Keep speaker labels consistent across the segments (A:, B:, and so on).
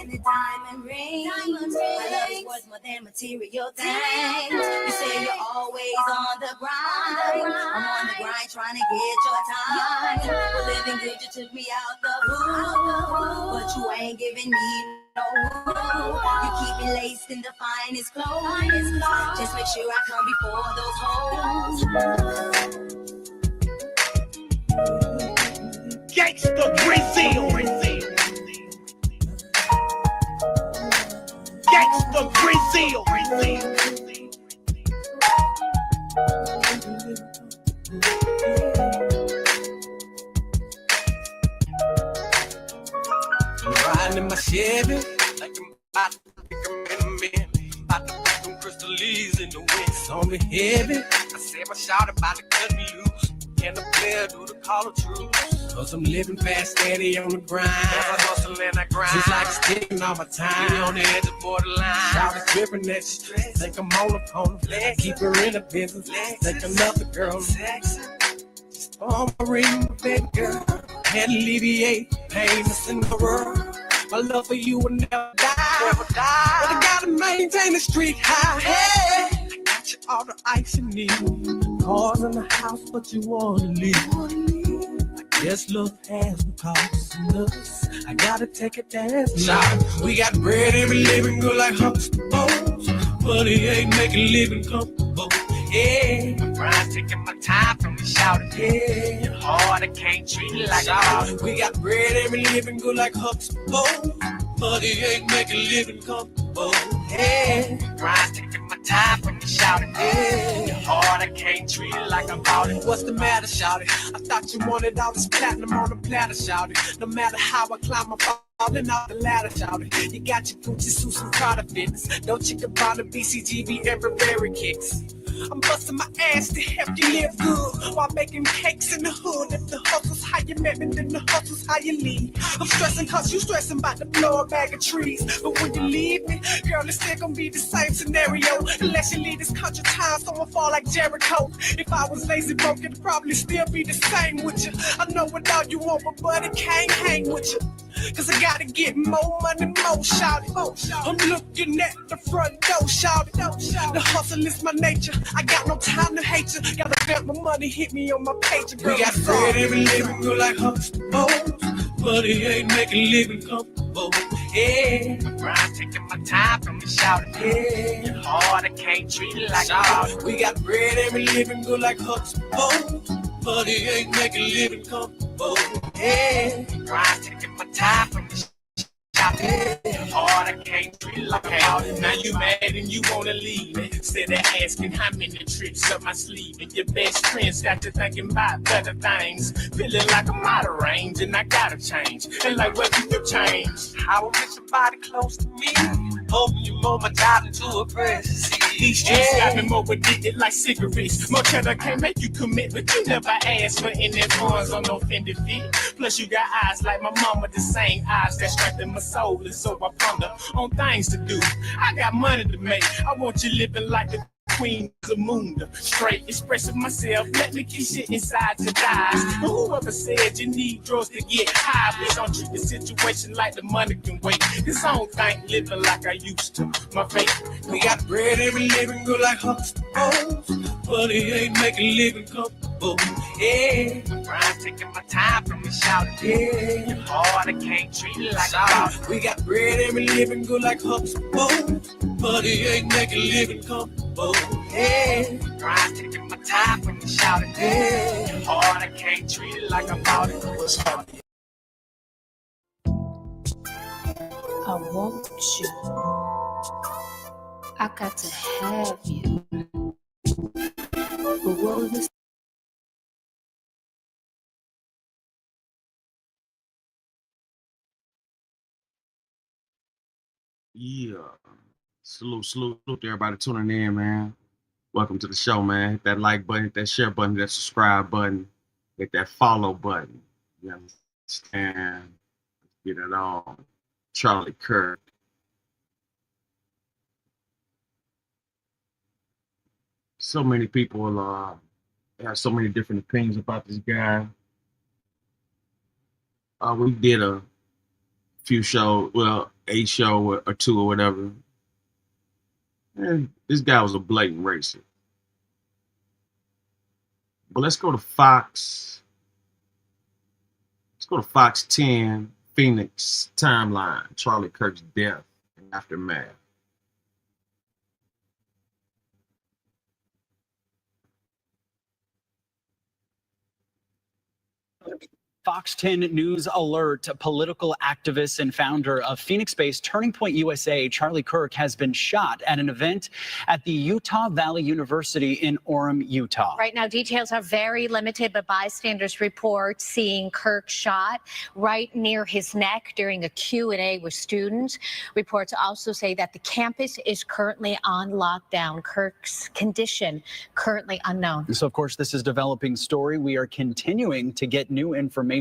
A: and a diamond ring. My love is worth more than material things. You say you're always on the grind. I'm on the grind trying to get your time. For living good, you took me out the hood, but you ain't giving me no room. You keep me laced in the finest clothes. Just make sure I come before those hoes.
B: Gangsta Brazil. Gangsta Brazil.
C: I'm riding in my Chevy like I'm about to pick 'em in a minute. About to put them crystal leaves in the wind. It's on me heavy. I said my shot about to cut me loose. Can the player do the call of truth? Cause I'm living fast, steady on the grind. I hustle and I grind. Just like sticking all my time. Be on the edge of borderline. Shout is dripping at stress. Think I'm all upon the flex. Keep her in the business. Think another girl sexy. Just on my ring, baby girl. Can't alleviate pain that's in the world. My love for you will never die. Never die. But I gotta maintain the street high. Hey, I got you all the ice you need. Cars in the house, but you wanna leave. I guess love has no cost in us. I gotta take it dance now. We got bread and we living good like humps to bones. But it ain't making living comfortable. Yeah, my grind taking my time from me shouting. Yeah, you're hard, I can't treat it like a we got bread and we living good like humps to bones. But it ain't making living comfortable. Yeah, my grind taking my time from me shouting. Yeah, you're hard, I can't treat it like I'm out it. What's the matter, shouting? I thought you wanted all this platinum on the platter, shouting. No matter how I climb, I'm falling off the ladder, shouting. You got your Gucci suits and Prada fitness. Don't you can buy the BCGB and Burberry kicks. I'm busting my ass to help you live good while making cakes in the hood. If the hustle's how you met me, then the hustle's how you leave. I'm stressing cause you stressing about to blow a bag of trees. But when you leave me, girl, it's still gonna be the same scenario. Unless you leave this country time, someone fall like Jericho. If I was lazy broke, it'd probably still be the same with you. I know what all you want, but buddy can't hang with you. Cause I gotta get more money, more shout it. I'm looking at the front door, shout it. The hustle is my nature. I got no time to hate you. Gotta bet my money, hit me on my page. Girl, we got bread every living good like humps to bones. But it ain't making living comfortable. Yeah, grind taking my time from me shouting. Yeah, you're hard, I can't treat it like a we got bread every living good like humps to bones. But it ain't making living comfortable. Yeah, grind taking my time from me hard, I can't treat it like hell. Now you mad and you wanna leave me. Instead of asking how many tricks up my sleeve. And your best friends got you thinking about better things. Feeling like I'm out of range and I gotta change. And like, what do you change? How I get somebody close to me? Hoping you mold my job into a presidency. These streets got me more addicted like cigarettes. More cheddar can't make you commit, but you never asked for any funds on no Fendi fit. Plus you got eyes like my mama, the same eyes that strengthen my soul. And so I ponder on things to do. I got money to make. I want you living like the Queen Zamunda. Straight expressing myself. Let me keep shit inside your thighs. But whoever said you need drugs to get high, please don't treat the situation like the money can wait. Cause I don't think living like I used to. My faith. We got bread every living good like humps to bones. But it ain't making living comfortable. Yeah, my grind taking my time from me shouting. Yeah, you're hard, I can't treat it like a we got bread every living good like humps to bones. But it ain't making living comfortable. Yeah, my grind taking my time from me shouting. Yeah, you're hard, I can't treat it like I'm out it.
D: I want you. I got to have you. But what was this?
E: Yeah. Salute to everybody tuning in, man. Welcome to the show, man. Hit that like button, hit that share button, hit that subscribe button, hit that follow button. You understand? Get it on. Charlie Kirk. So many people have so many different opinions about this guy. We did a few shows. Well, a show or two or whatever. And this guy was a blatant racist. But let's go to Fox. Let's go to Fox 10, Phoenix timeline, Charlie Kirk's death and aftermath.
F: Fox 10 News Alert, political activist and founder of Phoenix-based Turning Point USA, Charlie Kirk, has been shot at an event at the Utah Valley University in Orem, Utah.
G: Right now, details are very limited, but bystanders report seeing Kirk shot right near his neck during a Q&A with students. Reports also say that the campus is currently on lockdown. Kirk's condition currently unknown.
F: So, of course, this is a developing story. We are continuing to get new information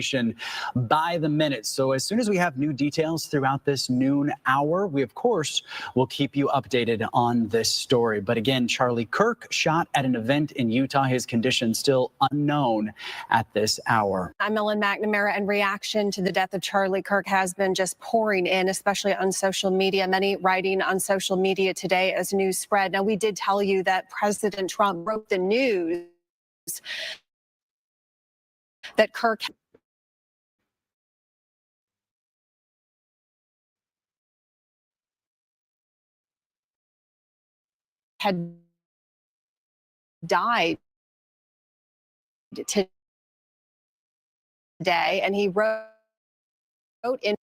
F: by the minute. So as soon as we have new details throughout this noon hour, we, of course, will keep you updated on this story. But again, Charlie Kirk shot at an event in Utah. His condition still unknown at this hour.
H: I'm Ellen McNamara, and reaction to the death of Charlie Kirk has been just pouring in, especially on social media. Many writing on social media today as news spread. Now, we did tell you that President Trump broke the news that Kirk had died today, and he wrote in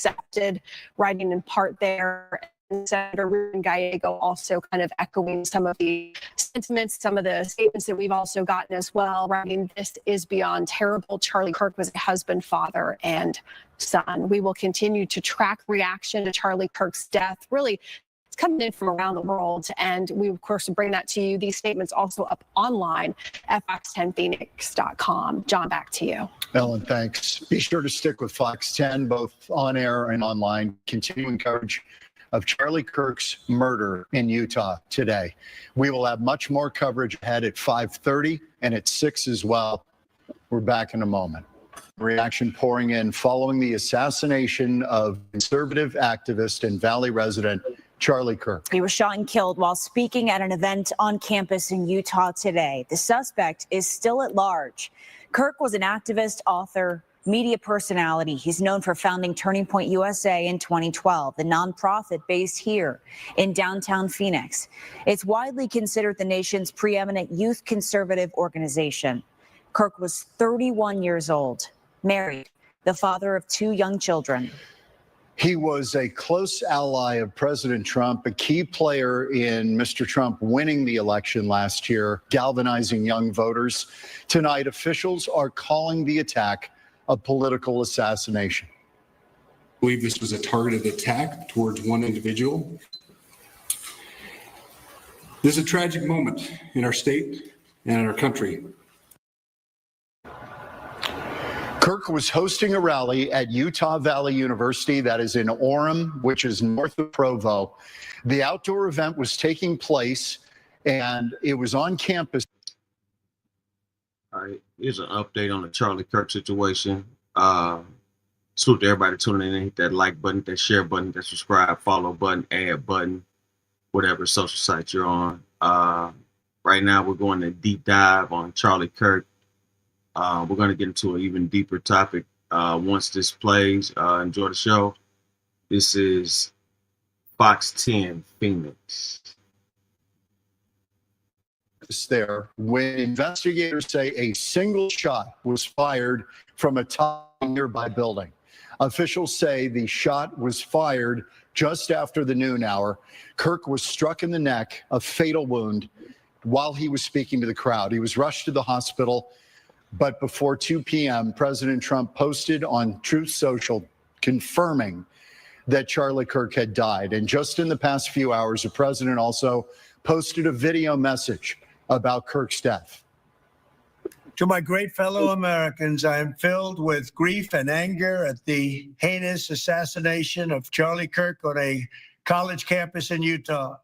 H: accepted, writing in part there. And Senator Ruben Gallego also kind of echoing some of the sentiments, some of the statements that we've also gotten as well, writing, "This is beyond terrible. Charlie Kirk was a husband, father, and son." We will continue to track reaction to Charlie Kirk's death. Really, it's coming in from around the world, and we, of course, bring that to you. These statements also up online at fox10phoenix.com. John, back to you.
I: Ellen, thanks. Be sure to stick with Fox 10, both on air and online. Continuing coverage of Charlie Kirk's murder in Utah today. We will have much more coverage ahead at 5:30 and at 6 as well. We're back in a moment. Reaction pouring in following the assassination of conservative activist and Valley resident Charlie Kirk.
J: He was shot and killed while speaking at an event on campus in Utah today. The suspect is still at large. Kirk was an activist, author, media personality. He's known for founding Turning Point USA in 2012, the nonprofit based here in downtown Phoenix. It's widely considered the nation's preeminent youth conservative organization. Kirk was 31 years old, married, the father of 2 young children.
I: He was a close ally of President Trump, a key player in Mr. Trump winning the election last year, galvanizing young voters. Tonight, officials are calling the attack a political assassination.
K: I believe this was a targeted attack towards one individual. This is a tragic moment in our state and in our country.
I: Kirk was hosting a rally at Utah Valley University, that is in Orem, which is north of Provo. The outdoor event was taking place, and it was on campus.
E: All right, here's an update on the Charlie Kirk situation. Salute to everybody tuning in and hit that like button, that share button, that subscribe, follow button, add button, whatever social site you're on. Right now, we're going to deep dive on Charlie Kirk. We're going to get into an even deeper topic once this plays. Enjoy the show. This is Fox 10 Phoenix.
I: There, when investigators say a single shot was fired from a top nearby building. Officials say the shot was fired just after the noon hour. Kirk was struck in the neck, a fatal wound, while he was speaking to the crowd. He was rushed to the hospital. But before 2 p.m., President Trump posted on Truth Social confirming that Charlie Kirk had died. And just in the past few hours, the president also posted a video message about Kirk's death.
L: To my great fellow Americans, I am filled with grief and anger at the heinous assassination of Charlie Kirk on a college campus in Utah.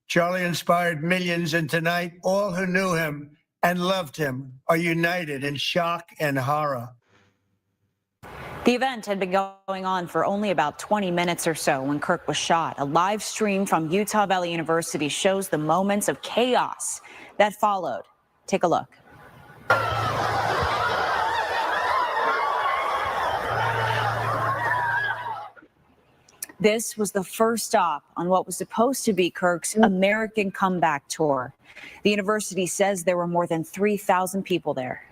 L: Charlie inspired millions, and tonight, all who knew him and loved him are united in shock and horror.
J: The event had been going on for only about 20 minutes or so when Kirk was shot. A live stream from Utah Valley University shows the moments of chaos that followed. Take a look. This was the first stop on what was supposed to be Kirk's American comeback tour. The university says there were more than 3,000 people there.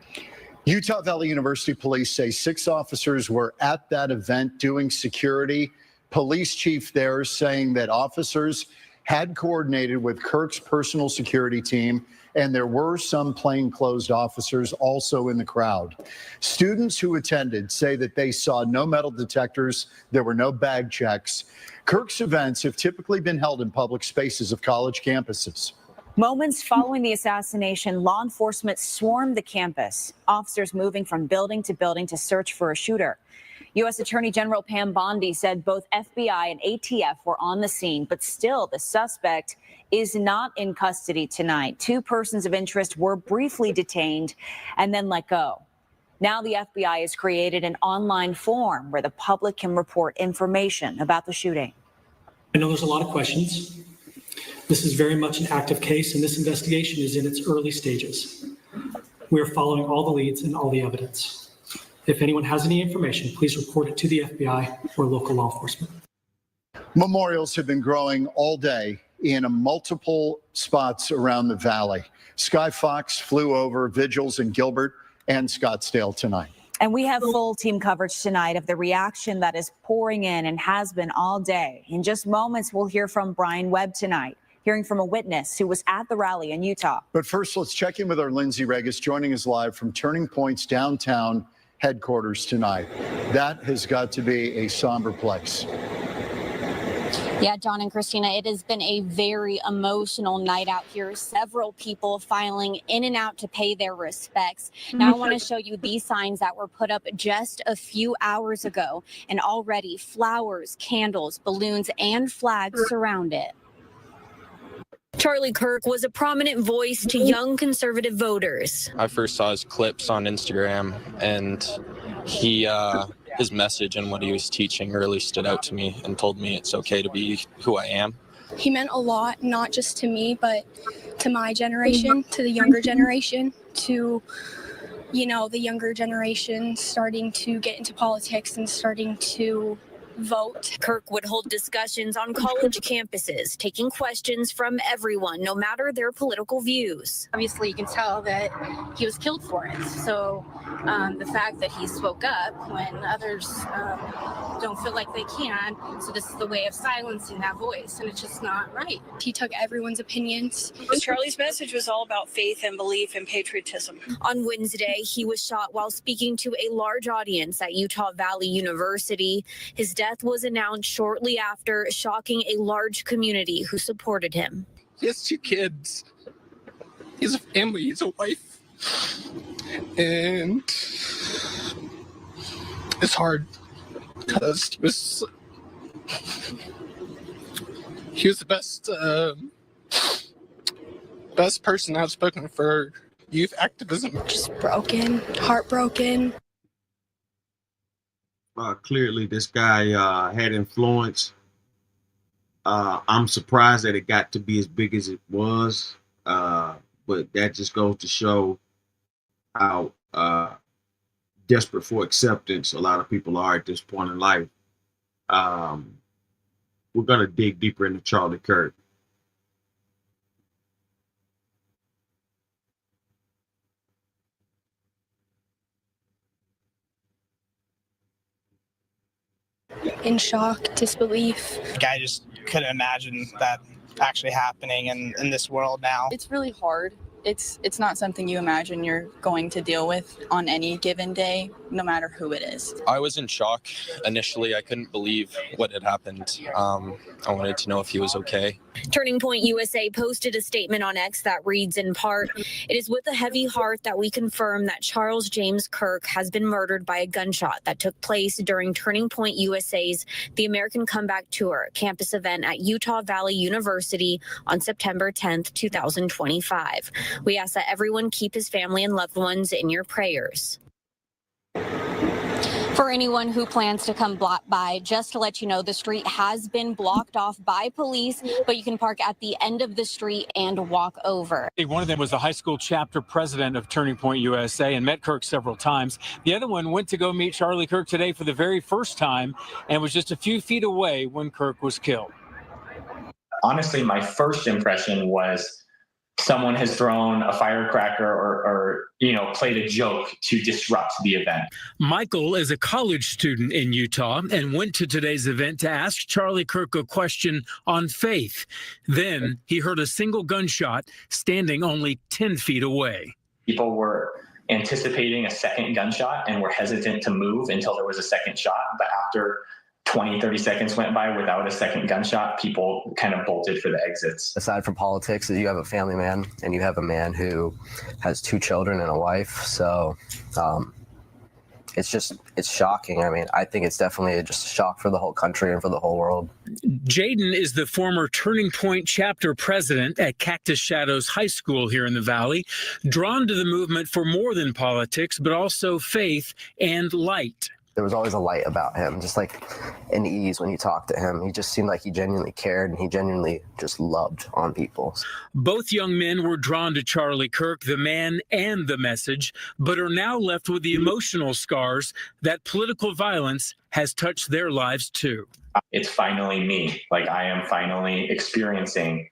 I: Utah Valley University police say 6 officers were at that event doing security. Police chief there saying that officers had coordinated with Kirk's personal security team, and there were some plainclothes officers also in the crowd. Students who attended say that they saw no metal detectors, there were no bag checks. Kirk's events have typically been held in public spaces of college campuses.
J: Moments following the assassination, law enforcement swarmed the campus, officers moving from building to search for a shooter. U.S. Attorney General Pam Bondi said both FBI and ATF were on the scene, but still the suspect is not in custody tonight. 2 persons of interest were briefly detained and then let go. Now the FBI has created an online form where the public can report information about the shooting.
M: I know there's a lot of questions. This is very much an active case, and this investigation is in its early stages. We are following all the leads and all the evidence. If anyone has any information, please report it to the FBI or local law enforcement.
I: Memorials have been growing all day in multiple spots around the valley. Sky Fox flew over vigils in Gilbert and Scottsdale tonight.
J: And we have full team coverage tonight of the reaction that is pouring in and has been all day. In just moments, we'll hear from Brian Webb tonight, hearing from a witness who was at the rally in Utah.
I: But first, let's check in with our Lindsay Regis, joining us live from Turning Point's downtown headquarters tonight. That has got to be a somber place.
N: Yeah, John and Christina, it has been a very emotional night out here. Several people filing in and out to pay their respects. Now I want to show you these signs that were put up just a few hours ago, and already flowers, candles, balloons, and flags surround it.
O: Charlie Kirk was a prominent voice to young conservative voters.
P: I first saw his clips on Instagram, and his message and what he was teaching really stood out to me and told me it's okay to be who I am.
Q: He meant a lot, not just to me, but to my generation, to the younger generation, to the younger generation starting to get into politics and starting to vote.
O: Kirk would hold discussions on college campuses, taking questions from everyone, no matter their political views.
R: Obviously, you can tell that he was killed for it. So the fact that he spoke up when others don't feel like they can, so this is the way of silencing that voice, and it's just not right.
Q: He took everyone's opinions.
S: Charlie's message was all about faith and belief and patriotism.
O: On Wednesday, he was shot while speaking to a large audience at Utah Valley University. His death was announced shortly after, shocking a large community who supported him.
T: He has 2 kids. He has a family. He has a wife. And it's hard because he was the best person I've spoken for youth activism.
Q: Just broken, heartbroken.
E: Clearly, this guy had influence. I'm surprised that it got to be as big as it was, but that just goes to show how desperate for acceptance a lot of people are at this point in life. We're going to dig deeper into Charlie Kirk.
Q: In shock, disbelief.
U: I just couldn't imagine that actually happening in this world now.
V: It's really hard. It's not something you imagine you're going to deal with on any given day, no matter who it is.
P: I was in shock initially. I couldn't believe what had happened. I wanted to know if he was okay.
O: Turning Point USA posted a statement on X that reads in part, "It is with a heavy heart that we confirm that Charles James Kirk has been murdered by a gunshot that took place during Turning Point USA's The American Comeback Tour campus event at Utah Valley University on September 10th, 2025. We ask that everyone keep his family and loved ones in your prayers."
N: For anyone who plans to come by, just to let you know, the street has been blocked off by police, but you can park at the end of the street and walk over.
W: One of them was the high school chapter president of Turning Point USA and met Kirk several times. The other one went to go meet Charlie Kirk today for the very first time and was just a few feet away when Kirk was killed.
X: Honestly, my first impression was someone has thrown a firecracker or played a joke to disrupt the event.
W: Michael is a college student in Utah and went to today's event to ask Charlie Kirk a question on faith. Then he heard a single gunshot standing only 10 feet away.
X: People were anticipating a second gunshot and were hesitant to move until there was a second shot. But after 20, 30 seconds went by without a second gunshot, people kind of bolted for the exits.
Y: Aside from politics, you have a family man and you have a man who has 2 children and a wife. So it's shocking. I mean, I think it's definitely just a shock for the whole country and for the whole world.
W: Jaden is the former Turning Point chapter president at Cactus Shadows High School here in the Valley, drawn to the movement for more than politics, but also faith and light.
Y: There was always a light about him, just like an ease when you talked to him. He just seemed like he genuinely cared and he genuinely just loved on people.
W: Both young men were drawn to Charlie Kirk, the man and the message, but are now left with the emotional scars that political violence has touched their lives too.
X: It's finally me. Like, I am finally experiencing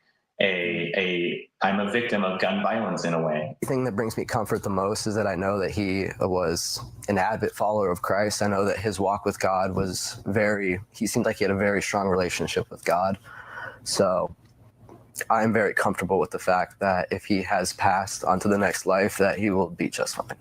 X: I'm a victim of gun violence in a way.
Y: The thing that brings me comfort the most is that I know that he was an avid follower of Christ. I know that his walk with God was he seemed like he had a very strong relationship with God. So I'm very comfortable with the fact that if he has passed on to the next life, that he will be just fine.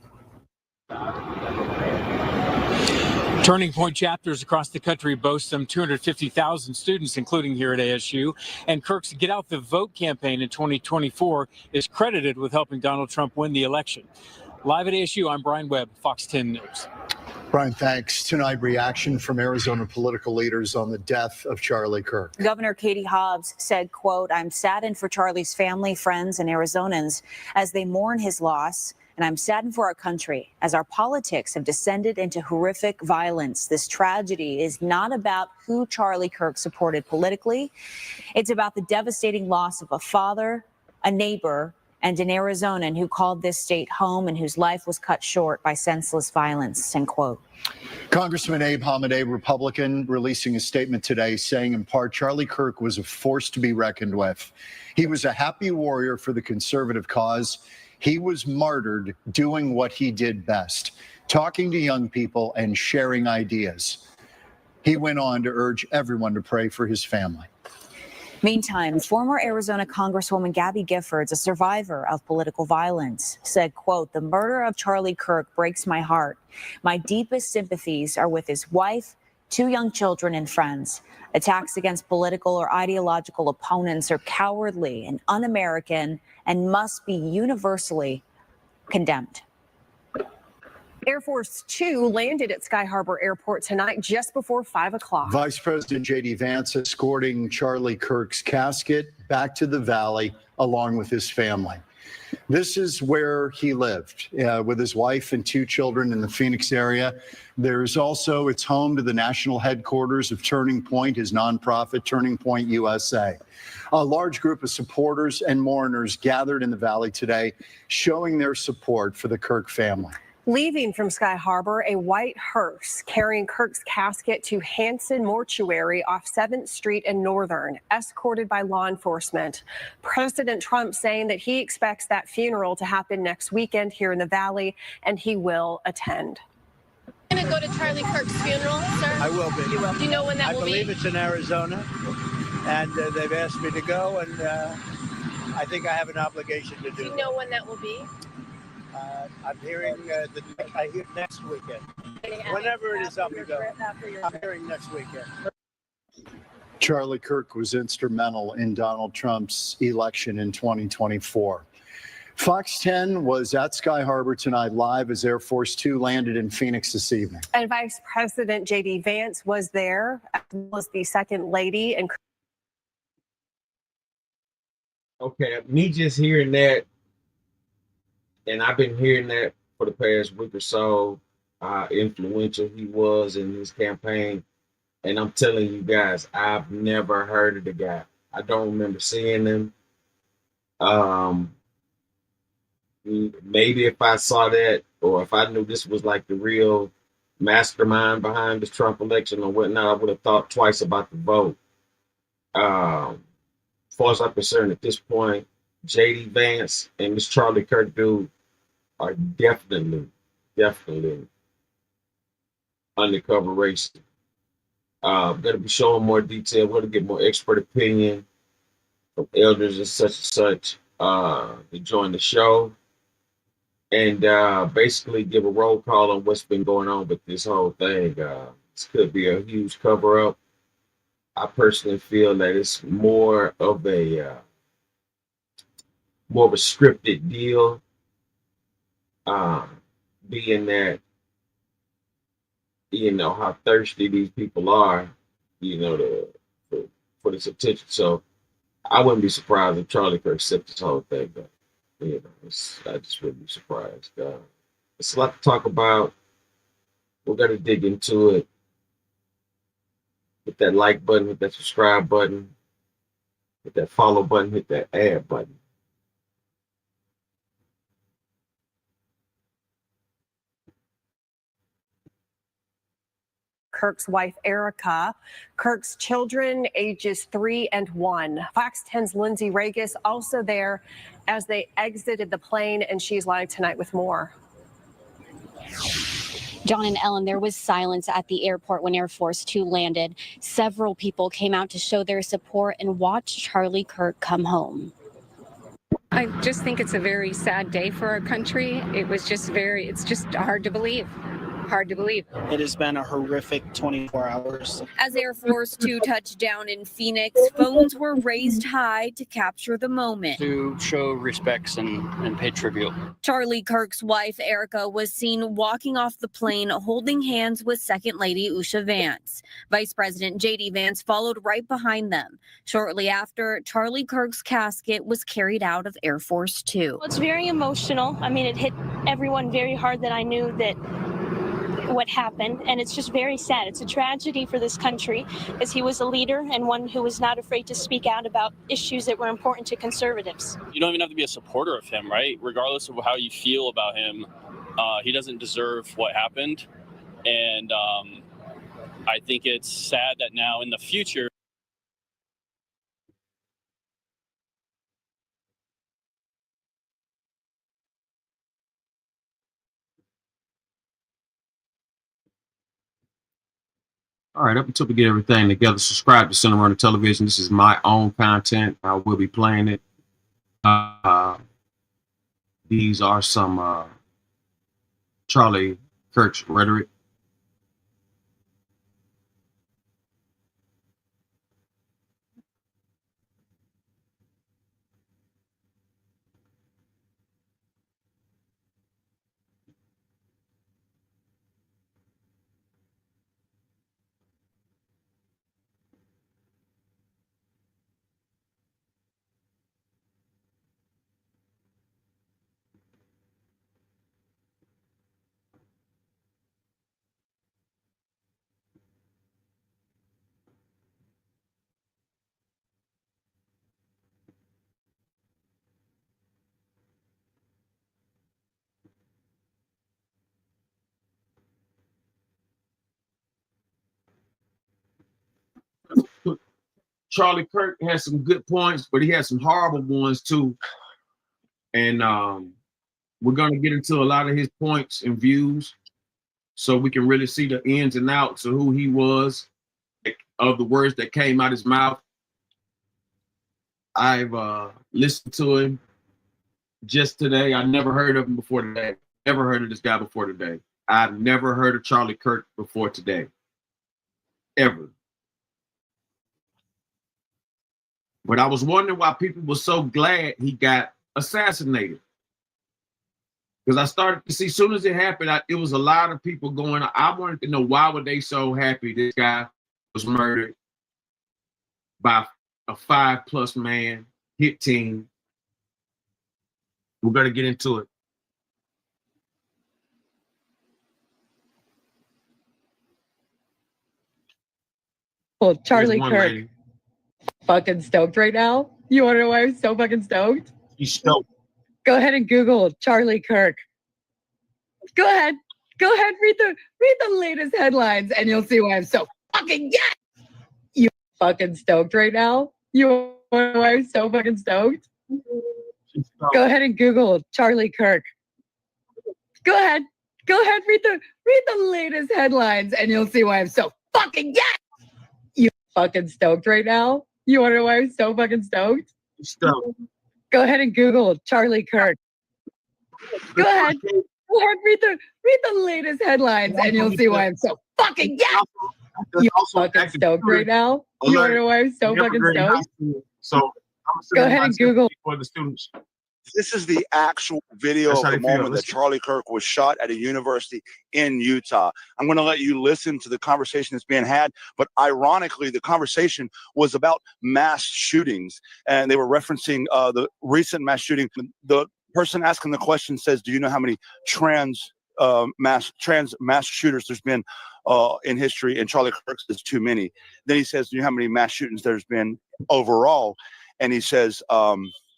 W: Turning Point chapters across the country boast some 250,000 students, including here at ASU. And Kirk's Get Out the Vote campaign in 2024 is credited with helping Donald Trump win the election. Live at ASU, I'm Brian Webb, Fox 10 News.
I: Brian, thanks. Tonight, reaction from Arizona political leaders on the death of Charlie Kirk.
J: Governor Katie Hobbs said, quote, "I'm saddened for Charlie's family, friends, and Arizonans as they mourn his loss. And I'm saddened for our country as our politics have descended into horrific violence. This tragedy is not about who Charlie Kirk supported politically. It's about the devastating loss of a father, a neighbor, and an Arizonan who called this state home and whose life was cut short by senseless violence, end quote.
I: Congressman Abe Hamadeh, Republican, releasing a statement today saying in part, Charlie Kirk was a force to be reckoned with. He was a happy warrior for the conservative cause. He was martyred doing what he did best, talking to young people and sharing ideas. He went on to urge everyone to pray for his family.
J: Meantime, former Arizona Congresswoman Gabby Giffords, a survivor of political violence, said, quote, "The murder of Charlie Kirk breaks my heart. My deepest sympathies are with his wife, 2 young children, and friends. Attacks against political or ideological opponents are cowardly and un-American and must be universally condemned."
H: Air Force Two landed at Sky Harbor Airport tonight just before 5 o'clock.
I: Vice President J.D. Vance escorting Charlie Kirk's casket back to the Valley along with his family. This is where he lived with his wife and 2 children in the Phoenix area. There's also, it's home to the national headquarters of Turning Point, his nonprofit Turning Point USA. A large group of supporters and mourners gathered in the Valley today, showing their support for the Kirk family.
H: Leaving from Sky Harbor, a white hearse carrying Kirk's casket to Hanson Mortuary off 7th Street and Northern, escorted by law enforcement. President Trump saying that he expects that funeral to happen next weekend here in the Valley, and he will attend.
A: Going to go to Charlie Kirk's funeral, sir?
L: I will be.
A: You will. Do you know when that will be?
L: I believe it's in Arizona, and they've asked me to go, and I think I have an obligation to do it.
A: Do you know when that will be?
L: I'm hearing I hear next weekend. Whenever it is, I'll be going. I'm hearing next weekend.
I: Charlie Kirk was instrumental in Donald Trump's election in 2024. Fox 10 was at Sky Harbor tonight live as Air Force Two landed in Phoenix this evening.
H: And Vice President J.D. Vance was there, as well as the second lady. And
E: Okay, me just hearing that, and I've been hearing that for the past week or so, how influential he was in his campaign. And I'm telling you guys, I've never heard of the guy. I don't remember seeing him. Maybe if I saw that, or if I knew this was like the real mastermind behind the Trump election or whatnot, I would have thought twice about the vote. As far as I'm concerned at this point, J.D. Vance and this Charlie Kirk dude are definitely undercover racing. Going to be showing more detail. We're going to get more expert opinion from elders and such to join the show and basically give a roll call on what's been going on with this whole thing. This could be a huge cover up. I personally feel that it's more of a scripted deal. Being that, you know, how thirsty these people are, you know, for this attention. So I wouldn't be surprised if Charlie Kirk set this whole thing up. You know, I just wouldn't be surprised. It's a lot to talk about. We're going to dig into it. Hit that like button, hit that subscribe button, hit that follow button, hit that add button.
H: Kirk's wife, Erica, Kirk's children, ages 3 and 1. Fox 10's Lindsay Regis also there as they exited the plane, and she's live tonight with more.
N: John and Ellen, there was silence at the airport when Air Force Two landed. Several people came out to show their support and watch Charlie Kirk come home.
B: I just think it's a very sad day for our country. It's just hard to believe.
U: It has been a horrific 24 hours.
O: As Air Force Two touched down in Phoenix, phones were raised high to capture the moment.
C: To show respects and pay tribute.
O: Charlie Kirk's wife, Erica, was seen walking off the plane holding hands with Second Lady Usha Vance. Vice President J.D. Vance followed right behind them. Shortly after, Charlie Kirk's casket was carried out of Air Force Two.
D: It's very emotional. I mean, it hit everyone very hard that I knew that what happened, and it's just very sad. It's a tragedy for this country, as he was a leader and one who was not afraid to speak out about issues that were important to conservatives.
F: You don't even have to be a supporter of him, right? Regardless of how you feel about him, he doesn't deserve what happened. And I think it's sad that now in the future,
E: All right, up until we get everything together, subscribe to Center Runner Television. This is my own content. I will be playing it. These are some Charlie Kirk's rhetoric. Charlie Kirk has some good points, but he has some horrible ones too. And we're going to get into a lot of his points and views so we can really see the ins and outs of who he was, of the words that came out his mouth. I've listened to him just today. I never heard of him before today. Never heard of this guy before today. I've never heard of Charlie Kirk before today. Ever. But I was wondering why people were so glad he got assassinated. Because I started to see, as soon as it happened, it was a lot of people going, I wanted to know, why were they so happy this guy was murdered by a 5+ man hit team? We're going to get into it.
G: Well, Charlie Kirk, fucking stoked right now. You want to know why I'm so fucking stoked?
E: He's stoked.
G: Go ahead and Google Charlie Kirk. Go ahead, read the latest headlines, and you'll see why I'm so fucking You fucking stoked right now. You want to know why I'm so fucking stoked? Go ahead and Google Charlie Kirk. Go ahead, read the latest headlines, and you'll see why I'm so fucking You fucking stoked right now. You want to know why I'm so fucking stoked?
E: Stoked.
G: Go ahead and Google Charlie Kirk. Go ahead, read the latest headlines, and you'll see why I'm so fucking You fucking stoked right now. You want to know why I'm so fucking stoked?
E: So
G: go ahead and Google
E: for the students.
K: This is the actual video of the moment that Charlie Kirk was shot at a university in Utah. I'm going to let you listen to the conversation that's being had, but ironically, the conversation was about mass shootings, and they were referencing the recent mass shooting. The person asking the question says, "Do you know how many trans mass shooters there's been in history?" And Charlie Kirk says, "Too many." Then he says, "Do you know how many mass shootings there's been overall?" And he says,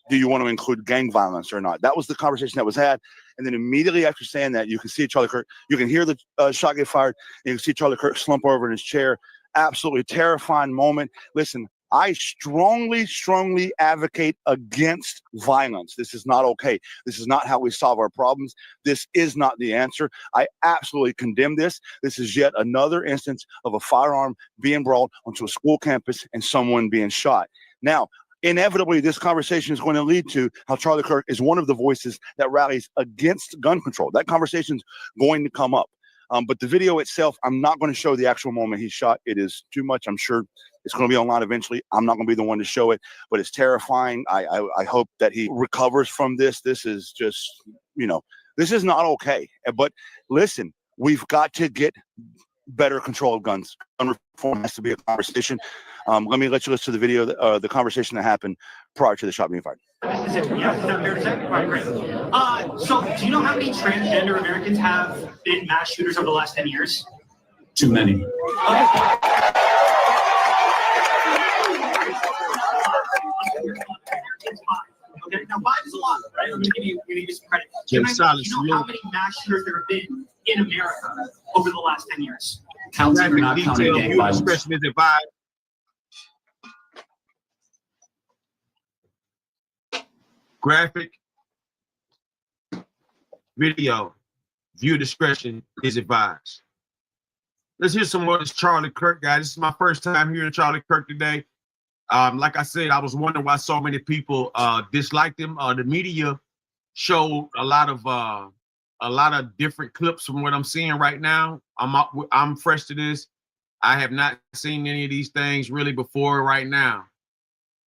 K: "Do you want to include gang violence or not?" That was the conversation that was had. And then immediately after saying that, you can see Charlie Kirk, you can hear the shot get fired, and you can see Charlie Kirk slump over in his chair. Absolutely terrifying moment. Listen, I strongly advocate against violence. This is not okay. This is not how we solve our problems. This is not the answer. I absolutely condemn this. This is yet another instance of a firearm being brought onto a school campus and someone being shot. Now, inevitably, this conversation is going to lead to how Charlie Kirk is one of the voices that rallies against gun control. That conversation is going to come up. But the video itself, I'm not going to show the actual moment he's shot. It is too much. I'm sure it's going to be online eventually. I'm not going to be the one to show it, but it's terrifying. I hope that he recovers from this. This is just, this is not okay. But listen, we've got to get better control of guns. Gun reform has to be a conversation. Let me let you listen to the video, the conversation that happened prior to the shot being fired.
M: So, do you know how many transgender Americans have been mass shooters over the last 10 years?
Q: Too many.
M: Okay, now 5 is a lot, right? I'm going to give you some credit.
E: Jim
M: Do
E: Silence,
M: you know how many mass shooters there have been in America over the last 10 years?
Q: Counting or not
E: Graphic
Q: counting
E: detail,
Q: gang
E: viewer
Q: violence.
E: discretion is advised. Graphic video, viewer discretion is advised. Let's hear some more of this Charlie Kirk guy. This is my first time hearing Charlie Kirk today. Like I said, I was wondering why so many people disliked him. The media showed a lot of different clips from what I'm seeing right now. I'm fresh to this. I have not seen any of these things really before right now.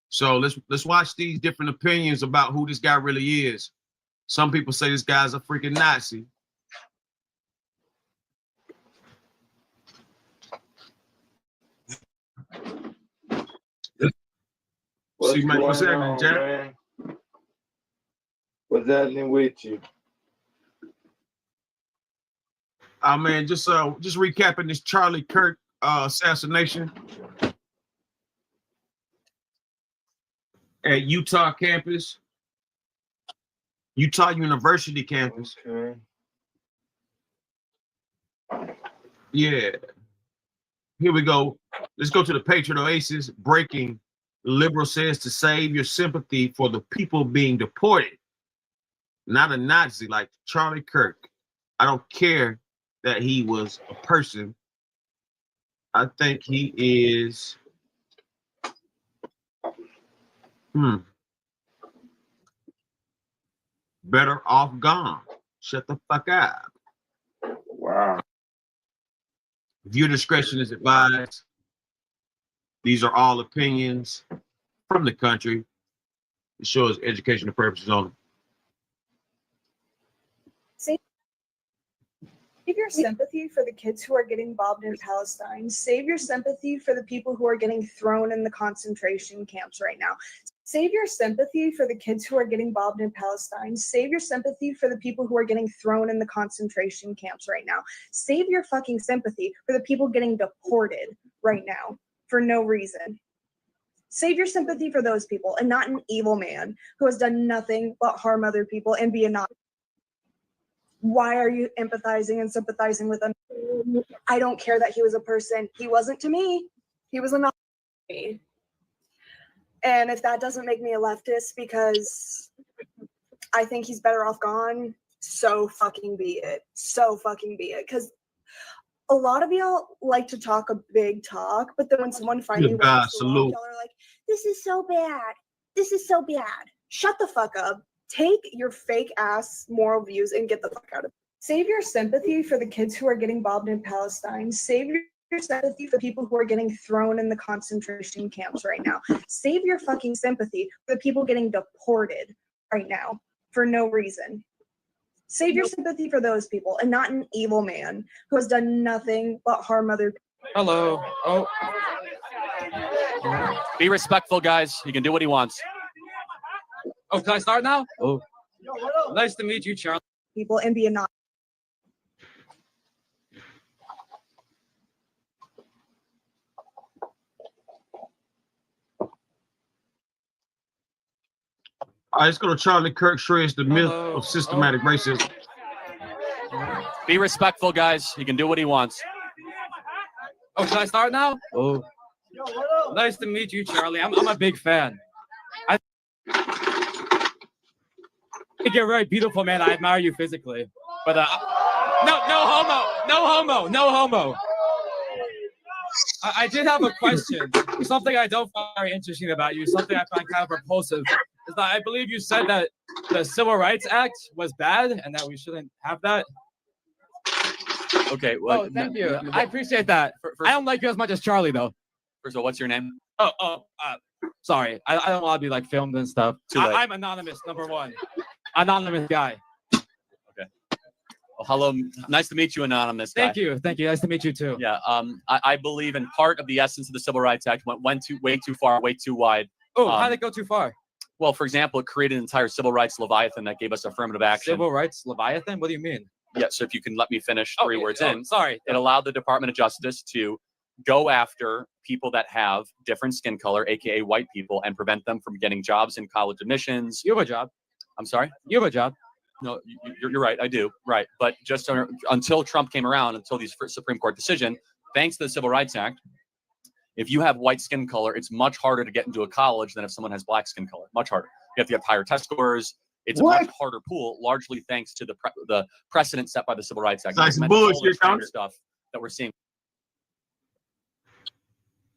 E: So let's watch these different opinions about who this guy really is. Some people say this guy's a freaking Nazi.
R: What's
E: See, man, what's
R: going
E: happening,
R: on,
E: Jack?
R: man? What's happening with you?
E: Man, just recapping this Charlie Kirk assassination at Utah campus, Utah University campus.
R: Okay.
E: Yeah. Here we go. Let's go to the Patriot Oasis. Breaking. The liberal says to save your sympathy for the people being deported. Not a Nazi like Charlie Kirk. I don't care that he was a person. I think he is better off gone. Shut the fuck up.
R: Wow.
E: Viewer discretion is advised. These are all opinions from the country. It shows educational purposes only.
S: Save your sympathy for the kids who are getting bombed in Palestine. Save your sympathy for the people who are getting thrown in the concentration camps right now. Save your sympathy for the kids who are getting bombed in Palestine. Save your sympathy for the people who are getting thrown in the concentration camps right now. Save your fucking sympathy for the people getting deported right now for no reason. Save your sympathy for those people and not an evil man who has done nothing but harm other people and be a Nazi. Why are you empathizing and sympathizing with him? I don't care that he was a person. He wasn't to me. He was a Nazi. And if that doesn't make me a leftist because I think he's better off gone, so fucking be it. So fucking be it. Because a lot of y'all like to talk a big talk, but then when someone finally
E: Good God, salute.
S: y'all are like, this is so bad. This is so bad. Shut the fuck up. Take your fake ass moral views and get the fuck out of it. Save your sympathy for the kids who are getting bombed in Palestine. Save your sympathy for people who are getting thrown in the concentration camps right now. Save your fucking sympathy for the people getting deported right now for no reason. Save your sympathy for those people and not an evil man who has done nothing but harm other people.
T: Hello. Oh. Be respectful, guys. He can do what he wants. Oh, can I start now? Oh. Nice to meet you, Charlie.
S: People and be a Nazi.
E: All right, let's go to Charlie Kirk shreds the myth of systematic racism.
T: Be respectful, guys. He can do what he wants. Oh, can I start now? Oh. Nice to meet you, Charlie. I'm a big fan. I think you're very beautiful, man. I admire you physically. But no homo. I did have a question. Something I don't find very interesting about you, something I find kind of repulsive, is that I believe you said that the Civil Rights Act was bad and that we shouldn't have that. Okay, well, thank you. I appreciate that. I don't like you as much as Charlie, though. First of all, what's your name? Sorry. I don't want to be like filmed and stuff. I'm anonymous, number one. Anonymous guy. Okay. Well, hello. Nice to meet you, anonymous guy. Thank you. Thank you. Nice to meet you too. Yeah. I believe in part of the essence of the Civil Rights Act went way too far, way too wide. Oh, how did it go too far?
P: Well, for example, it created an entire civil rights leviathan that gave us affirmative action.
T: Civil rights leviathan? What do you mean?
P: Yeah, so if you can let me finish three words in.
T: Sorry.
P: It allowed the Department of Justice to go after people that have different skin color, aka white people, and prevent them from getting jobs in college admissions.
T: You have a job.
P: I'm sorry?
T: You have a job.
P: No, you're right. I do. Right. But just until Trump came around, until the Supreme Court decision, thanks to the Civil Rights Act, if you have white skin color, it's much harder to get into a college than if someone has black skin color. Much harder. You have to get higher test scores. It's a much harder pool, largely thanks to the precedent set by the Civil Rights Act.
E: That's bullshit,
P: stuff that we're seeing.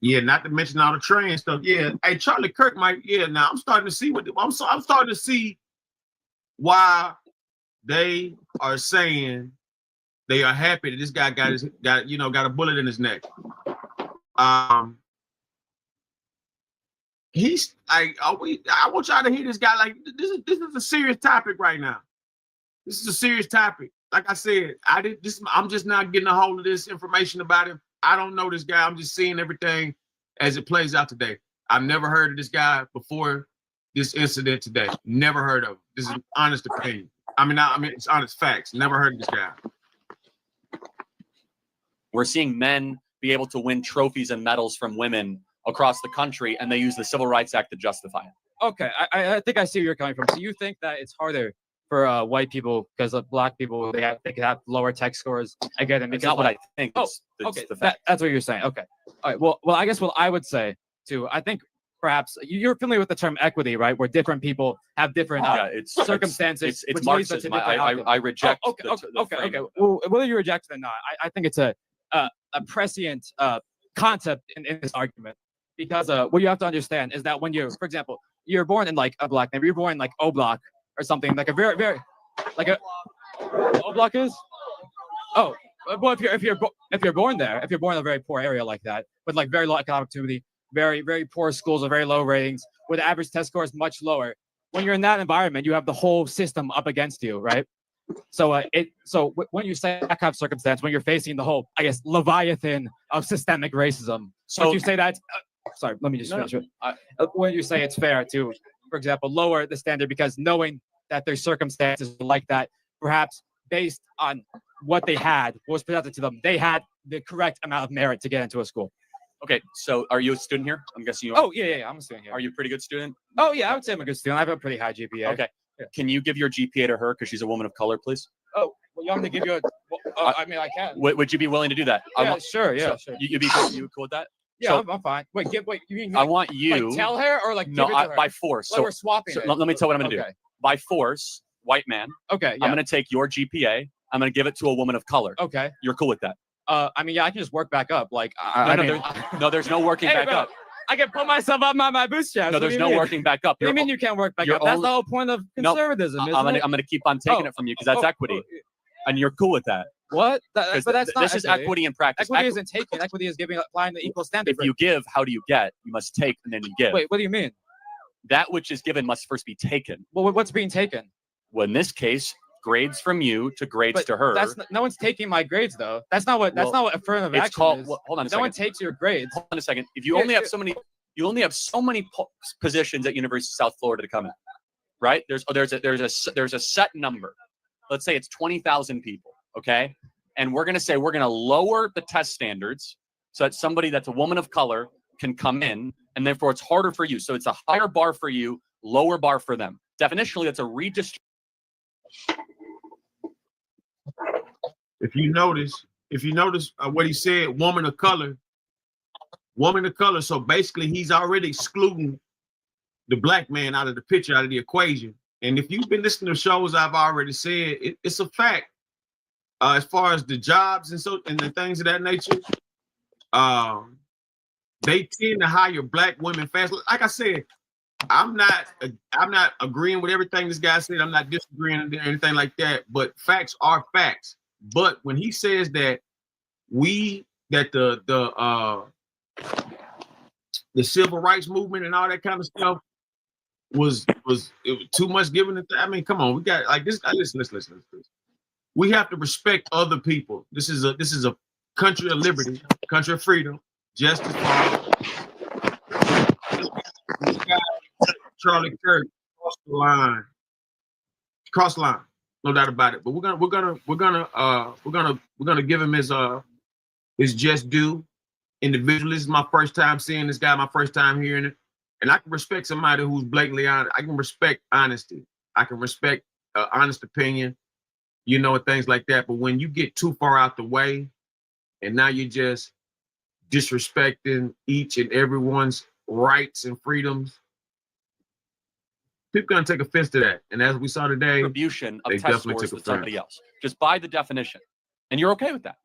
E: Yeah, not to mention all the trans stuff. Yeah, hey, Charlie Kirk might. Yeah, now I'm starting to see I'm starting to see why they are saying they are happy that this guy got a bullet in his neck. He's like, I want y'all to hear this guy. Like, this is a serious topic right now. This is a serious topic. Like I said, I'm just not getting a hold of this information about him. I don't know this guy. I'm just seeing everything as it plays out today. I've never heard of this guy before this incident today. Never heard of him. This is an honest opinion. I mean, it's honest facts. Never heard of this guy.
P: We're seeing men be able to win trophies and medals from women across the country, and they use the Civil Rights Act to justify it.
T: Okay, I think I see where you're coming from. So you think that it's harder for white people because of black people, they can have lower tech scores? I get it.
P: It's not what I think.
T: Okay, that's what you're saying. Okay, all right. Well, I guess what I would say too. I think perhaps you're familiar with the term equity, right? Where different people have different circumstances.
P: It's Marxism. I reject.
T: Okay. Well, whether you reject it or not, I think it's a prescient concept in this argument, because what you have to understand is that when for example, you're born in like a black neighborhood, you're born in like O Block or something, like a very like a O Block is. Oh, well, if you're born there, if you're born in a very poor area like that, with like very low economic activity, very very poor schools with very low ratings, with average test scores much lower, when you're in that environment, you have the whole system up against you, right? So when you say that kind of circumstance, when you're facing the whole, I guess, leviathan of systemic racism, so you say that. Sorry, let me just finish it. When you say it's fair to, for example, lower the standard because knowing that there's circumstances like that, perhaps based on what they had, what was presented to them, they had the correct amount of merit to get into a school.
P: Okay, so are you a student here? I'm guessing you are.
T: Oh, yeah, I'm a student here.
P: Are you a pretty good student?
T: Oh, yeah, I would say I'm a good student. I have a pretty high GPA.
P: Okay. Yeah. Can you give your GPA to her because she's a woman of color, please?
T: Oh, well, you want me to give you I mean, I can.
P: Would you be willing to do that?
T: Yeah, sure.
P: You cool with that?
T: Yeah, I'm fine. Wait, you mean
P: I want you
T: like tell her or like
P: no,
T: give it to her?
P: By force.
T: So we're swapping.
P: Let me tell you what I'm going to do. By force, white man.
T: Okay. Yeah.
P: I'm going to take your GPA. I'm going to give it to a woman of color.
T: Okay.
P: You're cool with that?
T: I mean, yeah, I can just work back up. Like,
P: there's no working back up.
T: I can pull myself up by my bootstraps.
P: No, there's no working back up.
T: What do you mean you can't work back up? That's the whole point of conservatism, isn't it?
P: I'm going to keep on taking it from you because that's equity. And you're cool with that.
T: What? But that's not.
P: This is equity in practice.
T: Equity isn't taking. Equity is applying the equal standard.
P: If you give, how do you get? You must take and then you give.
T: Wait, what do you mean?
P: That which is given must first be taken.
T: Well, what's being taken?
P: Well, in this case, grades from you to grades to her.
T: No one's taking my grades though. That's not what affirmative action
P: called,
T: is.
P: Well, hold on a
T: no
P: second.
T: one takes your grades.
P: Hold on a second. If you only have so many, positions at University of South Florida to come in, right? There's a set number. Let's say it's 20,000 people. Okay. And we're going to say we're going to lower the test standards so that somebody that's a woman of color can come in, and therefore it's harder for you. So it's a higher bar for you, lower bar for them. Definitionally, that's a redistribution.
E: If you notice what he said, woman of color. So basically, he's already excluding the black man out of the picture, out of the equation. And if you've been listening to shows, I've already said it's a fact. As far as the jobs and the things of that nature, they tend to hire black women fast. Like I said, I'm not agreeing with everything this guy said. I'm not disagreeing or anything like that. But facts are facts. But when he says that the civil rights movement and all that kind of stuff was too much given. I mean, come on, we got like this. Listen. We have to respect other people. This is a country of liberty, country of freedom, justice. This guy Charlie Kirk crossed the line. Cross the line, no doubt about it. But we're gonna give him his just due. Individually, this is my first time seeing this guy, my first time hearing it. And I can respect somebody who's blatantly honest. I can respect honesty. I can respect honest opinion, you know, and things like that. But when you get too far out the way and now you're just disrespecting each and everyone's rights and freedoms, people gonna take offense to that. And as we saw today,
P: Attribution of
E: they
P: test
E: definitely
P: scores
E: took
P: to somebody
E: offense.
P: else. Just by the definition. And you're okay with that?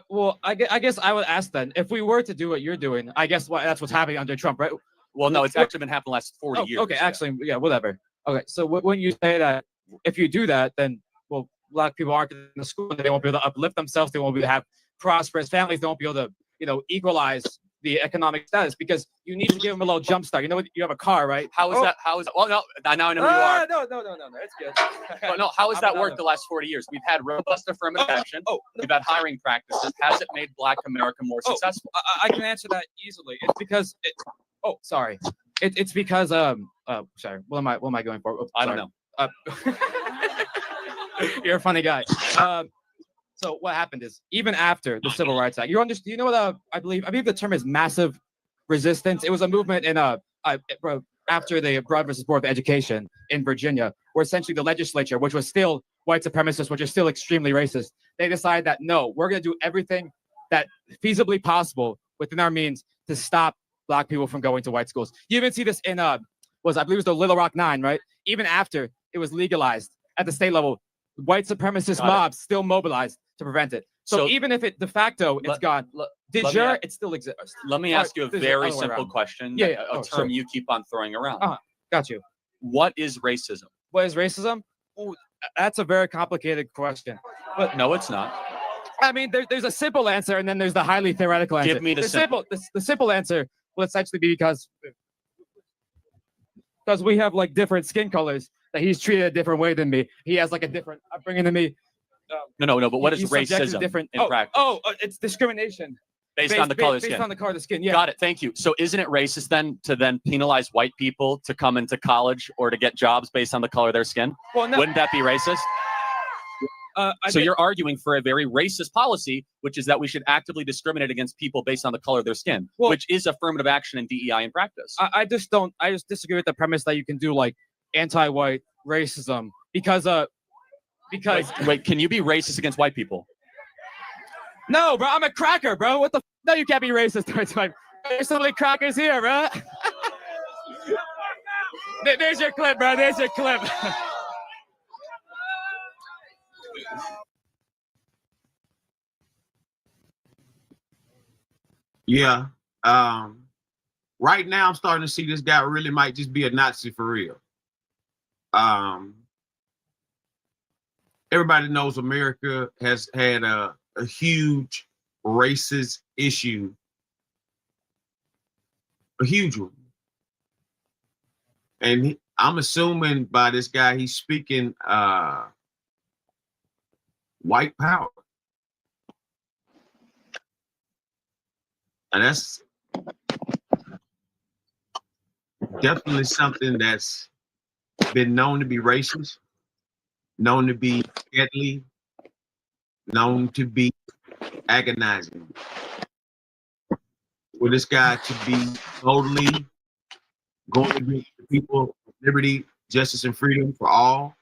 T: Well, I guess I would ask then, if we were to do what you're doing, I guess that's what's happening under Trump, right?
P: Well, no, it's actually been happening the last 40 years.
T: Okay, actually, yeah, whatever. Okay, so when you say that, if you do that, then, well, black people aren't in the school, they won't be able to uplift themselves, they won't be able to have prosperous families, they won't be able to, you know, equalize the economic status, because you need to give them a little jump start. You know, you have a car, right?
P: How is that? How is? Well, no. Now I know who you are.
T: No, it's good.
P: But no, how has that worked the last 40 years? We've had robust affirmative action. We've had hiring practices. Has it made Black America more successful?
T: I can answer that easily. It's because sorry. It's because sorry. What am I going for? Oh,
P: I don't know.
T: You're a funny guy. So what happened is, even after the Civil Rights Act, you know what I believe the term is massive resistance. It was a movement in after the Broad versus Board of Education in Virginia, where essentially the legislature, which was still white supremacist, which is still extremely racist, they decided that no, we're going to do everything that feasibly possible within our means to stop Black people from going to white schools. You even see this in I believe it was the Little Rock Nine, right? Even after it was legalized at the state level, white supremacist mobs still mobilized to prevent it. So even if it de facto it's gone, de jure it still exists.
P: Let me ask you a very simple question.
T: Yeah.
P: A term you keep on throwing around.
T: Got you.
P: What is racism?
T: What is racism? Ooh, that's a very complicated question. But
P: no, it's not.
T: I mean, there's a simple answer, and then there's the highly theoretical answer.
P: Give me the simple.
T: The simple answer will essentially be because we have like different skin colors, that he's treated a different way than me. He has like a different upbringing than me.
P: No. But what is
T: He's subjected to
P: racism in practice?
T: It's discrimination
P: based on the color of skin.
T: Based on the color of the skin. Yeah.
P: Got it. Thank you. So isn't it racist then to penalize white people to come into college or to get jobs based on the color of their skin?
T: Well, no.
P: Wouldn't that be racist? So you're arguing for a very racist policy, which is that we should actively discriminate against people based on the color of their skin, which is affirmative action in DEI in practice.
T: I just disagree with the premise that you can do like anti-white racism because
P: wait, can you be racist against white people?
T: No, bro, I'm a cracker, bro. What the? No, you can't be racist towards white. There's so many crackers here, bro. There's your clip, bro. There's your clip.
E: Yeah. Right now, I'm starting to see this guy really might just be a Nazi for real. Everybody knows America has had a huge racist issue, a huge one. And I'm assuming by this guy, he's speaking white power. And that's definitely something that's been known to be racist, known to be deadly, known to be agonizing. For this guy to be totally going against the people, liberty, justice, and freedom for all.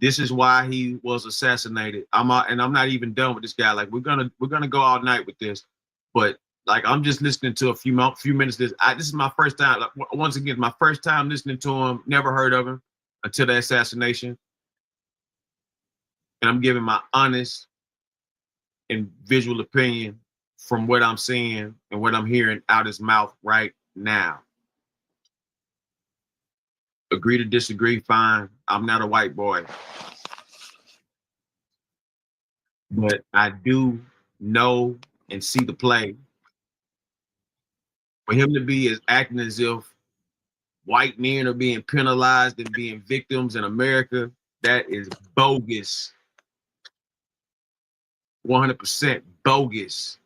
E: This is why he was assassinated. I'm not even done with this guy. Like we're gonna go all night with this, but like I'm just listening to a few minutes. This is my first time. Like, once again, my first time listening to him. Never heard of him until the assassination, and I'm giving my honest and visual opinion from what I'm seeing and what I'm hearing out his mouth right now. Agree to disagree, fine. I'm not a white boy. But I do know and see the play. For him to be acting as if white men are being penalized and being victims in America, that is bogus. 100% bogus.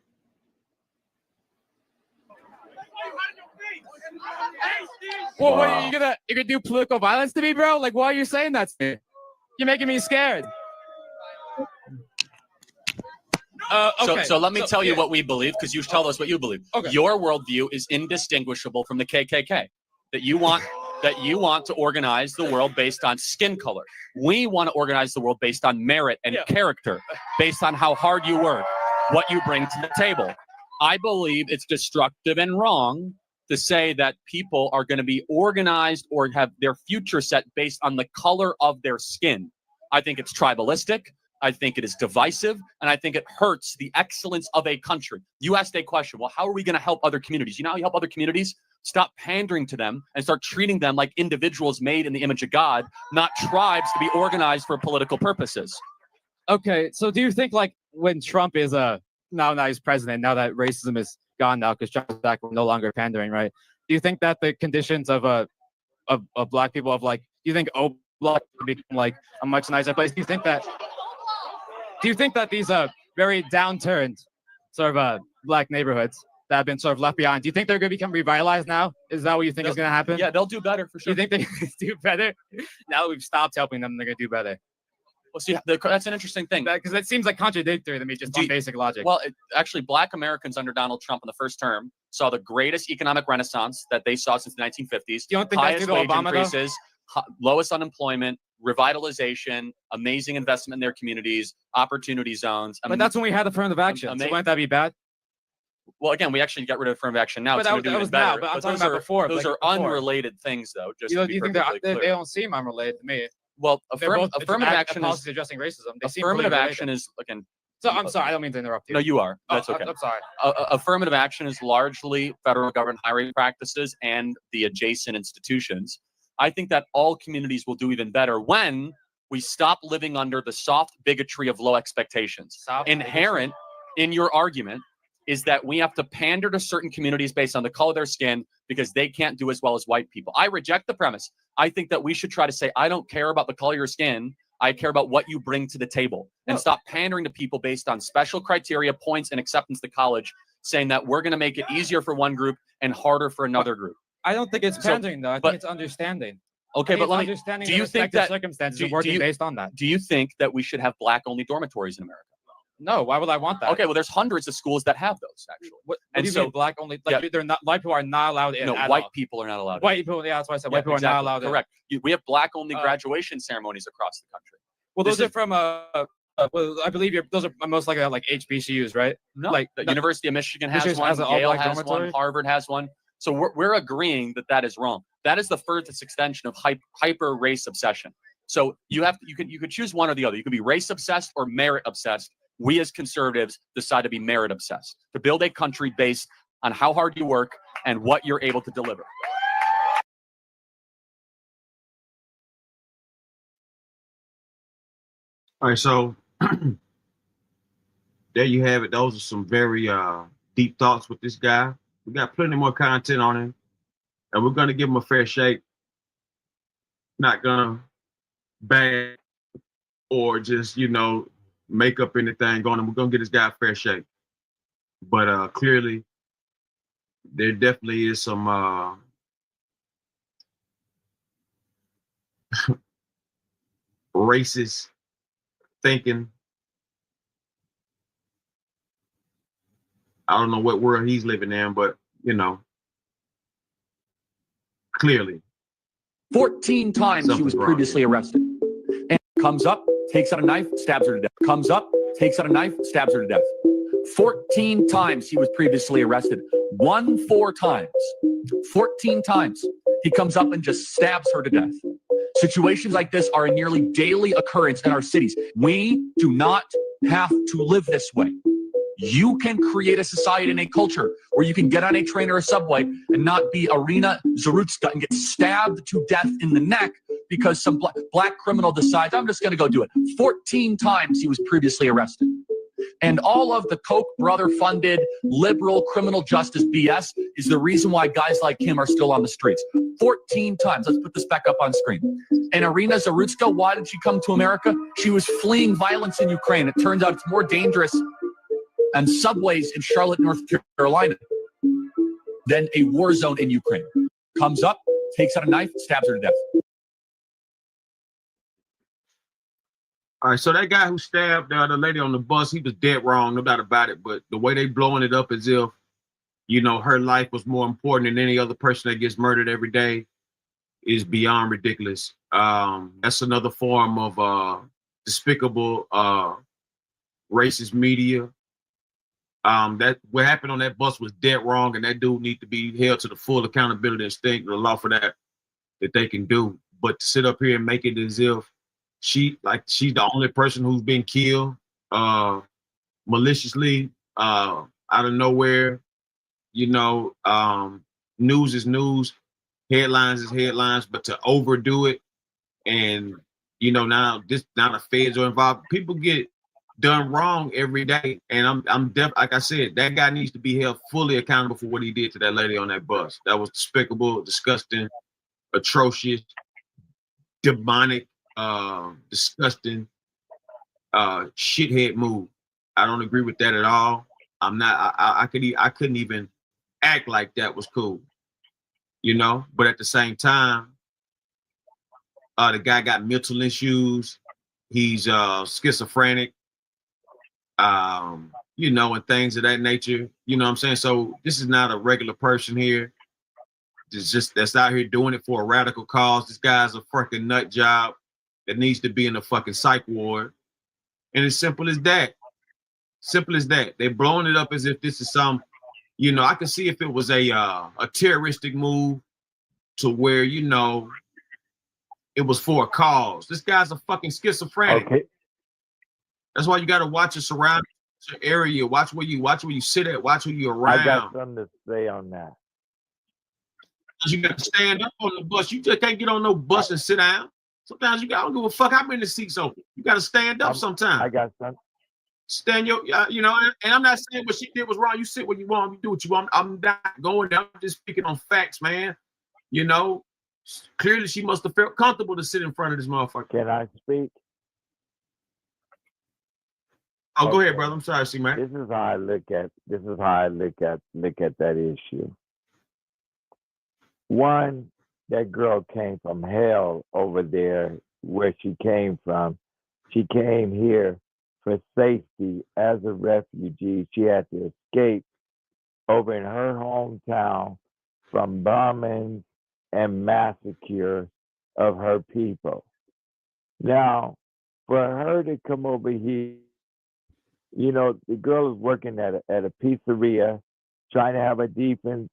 T: Well, what are you gonna do political violence to me, bro? Like, why are you saying that to me? You're making me scared. Okay.
P: So let me tell you what we believe, because you tell us what you believe.
T: Okay.
P: Your worldview is indistinguishable from the KKK. That you want to organize the world based on skin color. We want to organize the world based on merit and character, based on how hard you work, what you bring to the table. I believe it's destructive and wrong to say that people are going to be organized or have their future set based on the color of their skin. I think it's tribalistic. I think it is divisive, and I think it hurts the excellence of a country. You asked a question, well, how are we going to help other communities? You know how you help other communities? Stop pandering to them and start treating them like individuals made in the image of God, not tribes to be organized for political purposes.
T: Okay, so do you think, like, when Trump is now he's president, now that racism is gone now because Trump's back, we're no longer pandering, right? Do you think that the conditions of black people, do you think Block would become like a much nicer place? Do you think that these very downturned sort of black neighborhoods that have been sort of left behind, do you think they're going to become revitalized now? Is that what you think is going to happen?
P: Yeah, they'll do better for sure.
T: Do you think they're going to do better? Now that we've stopped helping them, they're going to do better.
P: Well, see, that's an interesting thing.
T: Because it seems like contradictory to me, just on basic logic.
P: Well, actually, black Americans under Donald Trump in the first term saw the greatest economic renaissance that they saw since the 1950s.
T: You don't think that's due to
P: wage
T: Obama,
P: increases, lowest unemployment, revitalization, amazing investment in their communities, opportunity zones.
T: But that's when we had affirmative action. So wouldn't that be bad?
P: Well, again, we actually got rid of affirmative action now.
T: But that was now. But I'm talking about before.
P: Those are unrelated things, though. Just
T: do you think they don't seem unrelated to me?
P: Well, affirmative action
T: is addressing racism.
P: Affirmative action is, again.
T: So I'm sorry, I don't mean to interrupt you.
P: No, you are. That's okay.
T: I'm sorry.
P: Affirmative action is largely federal government hiring practices and the adjacent institutions. I think that all communities will do even better when we stop living under the soft bigotry of low expectations. Inherent in your argument is that we have to pander to certain communities based on the color of their skin because they can't do as well as white people. I reject the premise. I think that we should try to say, I don't care about the color of your skin. I care about what you bring to the table, and stop pandering to people based on special criteria, points, and acceptance to college, saying that we're going to make it easier for one group and harder for another group.
T: I don't think it's pandering, though. I think it's understanding.
P: Okay, but let me.
T: Understanding
P: do you think that
T: circumstances and working based on that?
P: Do you think that we should have black-only dormitories in America?
T: No. Why would I want that?
P: Okay, well, there's hundreds of schools that have those actually.
T: What do you mean black-only? Like they're not. White people are not allowed in.
P: No, white people are not allowed.
T: White people. Yeah, that's why I said white people are not allowed.
P: Correct. We have black-only graduation ceremonies across the country.
T: Well, those are from well, I believe those are most likely like HBCUs, right?
P: No, like the University of Michigan has one, Yale has one, Harvard has one. So we're agreeing that that is wrong. That is the furthest extension of hyper race obsession. So you could choose one or the other. You could be race obsessed or merit obsessed. We as conservatives decide to be merit obsessed, to build a country based on how hard you work and what you're able to deliver.
E: All right, so there you have it. Those are some very deep thoughts with this guy. We got plenty more content on him, and we're gonna give him a fair shake. Not gonna bag or just make up anything on him. We're gonna get this guy a fair shake. But clearly, there definitely is some racist thinking. I don't know what world he's living in, but clearly.
P: 14 times he was previously arrested. And comes up, takes out a knife, stabs her to death. Comes up, takes out a knife, stabs her to death. 14 times he was previously arrested. 4 times. 14 times he comes up and just stabs her to death. Situations like this are a nearly daily occurrence in our cities. We do not have to live this way. You can create a society and a culture where you can get on a train or a subway and not be Irina Zarutska and get stabbed to death in the neck because some black criminal decides, I'm just going to go do it. 14 times he was previously arrested. And all of the Koch brother funded liberal criminal justice BS is the reason why guys like him are still on the streets. 14 times. Let's put this back up on screen. And Irina Zarutska, why did she come to America? She was fleeing violence in Ukraine. It turns out it's more dangerous and subways in Charlotte, North Carolina than a war zone in Ukraine. comes up, takes out a knife, stabs her to death.
E: All right, so that guy who stabbed the lady on the bus, he was dead wrong, no doubt about it. But the way they blowing it up as if, you know, her life was more important than any other person that gets murdered every day is beyond ridiculous. That's another form of despicable racist media. That what happened on that bus was dead wrong, and that dude needs to be held to the full accountability and state the law for that they can do. But to sit up here and make it as if she's the only person who's been killed maliciously out of nowhere, you know, news is news, headlines is headlines, but to overdo it and, you know, now the feds are involved, people get done wrong every day. And I'm like I said, that guy needs to be held fully accountable for what he did to that lady on that bus. That was despicable, disgusting, atrocious, demonic, disgusting, shithead move. I don't agree with that at all. I couldn't even act like that was cool, you know. But at the same time, the guy got mental issues. He's schizophrenic, you know, and things of that nature. You know what I'm saying? So this is not a regular person here. It's just that's out here doing it for a radical cause. This guy's a fucking nut job that needs to be in a fucking psych ward. And it's simple as that. Simple as that. They're blowing it up as if this is some, you know, I can see if it was a terroristic move to where, you know, it was for a cause. This guy's a fucking schizophrenic. Okay. That's why you got to watch your surroundings, your area. Watch where you sit at. Watch who you're around.
J: I got something to say on that.
E: You got to stand up on the bus. You just can't get on no bus and sit down. Sometimes I don't give a fuck how many seats open. You got to stand up sometimes.
J: I got something.
E: Stand your, you know, and I'm not saying what she did was wrong. You sit where you want. You do what you want. I'm not going there. I'm just speaking on facts, man. You know, clearly she must have felt comfortable to sit in front of this motherfucker.
J: Can I speak?
E: Oh, okay. Go ahead, brother. I'm sorry, C-Man.
J: This is how I look at that issue. One, that girl came from hell over there where she came from. She came here for safety as a refugee. She had to escape over in her hometown from bombings and massacre of her people. Now, for her to come over here, you know, the girl is working at a pizzeria, trying to have a decent,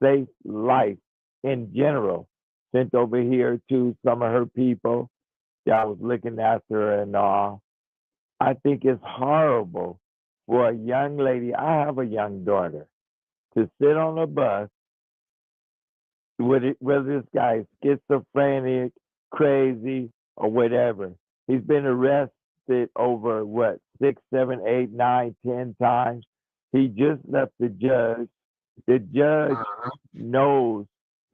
J: safe life in general, sent over here to some of her people that was looking after her and all. I think it's horrible for a young lady, I have a young daughter, to sit on a bus whether this guy is schizophrenic, crazy, or whatever. He's been arrested over, 6, 7, 8, 9, 10 times. He just left the judge. The judge knows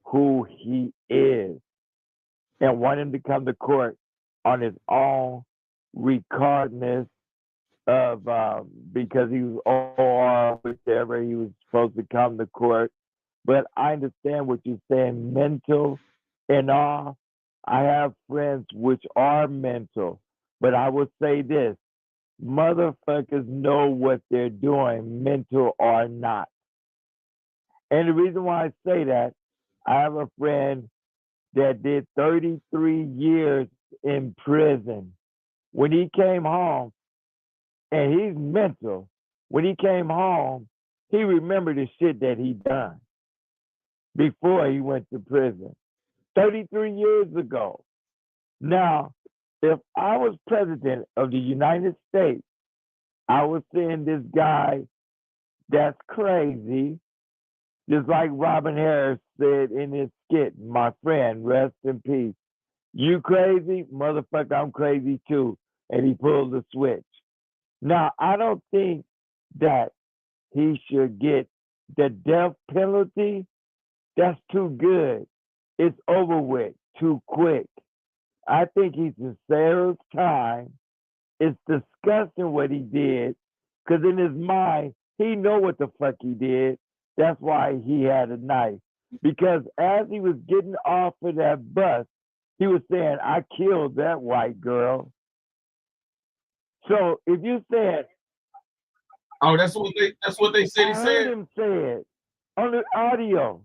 J: who he is and want him to come to court on his own, regardless of because he was or whatever, he was supposed to come to court. But I understand what you're saying, mental and all. I have friends which are mental, but I will say this: motherfuckers know what they're doing, mental or not. And the reason why I say that, I have a friend that did 33 years in prison. When he came home, and he's mental, when he came home, he remembered the shit that he done before he went to prison 33 years ago. Now, if I was president of the United States, I would send this guy that's crazy, just like Robin Harris said in his skit, my friend, rest in peace. You crazy? Motherfucker, I'm crazy too. And he pulled the switch. Now, I don't think that he should get the death penalty. That's too good. It's over with too quick. I think he's in Sarah's time. It's disgusting what he did, because in his mind, he know what the fuck he did. That's why he had a knife. because as he was getting off of that bus, he was saying, "I killed that white girl." So if you said,
E: "Oh, that's what they said," he
J: I
E: said.
J: heard him say it on the audio.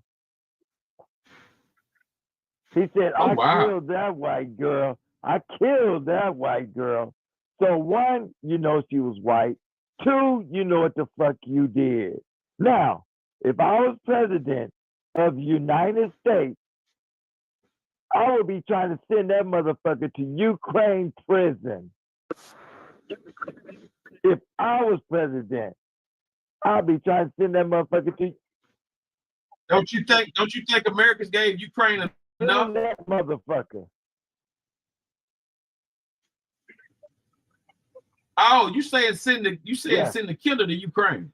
J: He said,
E: Oh,
J: "I
E: wow.
J: killed that white girl. I killed that white girl." So one, you know she was white. Two, you know what the fuck you did. Now, if I was president of the United States, I would be trying to send that motherfucker to Ukraine prison. If I was president, I'd be trying to send that motherfucker to
E: Don't you think Americans gave Ukraine enough?
J: that motherfucker.
E: Oh, you saying send
J: Yeah.
E: the killer to Ukraine?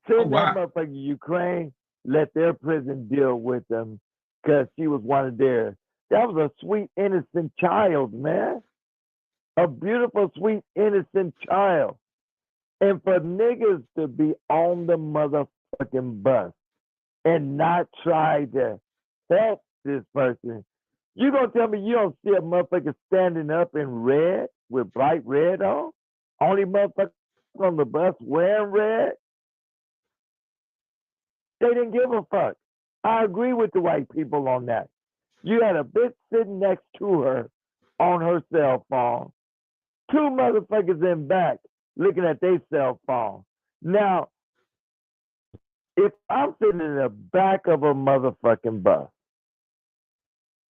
J: Send
E: Oh, wow.
J: that motherfucker to Ukraine, let their prison deal with them, because she was one of theirs. That was a sweet, innocent child, man. A beautiful, sweet, innocent child. And for niggas to be on the motherfucking bus and not try to help this person, you gonna tell me you don't see a motherfucker standing up in red with bright red on? Only motherfucker on the bus wearing red? They didn't give a fuck. I agree with the white people on that. You had a bitch sitting next to her on her cell phone. Two motherfuckers in back looking at their cell phone. Now, if I'm sitting in the back of a motherfucking bus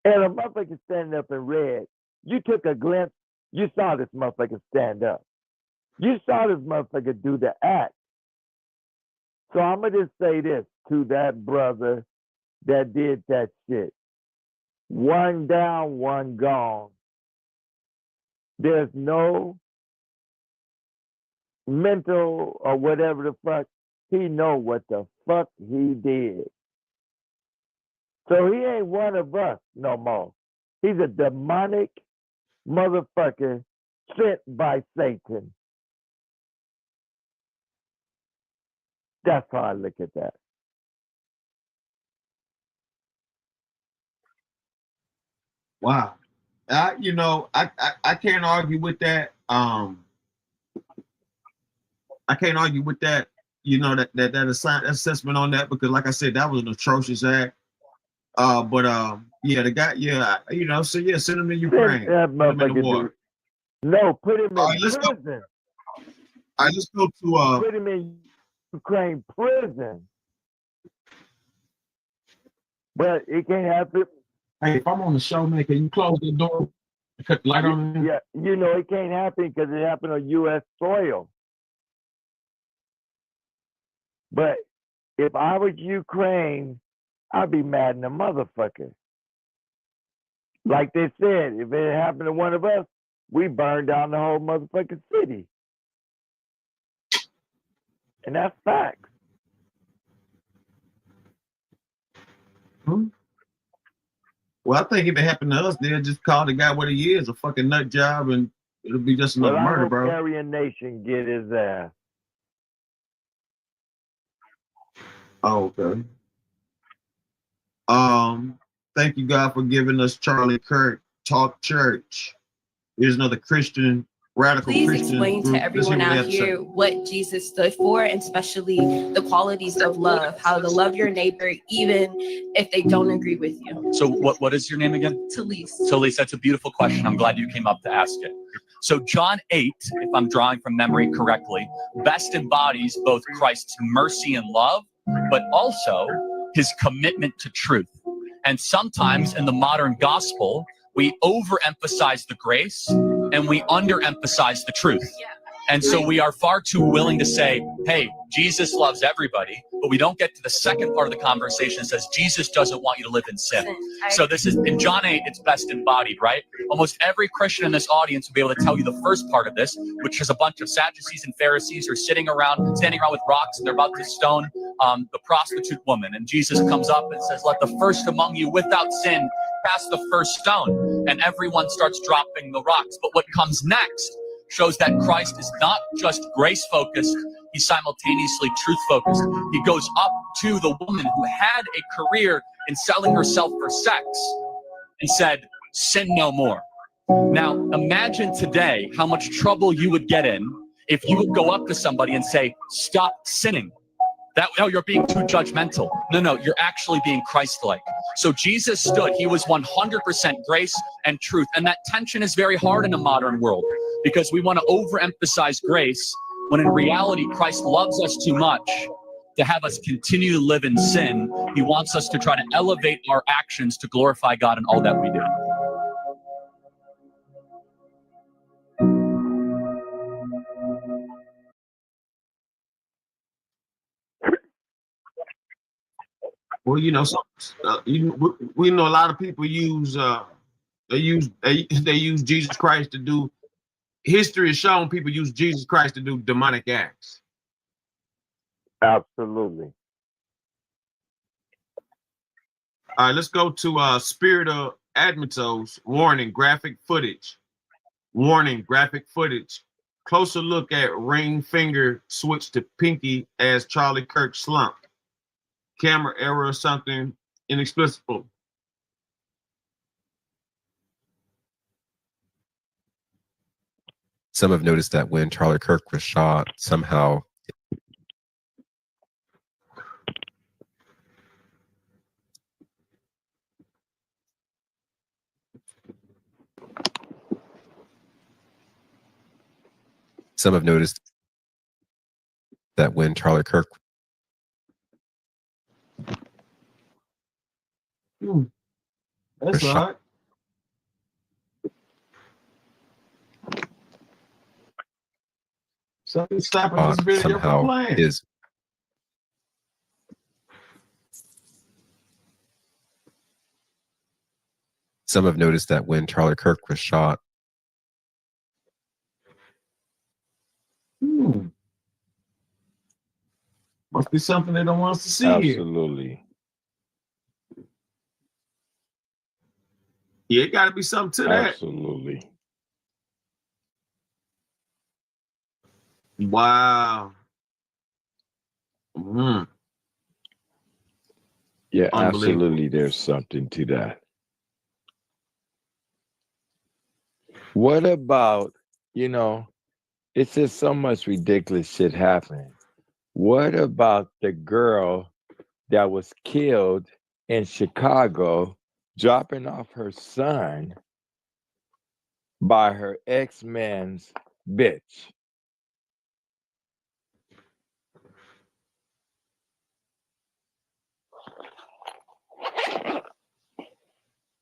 J: and a motherfucker standing up in red, you took a glimpse, you saw this motherfucker stand up. You saw this motherfucker do the act. So I'm going to just say this to that brother that did that shit. One down, one gone. There's no mental or whatever the fuck. He know what the fuck he did. So he ain't one of us no more. He's a demonic motherfucker sent by Satan. That's how I look at that.
E: Wow. I can't argue with that. I can't argue with that. That assessment on that, because like I said, that was an atrocious act. The guy, send him to Ukraine.
J: That
E: Put him in the
J: motherfucker
E: war.
J: No, put him in
E: All right, let's go.
J: prison.
E: Let's go to
J: Put him in Ukraine prison. But it can't happen.
E: Hey, if I'm on the show, man, can you close the door? Cut the light on.
J: Yeah, it can't happen because it happened on U.S. soil. But if I was Ukraine, I'd be mad in a motherfucker. Like they said, if it happened to one of us, we burn down the whole motherfucking city. And that's facts.
E: Well, I think if it happened to us, they'll just call the guy what he is, a fucking nut job, and it'll be just another murder, bro.
J: Aryan Nation get his ass.
E: Oh, okay. Thank you, God, for giving us Charlie Kirk Talk Church. Here's another Christian, radical
A: Please
E: Christian
A: explain
E: group.
A: to everyone
E: Let's hear what they
A: out
E: have to say.
A: here what Jesus stood for, and especially the qualities of love, how to love your neighbor even if they don't agree with you.
P: So what is your name again?
A: Talise.
P: Talise, that's a beautiful question. I'm glad you came up to ask it. So John 8, if I'm drawing from memory correctly, best embodies both Christ's mercy and love, but also his commitment to truth. And sometimes in the modern gospel, we overemphasize the grace and we underemphasize the truth. And so we are far too willing to say, hey, Jesus loves everybody, but we don't get to the second part of the conversation that says Jesus doesn't want you to live in sin. So this is, in John 8, it's best embodied, right? Almost every Christian in this audience will be able to tell you the first part of this, which is a bunch of Sadducees and Pharisees who are standing around with rocks, and they're about to stone the prostitute woman. And Jesus comes up and says, let the first among you without sin cast the first stone. And everyone starts dropping the rocks. But what comes next shows that Christ is not just grace-focused, he's simultaneously truth-focused. He goes up to the woman who had a career in selling herself for sex and said, sin no more. Now, imagine today how much trouble you would get in if you would go up to somebody and say, stop sinning. Oh, you're being too judgmental. No, you're actually being Christ-like. So Jesus stood. He was 100% grace and truth. And that tension is very hard in a modern world because we want to overemphasize grace when in reality, Christ loves us too much to have us continue to live in sin. He wants us to try to elevate our actions to glorify God in all that we do.
E: Well, you know, we know a lot of people use they use Jesus Christ to do. History has shown people use Jesus Christ to do demonic acts.
J: Absolutely.
E: All right, let's go to Spirit of Admitos. Warning: graphic footage. Warning: graphic footage. Closer look at ring finger switch to pinky as Charlie Kirk slumped. Camera error or something inexplicable.
L: Some have noticed that when Charlie Kirk was shot, somehow
E: That's all right. Something stopping this video from
L: somehow
E: playing.
L: is some have noticed that when Charlie Kirk was shot,
E: Must be something they don't want us to see here.
J: Absolutely.
E: Yeah, it got to be something to that.
J: Absolutely.
E: Wow.
J: Yeah,
E: Unbelievable.
J: absolutely. There's something to that. What about, it's just so much ridiculous shit happening. What about the girl that was killed in Chicago dropping off her son by her ex-man's bitch?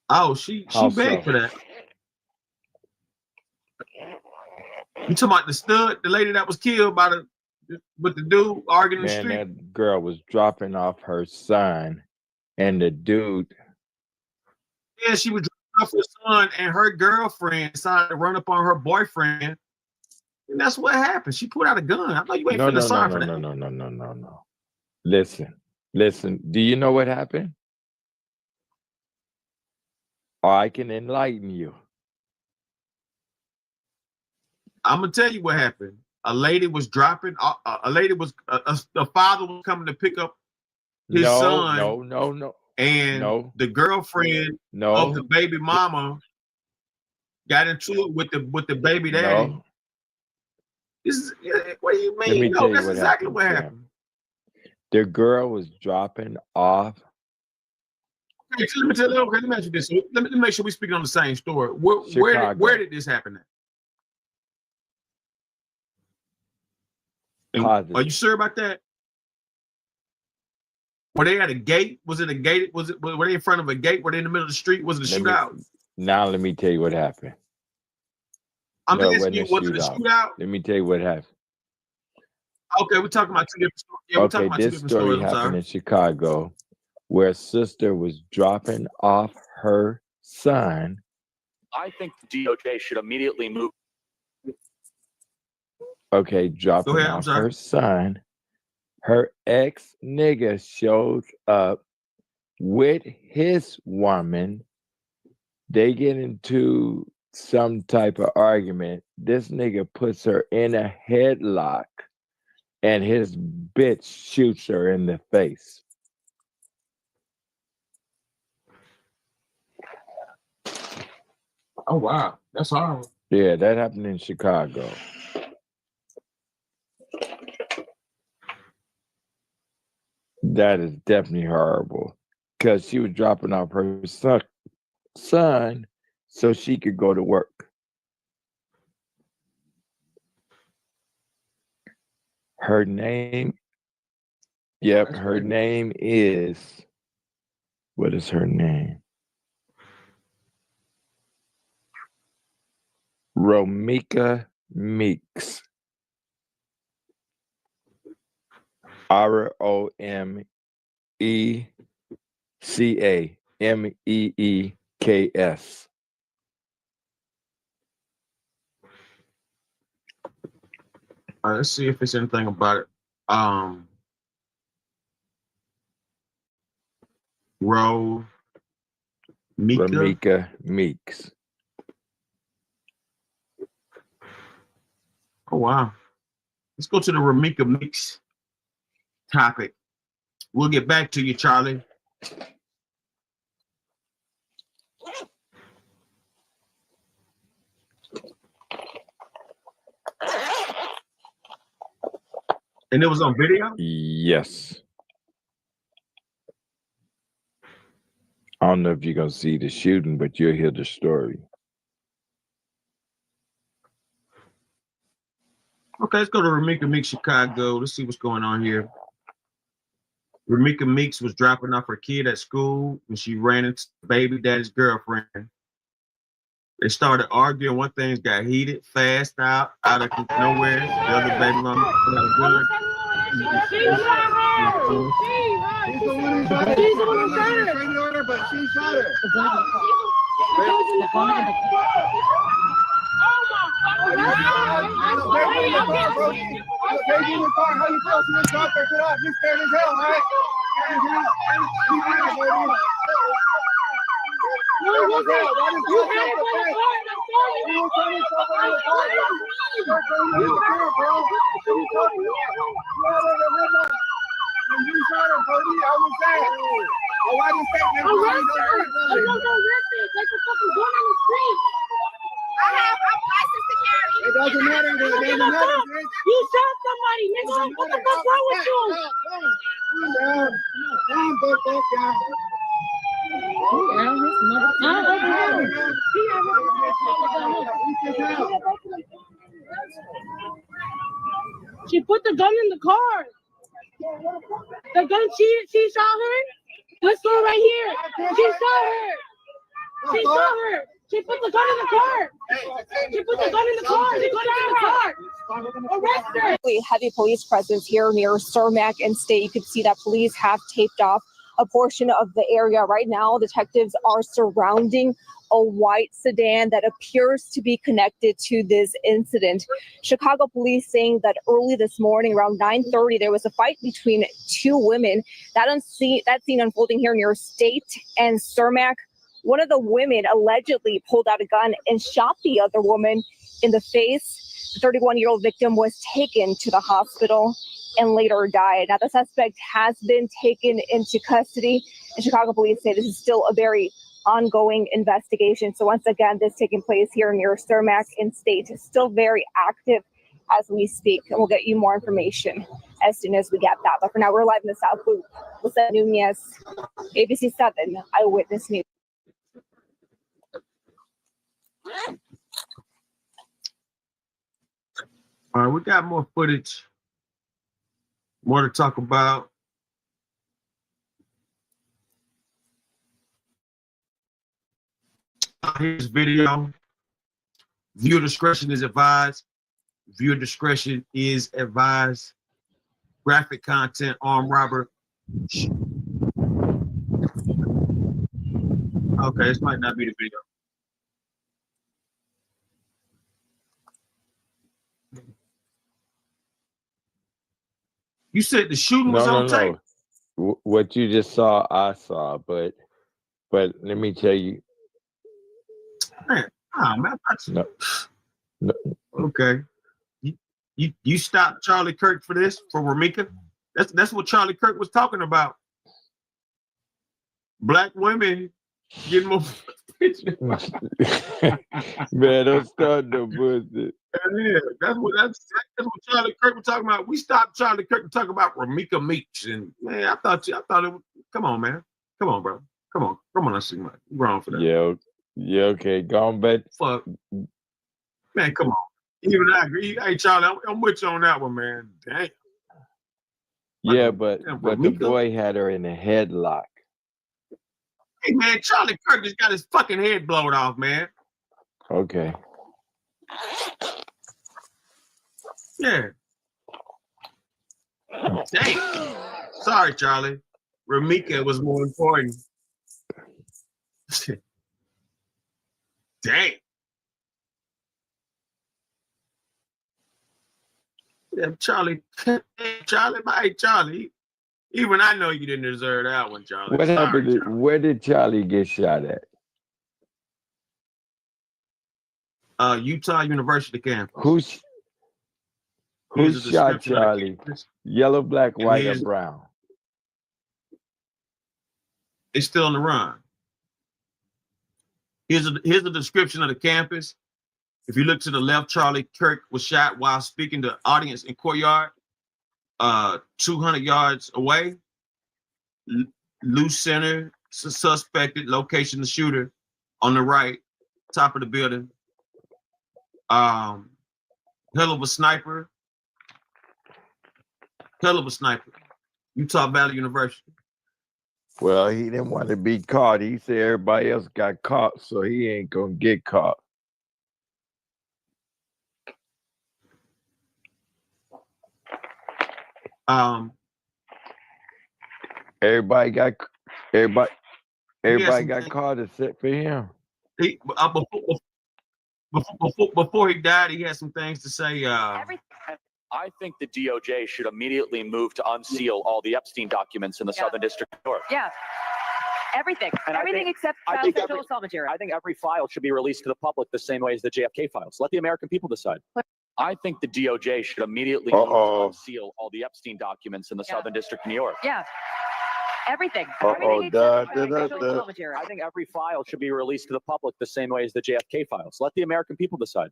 E: Oh, she
J: How
E: begged
J: so?
E: for that. You talking about the stud, the lady that was killed by with the dude arguing in the
J: Man,
E: street?
J: that girl was dropping off her son, and the dude,
E: Yeah, she was dropping off her son, and her girlfriend decided to run up on her boyfriend, and that's what happened. She pulled out a gun. I know you ain't feeling sorry for that.
J: no. Listen. Do you know what happened? Or I can enlighten you.
E: I'm gonna tell you what happened. A lady was dropping. The father was coming to pick up his son.
J: No.
E: And the girlfriend of the baby mama got into it with the baby daddy.
J: No.
E: What do you mean?
J: Let me tell you
E: That's
J: what
E: exactly what
J: Sam.
E: happened.
J: The girl was dropping off.
E: Okay, so let me ask you this. So let me make sure we're speaking on the same story. Where did this happen at? And are you sure about that? Were they at a gate? Was it a gate? Were they in front of a gate? Were they in the middle of the street? Was it a shootout?
J: Now let me tell you what happened.
E: I'm
J: No, it
E: asking you, was it a shootout?
J: Let me tell you what happened.
E: Okay, we're talking about two different stories. Yeah, we're talking about two
J: This
E: different
J: story
E: stories. I'm
J: happened
E: sorry.
J: in Chicago, where a sister was dropping off her son.
P: I think the DOJ should immediately move.
J: Okay, dropping
E: Go ahead, I'm
J: off
E: sorry.
J: her son. Her ex nigga shows up with his woman. They get into some type of argument. This nigga puts her in a headlock, and his bitch shoots her in the face.
E: Oh wow, that's horrible.
J: Yeah, that happened in Chicago. That is definitely horrible because she was dropping off her son so she could go to work. Her name, yep, her name is, what is her name? Romika Meeks. ROMECAMEEKS.
E: All right, let's see if it's anything about it.
J: Romika Meeks.
E: Oh wow. Let's go to the Romika Meeks topic. We'll get back to you, Charlie. And it was on video?
J: Yes. I don't know if you're going to see the shooting, but you'll hear the story.
E: Okay, let's go to Romika Meeks, Chicago. Let's see what's going on here. Romika Meeks was dropping off her kid at school when she ran into baby daddy's girlfriend. They started arguing. One thing got heated, fast out of nowhere. The other baby mama put out a gun.
I: She's the one who shot her. She's the one who shot her. But she shot her. It doesn't matter. It doesn't matter. You shot somebody, nigga. What the fuck wrong with you? Calm down. Calm down. She put the gun in the car. The gun she shot her. This one right here. She shot her. She shot her. She put the gun in the car. She put the gun in the car. The gun is in the car. Arrest her.
H: Heavy police presence here near Cermak and State. You can see that police have taped off a portion of the area. Right now, detectives are surrounding a white sedan that appears to be connected to this incident. Chicago police saying that early this morning, around 9:30, there was a fight between two women. That scene unfolding here near State and Cermak. One of the women allegedly pulled out a gun and shot the other woman in the face. The 31-year-old victim was taken to the hospital and later died. Now, the suspect has been taken into custody, and Chicago police say this is still a very ongoing investigation. So once again, this taking place here near Cermak in State is still very active as we speak, and we'll get you more information as soon as we get that. But for now, we're live in the South Loop. Lisa Nunez, ABC 7 Eyewitness News.
E: All right, we got more footage, more to talk about. Here's video. Viewer discretion is advised. Viewer discretion is advised. Graphic content, armed robber. Okay, this might not be the video. You said the shooting was on tape?
J: What you just saw, I saw, but let me tell you.
E: Man,
J: no.
E: Okay. You stopped Charlie Kirk for this, for Romika? That's what Charlie Kirk was talking about. Black women Getting more.
J: Man, don't start no bullshit.
E: Yeah, that's what Charlie Kirk was talking about. We stopped Charlie Kirk to talk about Ramika Meeks, and man, I thought it was. Come on, man. Come on, bro. Come on. I see my wrong for that.
J: Yeah, okay. Go on back.
E: Fuck. Man, come on. Even I agree. Hey, Charlie, I'm with you on that one, man. Damn.
J: Yeah, but the boy had her in a headlock.
E: Hey, man, Charlie Kirk just got his fucking head blown off, man.
J: Okay.
E: Yeah. Dang. Sorry, Charlie. Ramika was more important. Dang. Yeah, Charlie. Charlie. Even I know you didn't deserve that one, Charlie.
J: What happened?
E: Charlie.
J: Where did Charlie get shot at?
E: Utah University campus.
J: Who shot Charlie? Yellow, black, white, or brown?
E: It's still on the run. Here's a description of the campus. If you look to the left, Charlie Kirk was shot while speaking to audience in courtyard, 200 yards away. Loose center, suspected location, the shooter on the right, top of the building. Hell of a sniper. Utah Valley University.
J: Well, he didn't want to be caught. He said everybody else got caught, so he ain't gonna get caught. Everybody got caught except for him.
E: Before he died, he had some things to say.
P: I think the DOJ should immediately move to unseal all the Epstein documents in the Southern District of New York.
N: Yeah. Everything. Everything except sexual assault material.
P: I think every file should be released to the public the same way as the JFK files. Let the American people decide. I think the DOJ should immediately move to unseal all the Epstein documents in the Southern District of New York.
N: Yeah. Everything.
P: Everything
N: except sexual assault material.
P: I think every file should be released to the public the same way as the JFK files. Let the American people decide.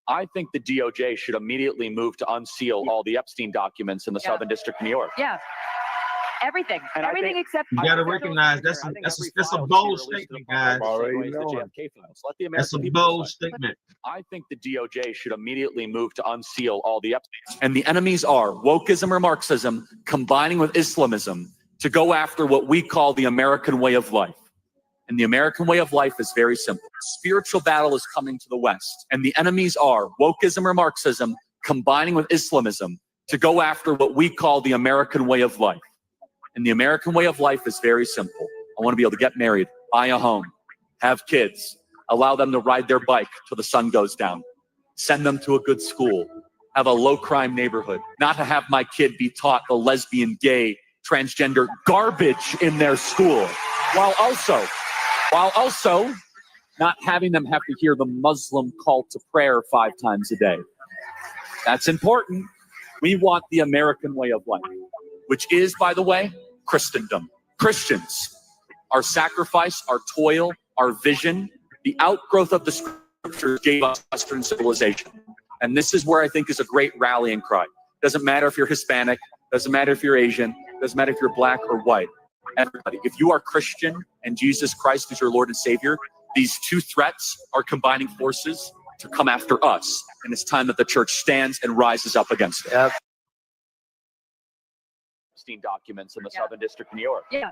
P: I think the DOJ should immediately move to unseal all the Epstein documents in the Southern District of New York.
N: Yeah. Everything. Everything except.
E: You got to recognize that's a bold statement, guys. That's a bold statement.
P: I think the DOJ should immediately move to unseal all the Epstein. And the enemies are wokeism or Marxism combining with Islamism to go after what we call the American way of life. And the American way of life is very simple. Spiritual battle is coming to the West. And the enemies are wokeism or Marxism combining with Islamism to go after what we call the American way of life. And the American way of life is very simple. I want to be able to get married, buy a home, have kids, allow them to ride their bike till the sun goes down, send them to a good school, have a low crime neighborhood, not to have my kid be taught the lesbian, gay, transgender garbage in their school, while also not having them have to hear the Muslim call to prayer 5 times a day. That's important. We want the American way of life, which is, by the way, Christendom. Christians, our sacrifice, our toil, our vision, the outgrowth of the scriptures gave us Western civilization. And this is where I think is a great rallying cry. Doesn't matter if you're Hispanic, doesn't matter if you're Asian, doesn't matter if you're black or white. Everybody, if you are Christian and Jesus Christ is your Lord and Savior, these two threats are combining forces to come after us. And it's time that the church stands and rises up against it. Epstein documents in the Southern District of New York.
N: Yeah.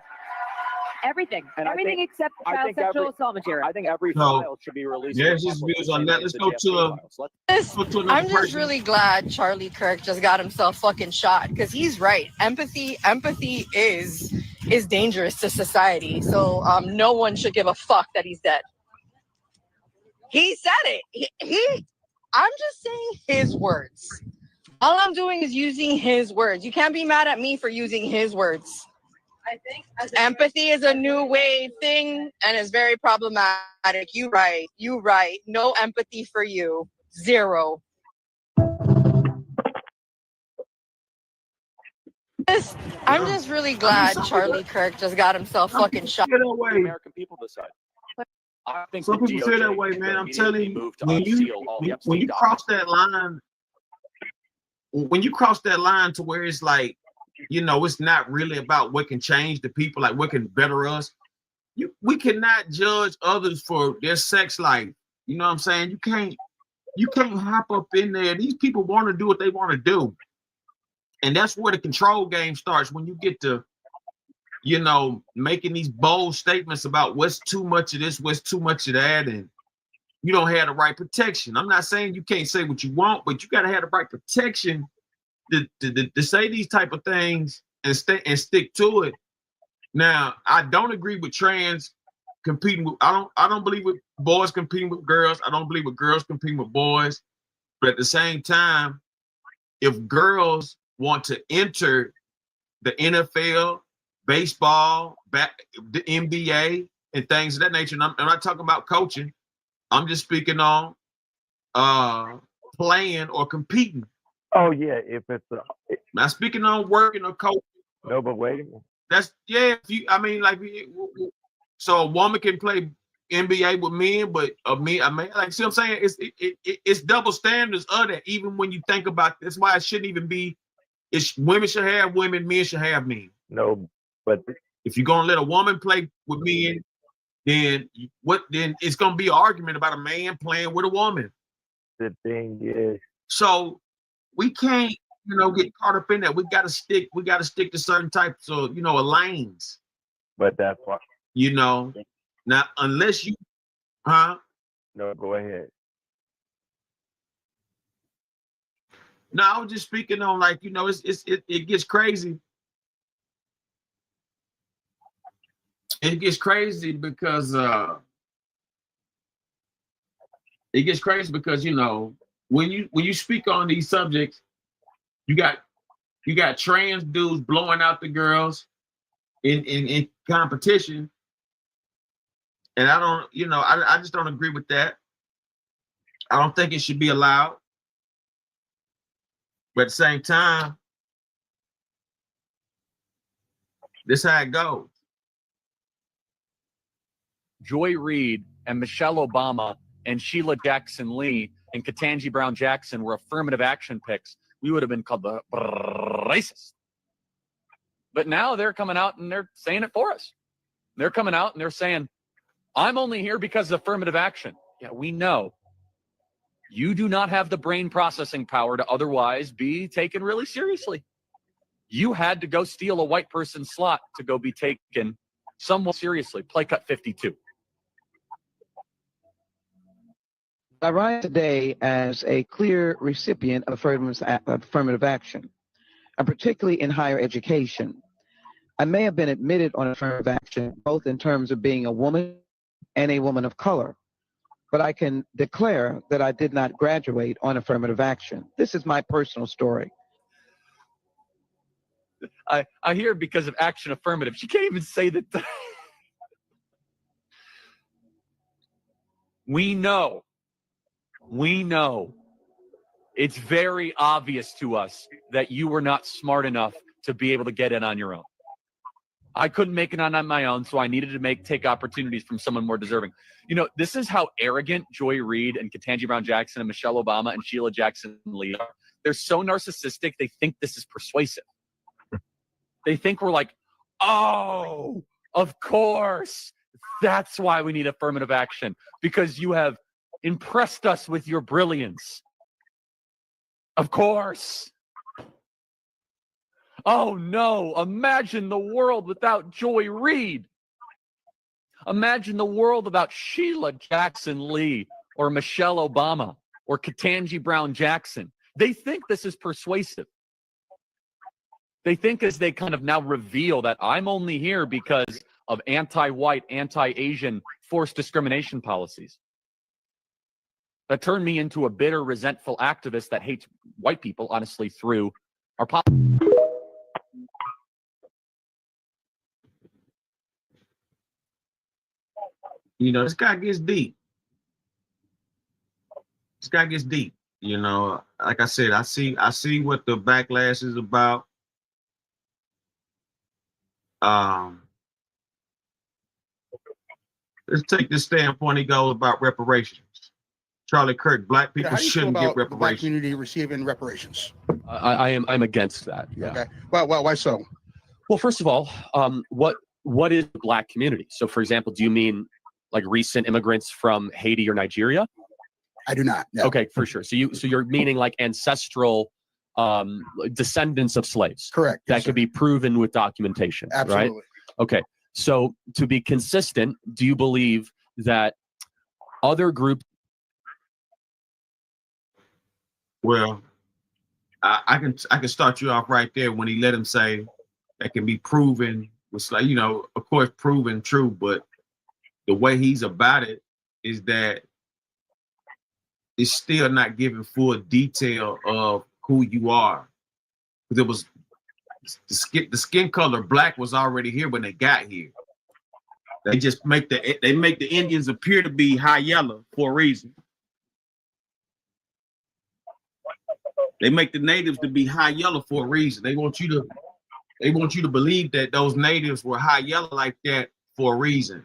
N: Everything.
P: And
N: everything except sexual assault material.
P: I think every file should be released.
E: There's his views on that. Let's go to
G: I'm just really glad Charlie Kirk just got himself fucking shot because he's right. Empathy is dangerous to society. So no one should give a fuck that he's dead. He said it. I'm just saying his words. All I'm doing is using his words. You can't be mad at me for using his words. I think empathy is a new wave thing and it's very problematic. You right. No empathy for you. 0. I'm just really glad Charlie Kirk just got himself fucking shot.
E: Get away.
P: American people decide. I think
E: Some
P: the
E: people feel that
P: DOJ
E: way,
P: should
E: man. I'm
P: immediately
E: telling you,
P: move to
E: when
P: unseal all the
E: when
P: Epstein
E: you cross that line, when you cross that line to where it's like, you know, it's not really about what can change the people, like what can better us. We cannot judge others for their sex life. You know what I'm saying? You can't hop up in there. These people want to do what they want to do. And that's where the control game starts, when you get to, you know, making these bold statements about what's too much of this, what's too much of that, and you don't have the right protection. I'm not saying you can't say what you want, but you got to have the right protection to say these type of things and stick to it. Now, I don't agree with trans competing with. I don't believe with boys competing with girls. I don't believe with girls competing with boys. But at the same time, if girls want to enter the NFL, baseball, the NBA, and things of that nature, and I'm not talking about coaching. I'm just speaking on playing or competing.
J: Oh yeah, if it's
E: not speaking on working or coaching.
J: No, but wait a minute.
E: That's if you. I mean, like, so a woman can play NBA with men, but a man, like, see what I'm saying? It's double standards of that. Even when you think about this, why it shouldn't even be. It's women should have women, men should have men.
J: No, but
E: if you're gonna let a woman play with men, then Then it's gonna be an argument about a man playing with a woman.
J: The thing is,
E: so we can't, you know, get caught up in that. We gotta stick to certain types of, you know, lanes.
J: But that's why,
E: you know, now unless you, huh?
J: No, go ahead.
E: No, I was just speaking on, like, you know, it gets crazy. It gets crazy because you know, when you speak on these subjects, you got trans dudes blowing out the girls in competition, and I don't, you know, I just don't agree with that. I don't think it should be allowed, but at the same time, this is how it goes.
P: Joy Reid and Michelle Obama and Sheila Jackson Lee and Ketanji Brown Jackson were affirmative action picks, we would have been called the racist. But now they're coming out and they're saying it for us. They're coming out and they're saying, I'm only here because of affirmative action. Yeah, we know. You do not have the brain processing power to otherwise be taken really seriously. You had to go steal a white person's slot to go be taken somewhat seriously. Play cut 52.
B: I rise today as a clear recipient of affirmative action, and particularly in higher education. I may have been admitted on affirmative action, both in terms of being a woman and a woman of color, but I can declare that I did not graduate on affirmative action. This is my personal story.
P: I hear because of action affirmative. She can't even say that. We know. It's very obvious to us that you were not smart enough to be able to get in on your own. I couldn't make it on my own, so I needed to take opportunities from someone more deserving. You know, this is how arrogant Joy Reid and Ketanji Brown Jackson and Michelle Obama and Sheila Jackson Lee are. They're so narcissistic, they think this is persuasive. They think we're like, oh, of course. That's why we need affirmative action, because you have impressed us with your brilliance. Of course. Oh no, imagine the world without Joy Reid. Imagine the world without Sheila Jackson Lee or Michelle Obama or Ketanji Brown Jackson. They think this is persuasive. They think as they kind of now reveal that I'm only here because of anti-white, anti-Asian forced discrimination policies that turned me into a bitter, resentful activist that hates white people, honestly, through our politics.
E: You know, this guy gets deep. You know, like I said, I see what the backlash is about. let's take this standpoint. He goes about reparations. Charlie Kirk, black people
U: How do you feel
E: shouldn't get
U: about the black
E: reparations.
U: community receiving reparations?
P: I'm against that. Yeah.
U: Okay. Why so?
P: Well, first of all, what is the black community? So, for example, do you mean like recent immigrants from Haiti or Nigeria?
U: I do not. No.
P: Okay, for sure. So you're meaning like ancestral descendants of slaves.
U: Correct.
P: That could be proven with documentation.
U: Absolutely.
P: Right? Okay. So to be consistent, do you believe that other groups?
E: Well, I can start you off right there when he let him say that can be proven with, like, you know, of course, proven true, but the way he's about it is that it's still not giving full detail of who you are. Because it was the skin color black was already here when they got here. They just make the Indians appear to be high yellow for a reason. They make the natives to be high yellow for a reason. They want you to believe that those natives were high yellow like that for a reason.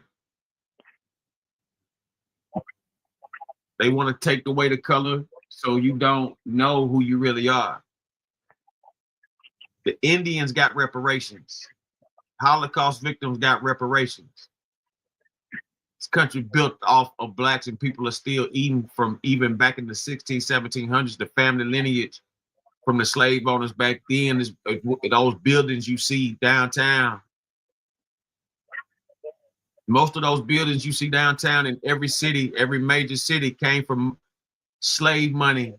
E: They want to take away the color so you don't know who you really are. The Indians got reparations. Holocaust victims got reparations. This country built off of blacks, and people are still eating from even back in the 1700s, the family lineage from the slave owners back then. Is those buildings you see downtown. Most of those buildings you see downtown in every city, every major city, came from slave money.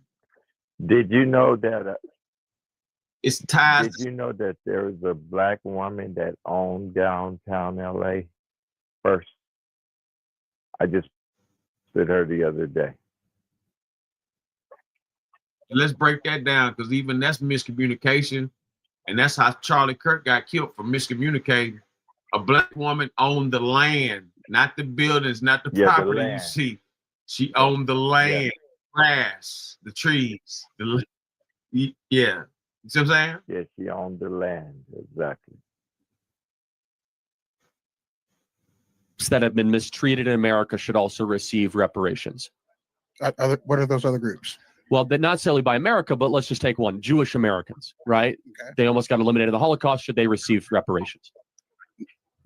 J: Did you know that?
E: It's ties.
J: Did you know that there was a black woman that owned downtown LA first? I just said her the other day.
E: Let's break that down, because even that's miscommunication, and that's how Charlie Kirk got killed, for miscommunicating. A black woman owned the land, not the buildings, not the property you see. She owned the land, grass, the trees. Yeah. You see what I'm saying?
J: Yeah, she owned the land. Exactly.
P: That have been mistreated in America should also receive reparations.
U: What are those other groups?
P: Well, not necessarily by America, but let's just take one. Jewish Americans, right?
U: Okay.
P: They almost got eliminated in the Holocaust. Should they receive reparations?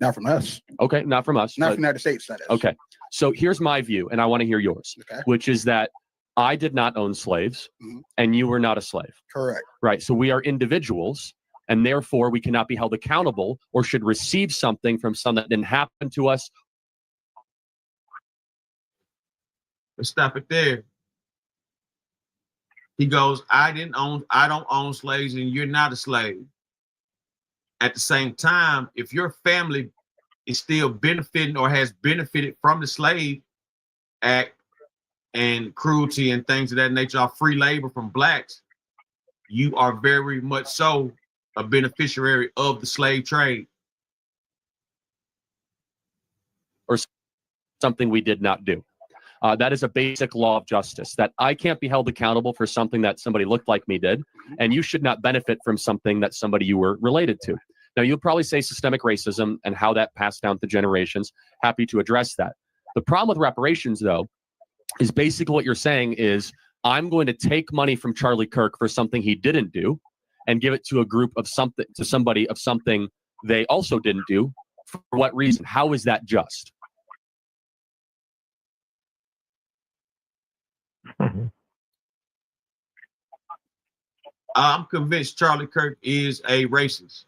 U: Not from us.
P: Okay, not from us.
U: Not from the United States, that is.
P: Okay, so here's my view, and I want to hear yours,
U: Okay.
P: which is that I did not own slaves, and you were not a slave.
U: Correct.
P: Right, so we are individuals, and therefore we cannot be held accountable or should receive something from something that didn't happen to us.
E: Let's stop it there. He goes, I don't own slaves, and you're not a slave. At the same time, if your family is still benefiting or has benefited from the Slave Act and cruelty and things of that nature, of free labor from blacks, you are very much so a beneficiary of the slave trade.
P: Or something we did not do. That is a basic law of justice, that I can't be held accountable for something that somebody looked like me did, and you should not benefit from something that somebody you were related to. Now, you'll probably say systemic racism and how that passed down to generations. Happy to address that. The problem with reparations, though, is basically what you're saying is, I'm going to take money from Charlie Kirk for something he didn't do and give it to a group of something, to somebody of something they also didn't do. For what reason? How is that just?
E: I'm convinced Charlie Kirk is a racist.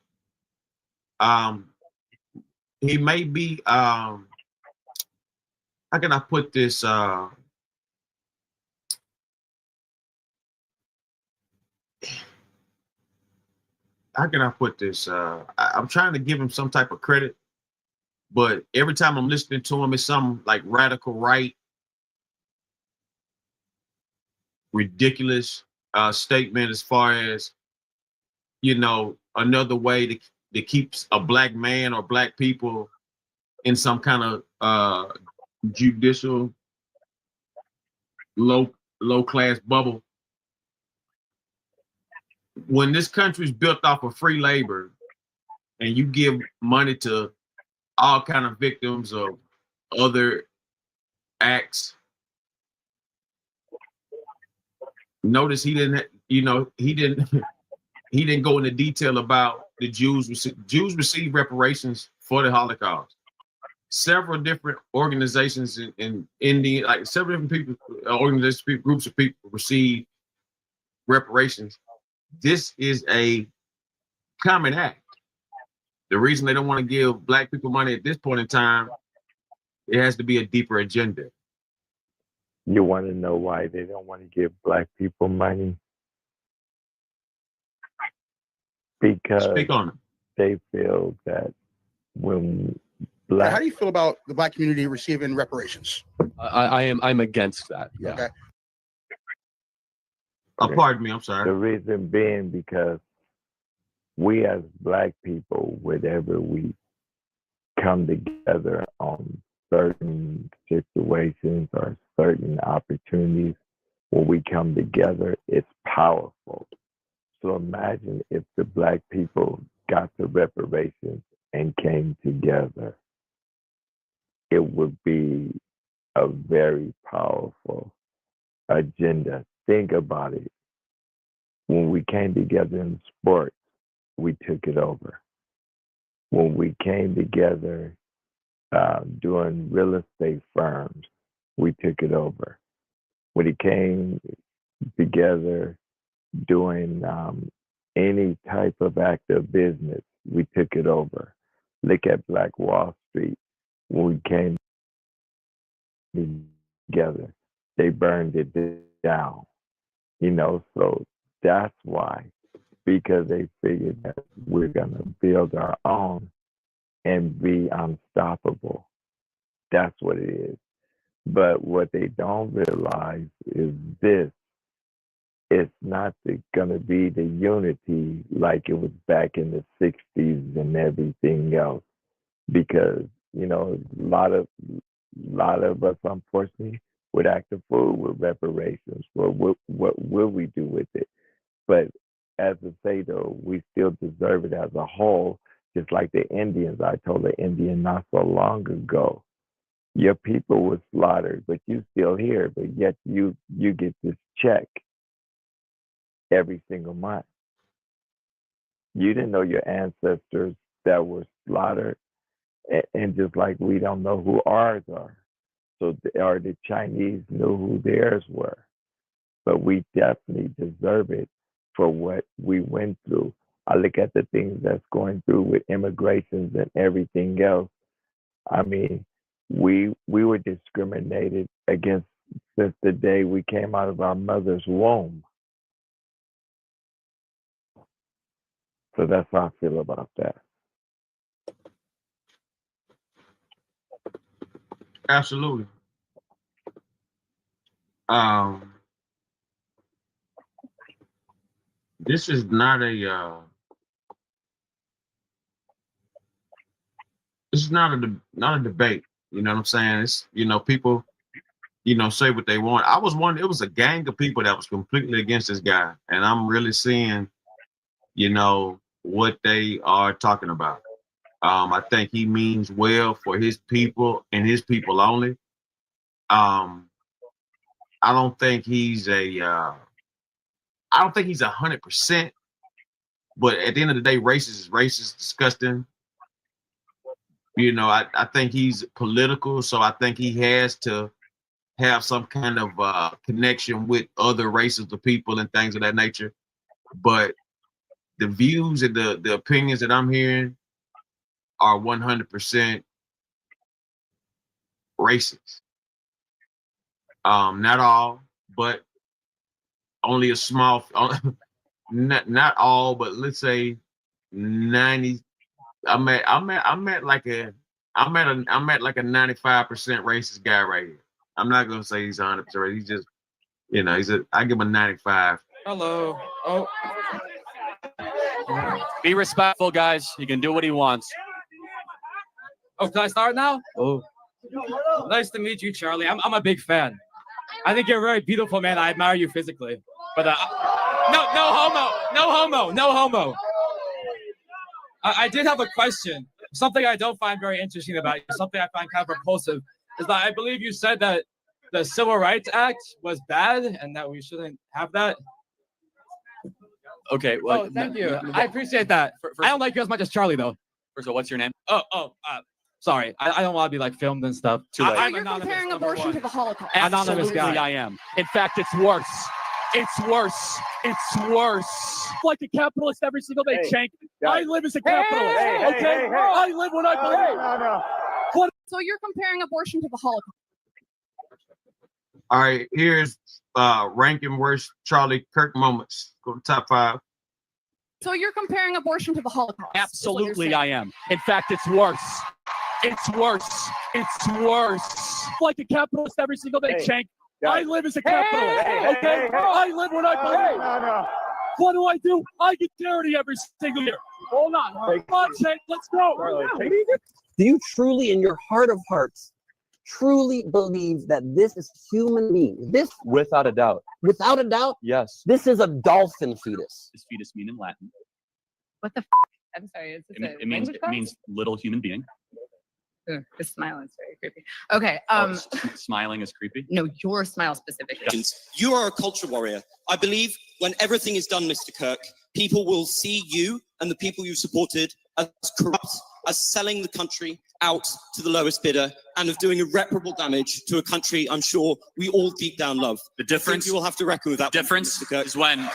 E: He may be, how can I put this? How can I put this? I'm trying to give him some type of credit, but every time I'm listening to him, it's some like radical right, ridiculous statement as far as, you know, another way to keep a black man or black people in some kind of judicial low class bubble. When this country's built off of free labor and you give money to all kind of victims of other acts. Notice he didn't, he didn't go into detail about the Jews. Jews received reparations for the Holocaust. Several different organizations in India, like several different people, organizations, groups of people received reparations. This is a common act. The reason they don't want to give Black people money at this point in time, it has to be a deeper agenda.
J: You want to know why they don't want to give Black people money? Because
E: Speak on it.
J: They feel that when
U: How do you feel about the Black community receiving reparations?
C: I'm against that. Yeah.
U: Okay.
E: Oh, pardon me, I'm sorry.
J: The reason being because we as Black people, whenever we come together on certain situations or certain opportunities, when we come together, it's powerful. So imagine if the Black people got the reparations and came together. It would be a very powerful agenda. Think about it. When we came together in sports, we took it over. When we came together doing real estate firms, we took it over. When it came together doing any type of active business, we took it over. Look at Black Wall Street. When we came together, they burned it down. So that's why, because they figured that we're gonna build our own and be unstoppable. That's what it is. But what they don't realize is this. It's not gonna be the unity like it was back in the 60s and everything else. Because, a lot of us, unfortunately, would act a fool with reparations. Well, what will we do with it? But as I say, though, we still deserve it as a whole, just like the Indians. I told an Indian not so long ago, your people were slaughtered, but you still here, but yet you get this check every single month. You didn't know your ancestors that were slaughtered, and just like we don't know who ours are. So the Chinese knew who theirs were. But we definitely deserve it for what we went through. I look at the things that's going through with immigrations and everything else. I mean, we were discriminated against since the day we came out of our mother's womb. So that's how I feel about that.
E: Absolutely. This is not a not a debate. You know what I'm saying? It's people say what they want. It was a gang of people that was completely against this guy, and I'm really seeing what they are talking about. I think he means well for his people and his people only. I don't think he's 100%, but at the end of the day, racist is racist, disgusting. I think he's political, so I think he has to have some kind of connection with other races of people and things of that nature. But the views and the opinions that I'm hearing are 100% racist. Not all, but only a small, not all, but let's say 90. I'm at like a 95% racist guy right here. I'm not gonna say he's 100%. He's just, I give him a 95.
P: Hello. Oh. Be respectful, guys. You can do what he wants.
T: Oh, can I start now? Oh. Nice to meet you, Charlie. I'm a big fan. I think you're a very beautiful man. I admire you physically. But no homo. I did have a question. Something I don't find very interesting about you, something I find kind of repulsive. is that I believe you said that the Civil Rights Act was bad and that we shouldn't have that.
P: Okay. Well,
T: Oh, thank you. I appreciate that. I don't like you as much as Charlie, though.
P: First of all, what's your name?
T: Sorry. I don't want to be like filmed and stuff.
P: Too late.
T: I'm
H: You're
T: anonymous,
H: comparing
T: number
H: abortion
T: one.
H: to the Holocaust.
T: Anonymous
P: Absolutely,
T: guy.
P: I am. In fact, it's worse. It's worse. It's worse. Like a capitalist every single day, Cenk. I live as a capitalist. Okay? I live when I believe. What?
H: So you're comparing abortion to the Holocaust.
E: All right, here's ranking worst Charlie Kirk moments. Go to top 5.
H: So you're comparing abortion to the Holocaust.
P: Absolutely, I am. In fact, it's worse. It's worse. It's worse. Like a capitalist every single day, Cenk. I live as a capitalist. Okay? I live when I believe. What do? I get charity every single year. Hold on. Come on, Cenk. Let's go.
O: Do you truly, in your heart of hearts, truly believe that this is human being? This,
P: Without a doubt.
O: without a doubt,
P: Yes.
O: this is a dolphin fetus.
P: Does fetus mean in Latin?
G: What the? I'm sorry. Is this
P: It means little human being.
G: The smile is very creepy. Okay.
P: Smiling is creepy.
G: No, your smile specifically.
V: You are a culture warrior. I believe when everything is done, Mr. Kirk, people will see you and the people you supported as corrupt, as selling the country out to the lowest bidder, and of doing irreparable damage to a country I'm sure we all deep down love.
P: The difference.
V: You will have to reckon with that.
P: Difference
V: Mr. Kirk.
P: is when.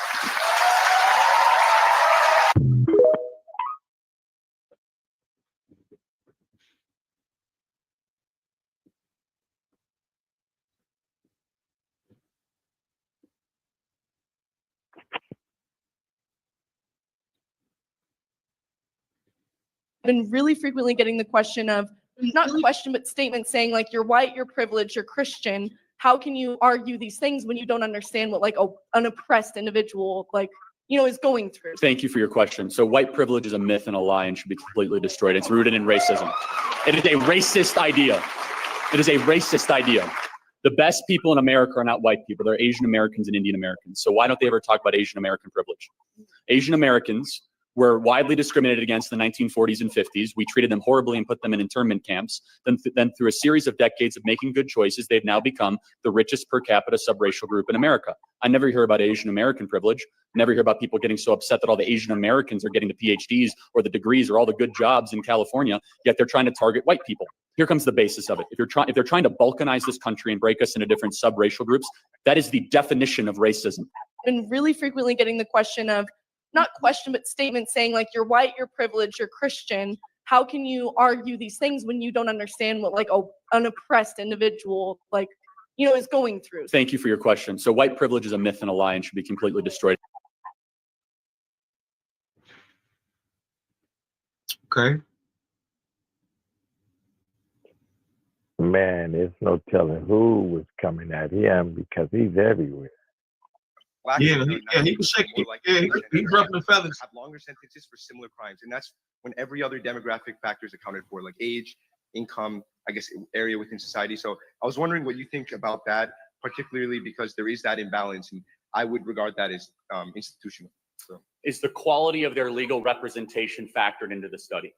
A: Been really frequently getting the question of, not question, but statements saying like, you're white, you're privileged, you're Christian. How can you argue these things when you don't understand what like an oppressed individual is going through?
P: Thank you for your question. So white privilege is a myth and a lie and should be completely destroyed. It's rooted in racism. It is a racist idea. It is a racist idea. The best people in America are not white people. They're Asian Americans and Indian Americans. So why don't they ever talk about Asian American privilege? Asian Americans were widely discriminated against in the 1940s and 50s. We treated them horribly and put them in internment camps. Then through a series of decades of making good choices, they've now become the richest per capita subracial group in America. I never hear about Asian American privilege. Never hear about people getting so upset that all the Asian Americans are getting the PhDs or the degrees or all the good jobs in California, yet they're trying to target white people. Here comes the basis of it. If they're trying to balkanize this country and break us into different subracial groups, that is the definition of racism.
A: Been really frequently getting the question of, not question, but statements saying like, you're white, you're privileged, you're Christian. How can you argue these things when you don't understand what an oppressed individual is going through?
P: Thank you for your question. So white privilege is a myth and a lie and should be completely destroyed.
E: Okay.
J: Man, there's no telling who was coming at him because he's everywhere.
E: He was shaking. He's ruffling feathers.
W: Have longer sentences for similar crimes, and that's when every other demographic factor is accounted for, like age, income, I guess area within society. So I was wondering what you think about that, particularly because there is that imbalance, and I would regard that as institutional. So,
P: is the quality of their legal representation factored into the study?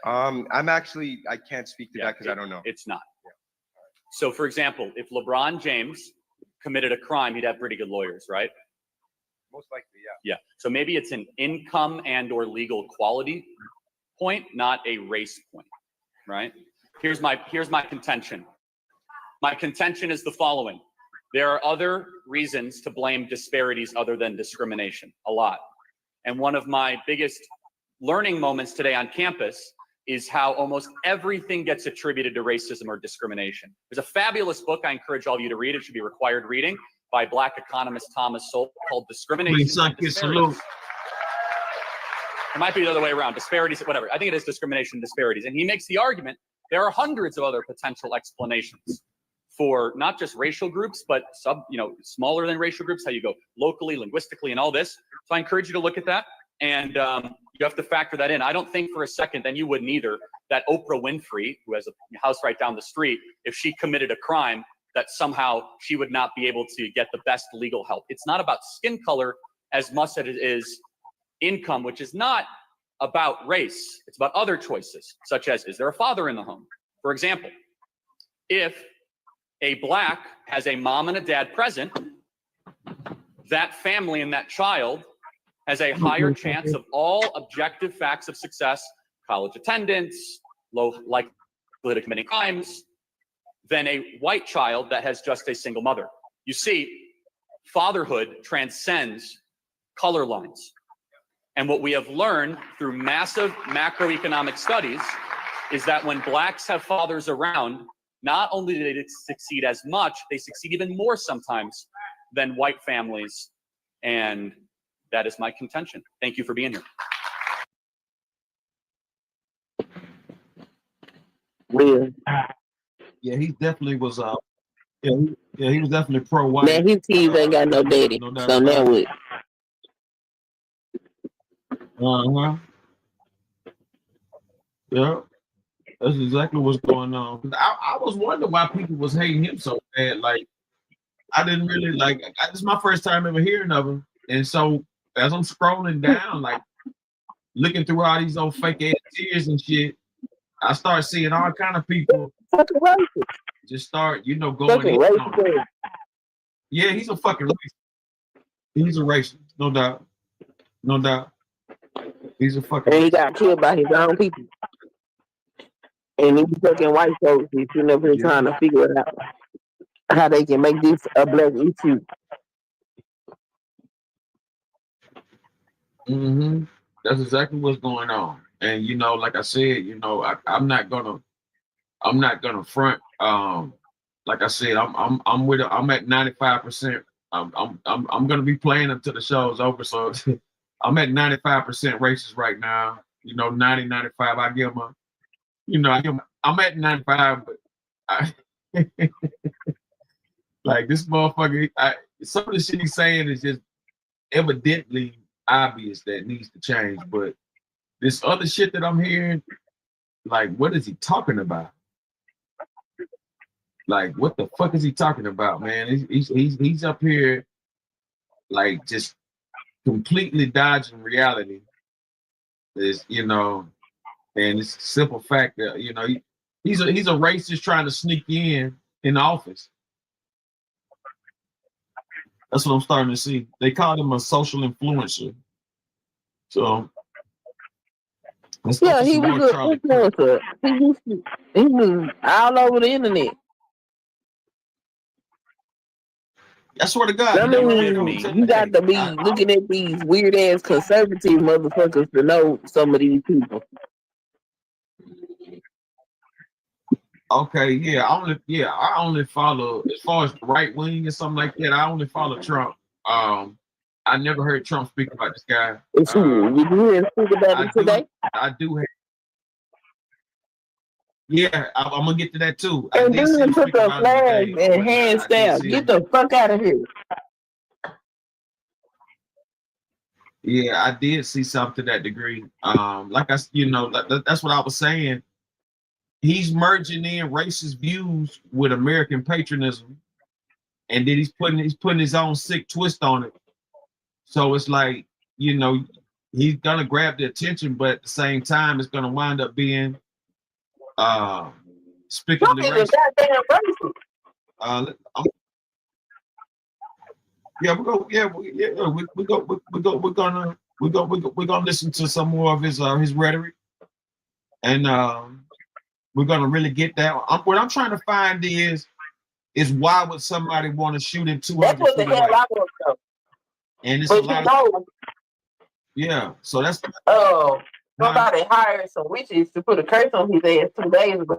W: I can't speak to that because I don't know.
P: It's not. So, for example, if LeBron James committed a crime, he'd have pretty good lawyers, right?
W: Most likely, yeah.
P: Yeah. So maybe it's an income and or legal quality point, not a race point, right? Here's my contention. My contention is the following. There are other reasons to blame disparities other than discrimination, a lot. And one of my biggest learning moments today on campus is how almost everything gets attributed to racism or discrimination. There's a fabulous book I encourage all of you to read. It should be required reading by Black economist Thomas Sowell called Discrimination. It might be the other way around, disparities, whatever. I think it is discrimination and disparities. And he makes the argument there are hundreds of other potential explanations for not just racial groups, but smaller than racial groups, how you go locally, linguistically, and all this. So I encourage you to look at that. And you have to factor that in. I don't think for a second, then you wouldn't either, that Oprah Winfrey, who has a house right down the street, if she committed a crime, that somehow she would not be able to get the best legal help. It's not about skin color as much as it is income, which is not about race. It's about other choices, such as, is there a father in the home? For example, if a Black has a mom and a dad present, that family and that child has a higher chance of all objective facts of success, college attendance, low likelihood of committing crimes, than a white child that has just a single mother. You see, fatherhood transcends color lines. And what we have learned through massive macroeconomic studies is that when Blacks have fathers around, not only do they succeed as much, they succeed even more sometimes than white families. And that is my contention. Thank you for being here.
E: Yeah, he definitely was. He was definitely pro-white.
D: Man, his kids ain't got no daddy, so now what?
E: Yeah, that's exactly what's going on. I was wondering why people was hating him so bad. Like, I didn't really like. This is my first time ever hearing of him, and so as I'm scrolling down, like looking through all these old fake ass tears and shit, I start seeing all kind of people just start, going in. Yeah, he's a fucking racist. He's a racist, no doubt. No doubt. He's a fucking.
D: And he got killed by his own people. And these fucking white folks, he's sitting up here trying to figure it out how they can make this a black issue.
E: That's exactly what's going on. And like I said, I'm not gonna front. Like I said, I'm with. I'm at 95%. I'm gonna be playing until the show's over. So I'm at 95% racist right now. 90, 95. I give them I'm at 95, but like this motherfucker, some of the shit he's saying is just evidently obvious that needs to change. But this other shit that I'm hearing, like, what is he talking about? Like, what the fuck is he talking about, man? He's up here, like, just completely dodging reality. Is and it's a simple fact that he's a racist trying to sneak in the office. That's what I'm starting to see. They called him a social influencer. So
D: yeah, he was an influencer. He was all over the internet.
E: I swear to God.
D: I mean, you got to be looking at these weird ass conservative motherfuckers to know some of these people.
E: Okay, yeah, I only follow, as far as right wing and something like that, I only follow Trump. I never heard Trump speak about this guy.
D: Did you hear him speak about it today?
E: I do have. Yeah, I'm gonna get to that too.
D: And then took a flag and hand stamp. Get the fuck out of here.
E: Yeah, I did see something to that degree. Like that's what I was saying. He's merging in racist views with American patriotism, and then he's putting his own sick twist on it. So it's like, he's gonna grab the attention, but at the same time, it's gonna wind up being despicably racist. We're gonna listen to some more of his rhetoric, and we're gonna really get that. What I'm trying to find is why would somebody want to shoot in 200?
D: That's what the hell I want to know.
E: And it's
D: but
E: a lot of, yeah. So that's
D: somebody hired some witches to put a curse on his ass 2 days ago.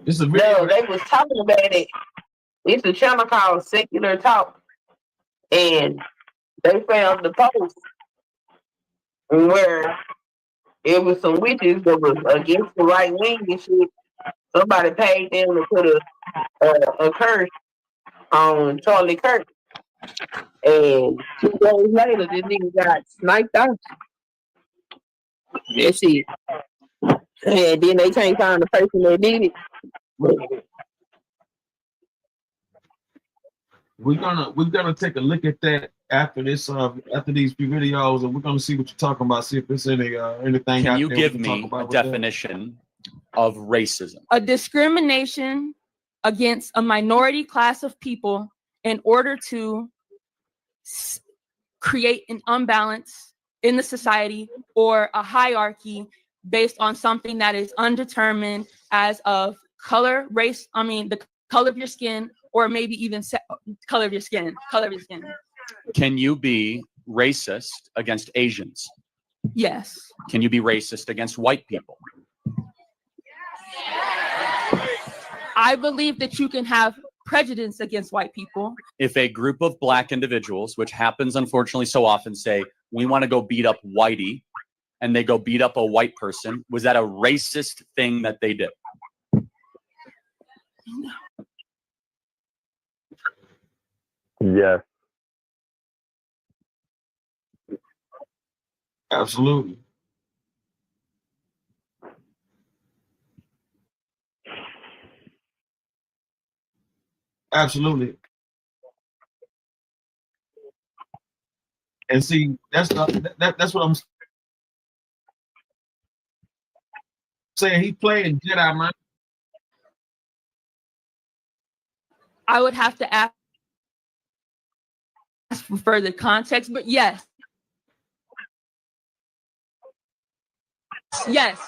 E: It's a video.
D: No, they was talking about it. It's a channel called Secular Talk, and they found the post where it was some witches that was against the right wing and shit. Somebody paid them to put a curse on Charlie Kirk, and 2 days later, this nigga got sniped out. That's it. And then they can't find the person that did it.
E: We're gonna take a look at that after this, after these few videos, and we're gonna see what you're talking about. See if there's anything.
P: Can
E: out
P: you
E: there we
P: give
E: can talk
P: me
E: about
P: a
E: with that.
P: definition of racism?
F: A discrimination against a minority class of people in order to create an imbalance in the society or a hierarchy based on something that is undetermined as of color, race, the color of your skin, or maybe even color of your skin.
P: Can you be racist against Asians?
F: Yes.
P: Can you be racist against white people?
F: I believe that you can have prejudice against white people.
P: If a group of black individuals, which happens unfortunately so often, say, we want to go beat up whitey, and they go beat up a white person, was that a racist thing that they did?
J: Yes.
E: Absolutely. Absolutely. And see, that's what I'm saying. He playing Jedi, man.
F: I would have to ask for further context, but yes. Yes.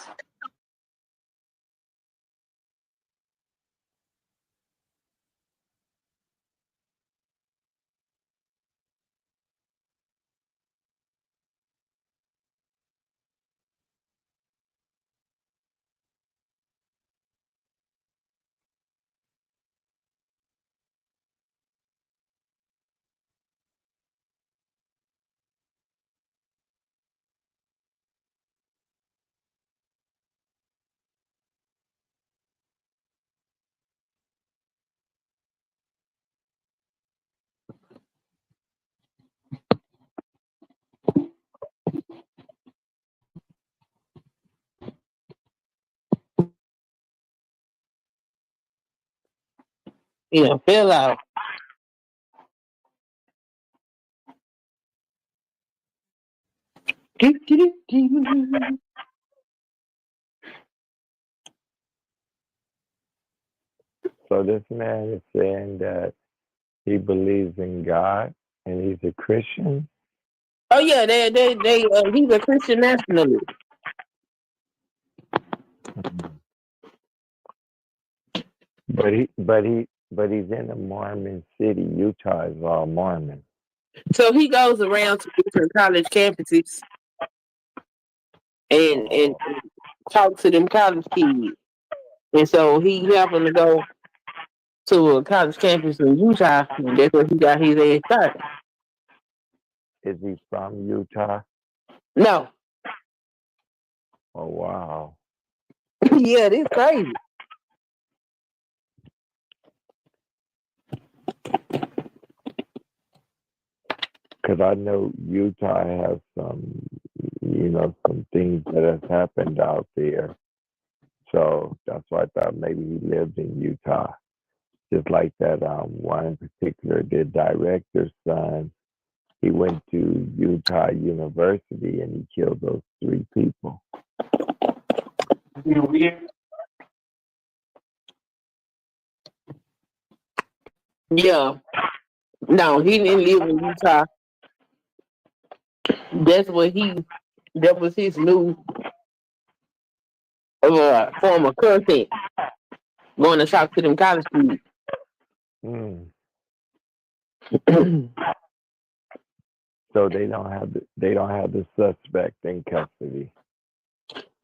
D: Yeah, fill out.
J: So this man is saying that he believes in God and he's a Christian.
D: Oh yeah, he's a Christian nationalist.
J: But he's in a Mormon city. Utah is all Mormon.
D: So he goes around to different college campuses and talk to them college kids. And so he happened to go to a college campus in Utah, and that's where he got his ass started.
J: Is he from Utah?
D: No.
J: Oh wow.
D: Yeah, this crazy.
J: Because I know Utah has some things that has happened out there. So that's why I thought maybe he lived in Utah. Just like that one in particular, the director's son, he went to Utah University and he killed those 3 people.
D: Yeah. No, he didn't live in Utah. That was his new form of content. Going to talk to them college kids.
J: So they don't have the suspect in custody.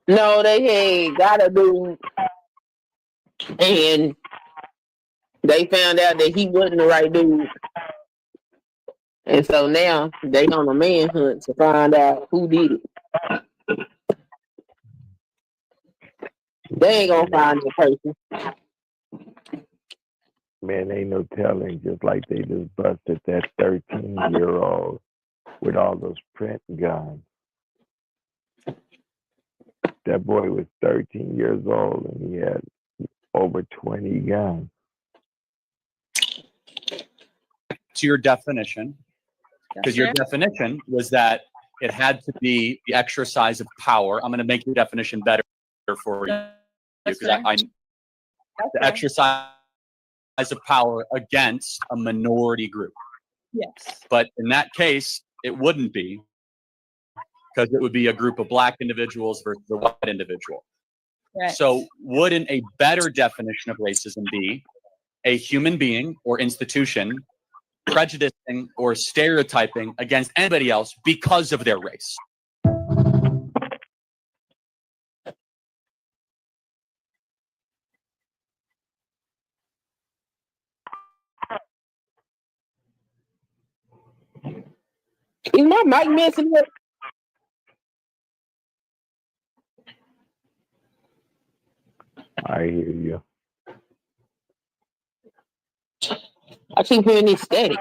D: No, they had got a dude, and they found out that he wasn't the right dude. And so now they on a manhunt to find out who did it. They ain't gonna find the person.
J: Man, ain't no telling. Just like they just busted that 13-year-old with all those print guns. That boy was 13 years old and he had over 20 guns.
P: To your definition, because your definition was that it had to be the exercise of power. I'm going to make your definition better for you because I the exercise of power against a minority group.
F: Yes.
P: But in that case, it wouldn't be, because it would be a group of Black individuals versus a white individual.
F: Right.
P: So wouldn't a better definition of racism be a human being or institution prejudicing or stereotyping against anybody else because of their race?
D: Is my mic messing up?
J: I hear you.
D: I keep hearing this static.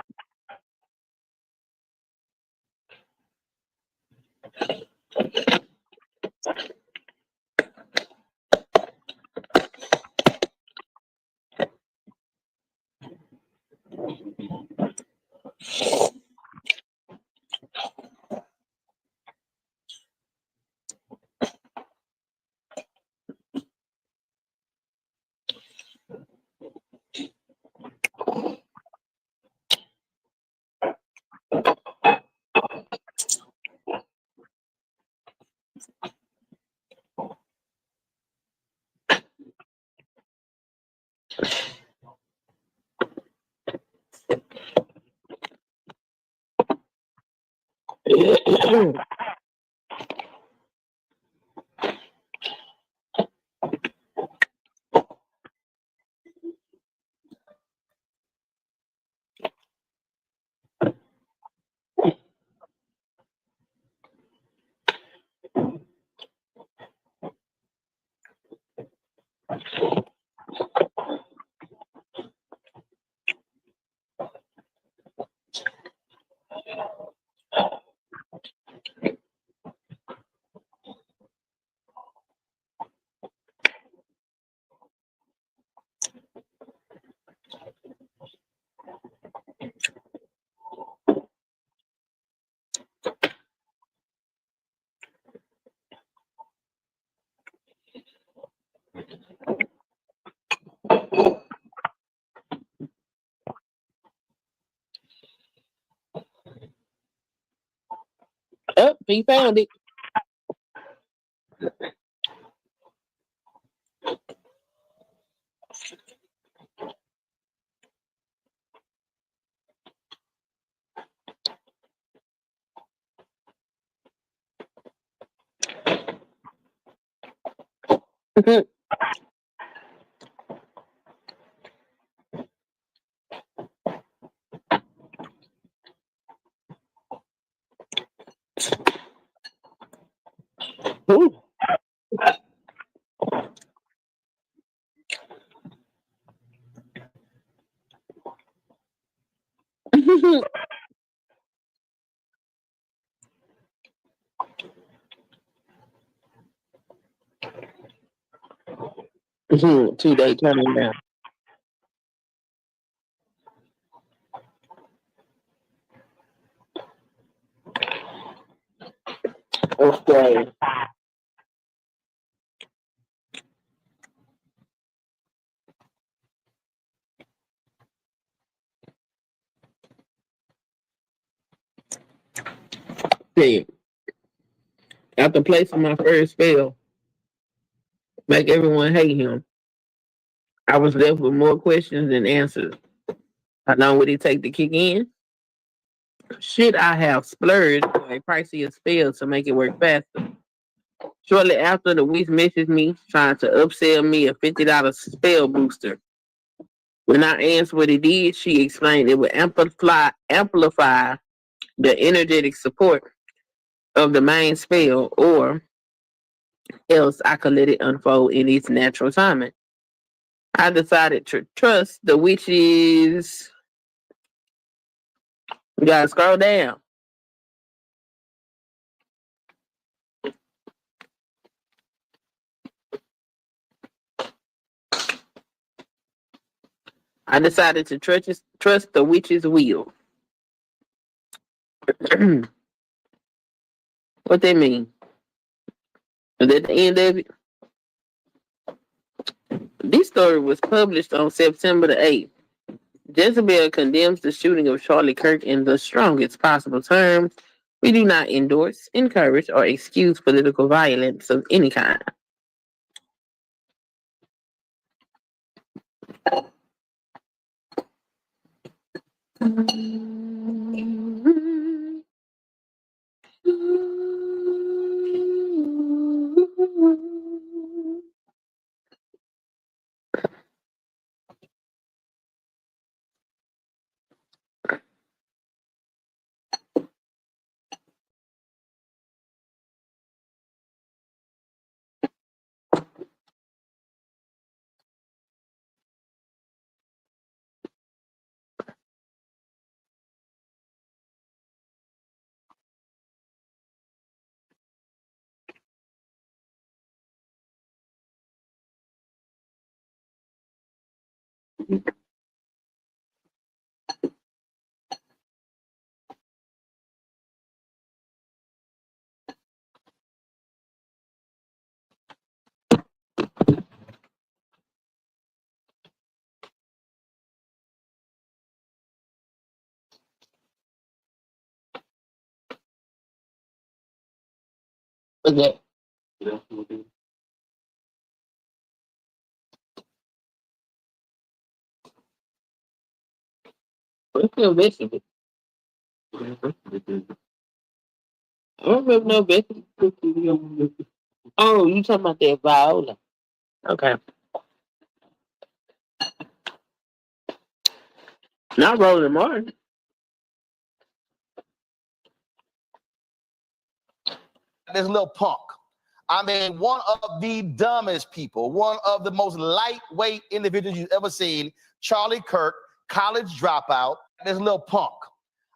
D: Oh, he found it. Ooh. Two-day turning down. Okay. See, after placing my first spell, make everyone hate him, I was left with more questions than answers. How long would it take to kick in? Should I have splurged on a pricier spell to make it work faster? Shortly after, the witch messaged me trying to upsell me a $50 spell booster. When I asked what it did, she explained it would amplify the energetic support of the main spell, or else I could let it unfold in its natural timing. I decided to trust the witches. You gotta scroll down. I decided to trust the witch's will. What they mean? Is that the end of it? This story was published on September the 8th. Jezebel condemns the shooting of Charlie Kirk in the strongest possible terms. We do not endorse, encourage, or excuse political violence of any kind. Okay. What's your vegetable? I don't remember no vegetable. Oh, you talking about that Viola? Okay. Not Roland Martin.
K: This little punk. I mean, one of the dumbest people, one of the most lightweight individuals you've ever seen, Charlie Kirk, college dropout, this little punk.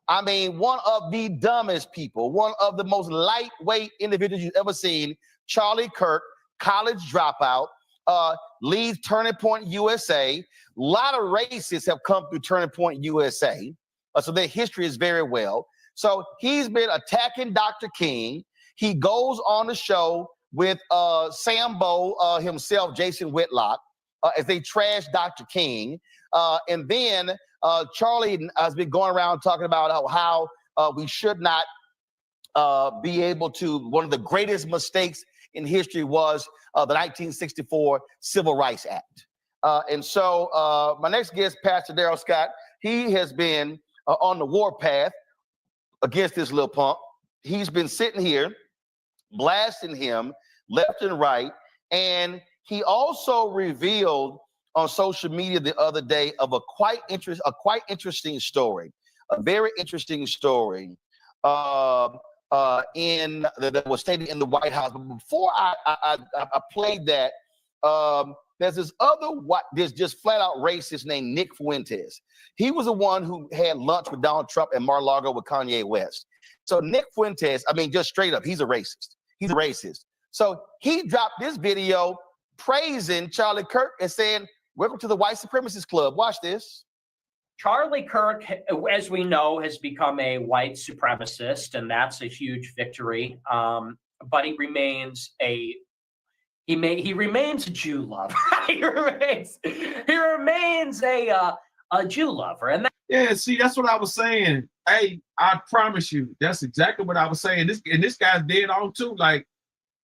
K: I mean, one of the dumbest people, one of the most lightweight individuals you've ever seen, Charlie Kirk, college dropout, leads Turning Point USA. A lot of racists have come through Turning Point USA, so their history is very well. So he's been attacking Dr. King. He goes on the show with Sambo himself, Jason Whitlock, as they trash Dr. King. And then Charlie has been going around talking about how we should not be able to, one of the greatest mistakes in history was the 1964 Civil Rights Act. And so my next guest, Pastor Darrell Scott, he has been on the warpath against this little punk. He's been sitting here blasting him left and right. And he also revealed on social media the other day of a quite interesting story, a very interesting story that was stated in the White House. But before I played that, there's this there's just flat out racist named Nick Fuentes. He was the one who had lunch with Donald Trump and Mar-a-Lago with Kanye West. So Nick Fuentes, I mean, just straight up, he's a racist. He's a racist. So he dropped this video praising Charlie Kirk and saying, "Welcome to the white supremacist club." Watch this.
M: Charlie Kirk, as we know, has become a white supremacist, and that's a huge victory. But he remains a Jew lover. he remains a Jew lover, and
E: Yeah, see, that's what I was saying. Hey, I promise you, that's exactly what I was saying. This guy's dead on too. Like,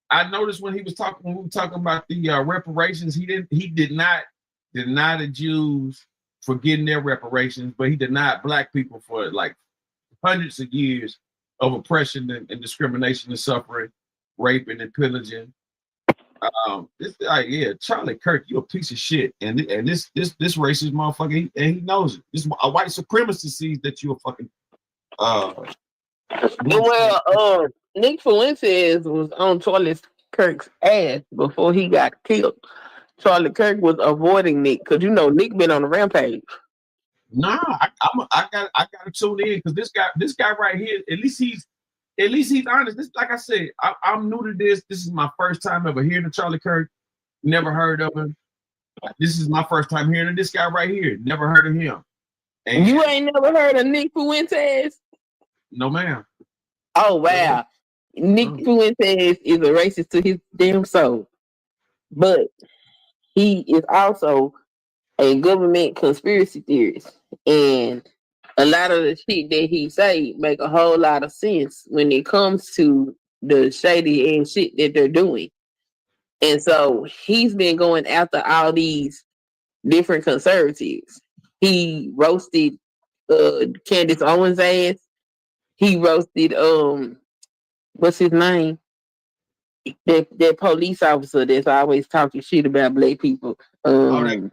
E: I noticed when we were talking about the reparations, he did not deny the Jews for getting their reparations, but he denied black people for like hundreds of years of oppression and discrimination and suffering, raping and pillaging. Charlie Kirk, you a piece of shit, and this racist motherfucker, he knows it. This a white supremacist sees that you a fucking.
D: Well, Nick Fuentes was on Charlie Kirk's ass before he got killed. Charlie Kirk was avoiding Nick because Nick been on a rampage.
E: Nah, I gotta tune in because this guy right here, at least he's honest. This, like I said, I'm new to this. This is my first time ever hearing of Charlie Kirk. Never heard of him. This is my first time hearing of this guy right here. Never heard of him. And
D: you ain't never heard of Nick Fuentes?
E: No, ma'am.
D: Oh wow. Nick Fuentes is a racist to his damn soul. But he is also a government conspiracy theorist. And a lot of the shit that he say make a whole lot of sense when it comes to the shady and shit that they're doing. And so he's been going after all these different conservatives. He roasted Candace Owens' ass. He roasted what's his name? That police officer that's always talking shit about black people.
E: The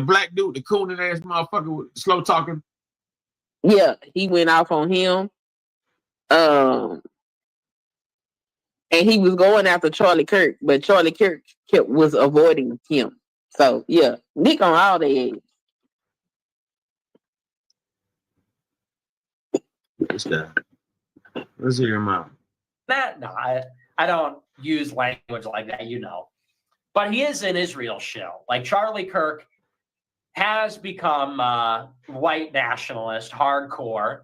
E: black dude, the cooning ass motherfucker with slow talking.
D: Yeah, he went off on him. And he was going after Charlie Kirk, but Charlie Kirk was avoiding him. So yeah, Nick on all their ass.
E: What's that? Let's hear him out.
M: No, I don't use language like that, you know. But he is an Israel shill. Like Charlie Kirk has become white nationalist, hardcore,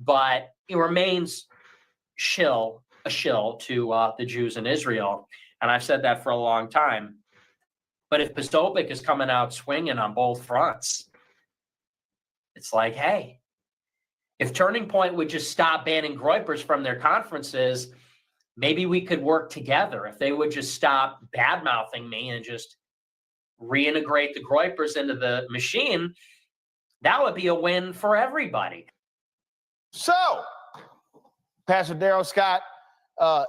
M: but he remains a shill to the Jews in Israel. And I've said that for a long time. But if Posobiec is coming out swinging on both fronts, it's like, hey, if Turning Point would just stop banning Groypers from their conferences, maybe we could work together. If they would just stop bad-mouthing me and just reintegrate the Groypers into the machine, that would be a win for everybody.
K: So, Pastor Darrell Scott,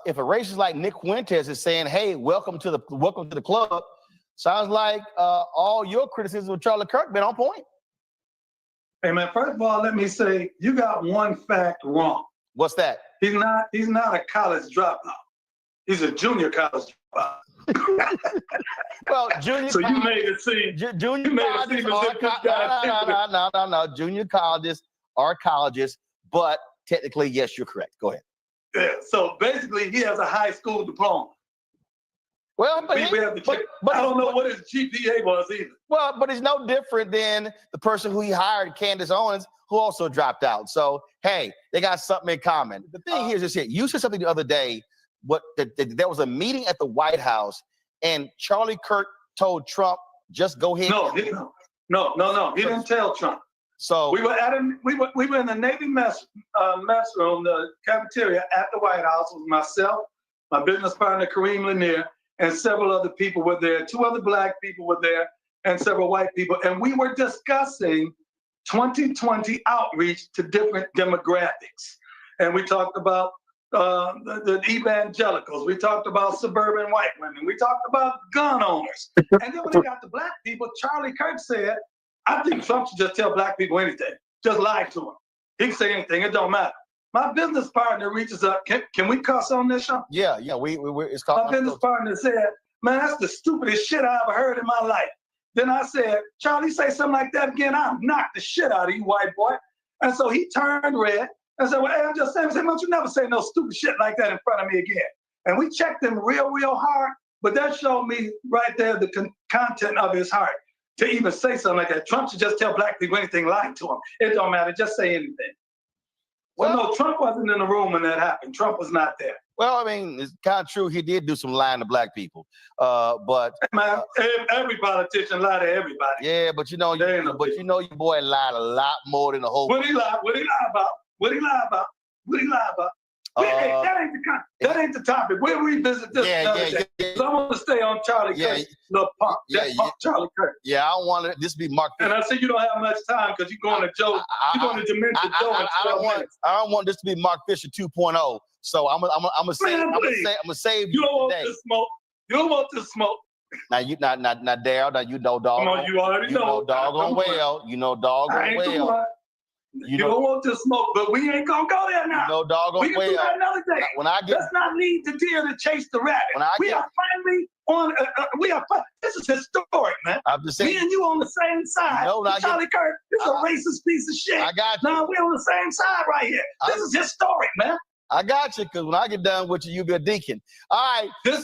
K: if a racist like Nick Fuentes is saying, "Hey, welcome to the club," sounds like all your criticism of Charlie Kirk been on point.
Q: Hey man, first of all, let me say you got one fact wrong.
K: What's that?
Q: He's not a college dropout. He's a junior college dropout.
K: Well, junior.
Q: So you made it seem.
K: Junior colleges no. Junior colleges are colleges, but technically, yes, you're correct. Go ahead.
Q: Yeah. So basically, he has a high school diploma.
K: Well, but
Q: I don't know what his GPA was either.
K: Well, but it's no different than the person who he hired, Candace Owens, who also dropped out. So, hey, they got something in common. The thing here is this here. You said something the other day, there was a meeting at the White House, and Charlie Kirk told Trump, just go ahead.
Q: No. He didn't tell Trump.
K: So
Q: we were in the Navy mess room, the cafeteria at the White House with myself, my business partner, Kareem Lanier, and several other people were there. 2 other black people were there and several white people. And we were discussing 2020 outreach to different demographics. And we talked about the evangelicals. We talked about suburban white women. We talked about gun owners. And then when they got to black people, Charlie Kirk said, I think Trump should just tell black people anything. Just lie to them. He can say anything. It don't matter. My business partner reaches up. Can we cuss on this show?
K: Yeah. It's called.
Q: My business partner said, man, that's the stupidest shit I ever heard in my life. Then I said, Charlie, say something like that again, I'll knock the shit out of you, white boy. And so he turned red and said, well, hey, I'm just saying, don't you never say no stupid shit like that in front of me again. And we checked him real hard, but that showed me right there the content of his heart to even say something like that. Trump should just tell black people anything, lie to them. It don't matter, just say anything. Well, no, Trump wasn't in the room when that happened. Trump was not there.
K: Well, I mean, it's kind of true. He did do some lying to black people, but
Q: man, every politician lie to everybody.
K: Yeah, but you know your boy lied a lot more than the whole.
Q: What he lie about? Hey, that ain't the topic. We'll revisit this another day. I want to stay on Charlie Kirk, little punk. Charlie Kirk.
K: Yeah, I don't want this to be Mark.
Q: And I see you don't have much time because you're going to Joe. You're going to Dementia Joe.
K: I don't want this to be Mark Fisher 2.0. So I'm gonna save you.
Q: You don't want this smoke. You don't want this smoke.
K: Now you not Dale. Now you know dog.
Q: Come on, you already know.
K: Doggone well. You know doggone well.
Q: You don't want to smoke, but we ain't gonna go there now.
K: You know doggone
Q: we can do that another day. Let's not lead the deer to chase the rabbit. We are finally on. This is historic, man.
K: I'm just saying.
Q: Me and you on the same side. Charlie Kirk, this is a racist piece of shit.
K: I got you.
Q: Now we on the same side right here. This is historic, man.
K: I got you, because when I get done with you be a deacon. All right.
Q: This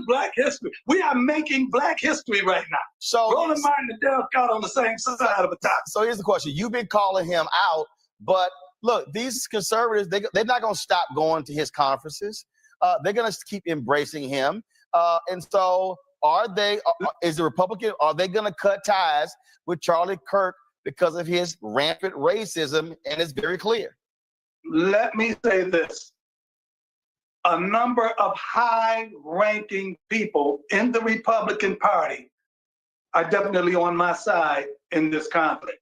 Q: black history. We are making black history right now.
K: So
Q: Roland Martin and Darrell Scott on the same side of the top.
K: So here's the question. You've been calling him out, but look, these conservatives, they're not going to stop going to his conferences. They're going to keep embracing him. And so is the Republican, are they going to cut ties with Charlie Kirk because of his rampant racism? And it's very clear.
Q: Let me say this. A number of high-ranking people in the Republican Party are definitely on my side in this conflict.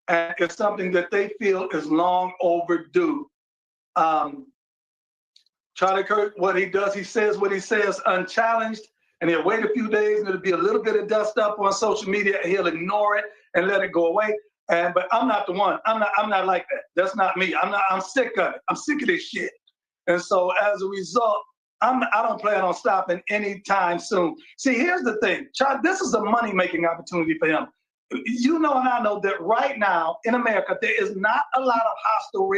Q: And it's something that they feel is long overdue. Charlie Kirk, what he does, he says what he says unchallenged, and he'll wait a few days and it'll be a little bit of dust up on social media and he'll ignore it and let it go away. But I'm not the one. I'm not like that. That's not me. I'm sick of it. I'm sick of this shit. And so as a result, I don't plan on stopping anytime soon. See, here's the thing. This is a money-making opportunity for him. You know and I know that right now in America, there is not a lot of hostile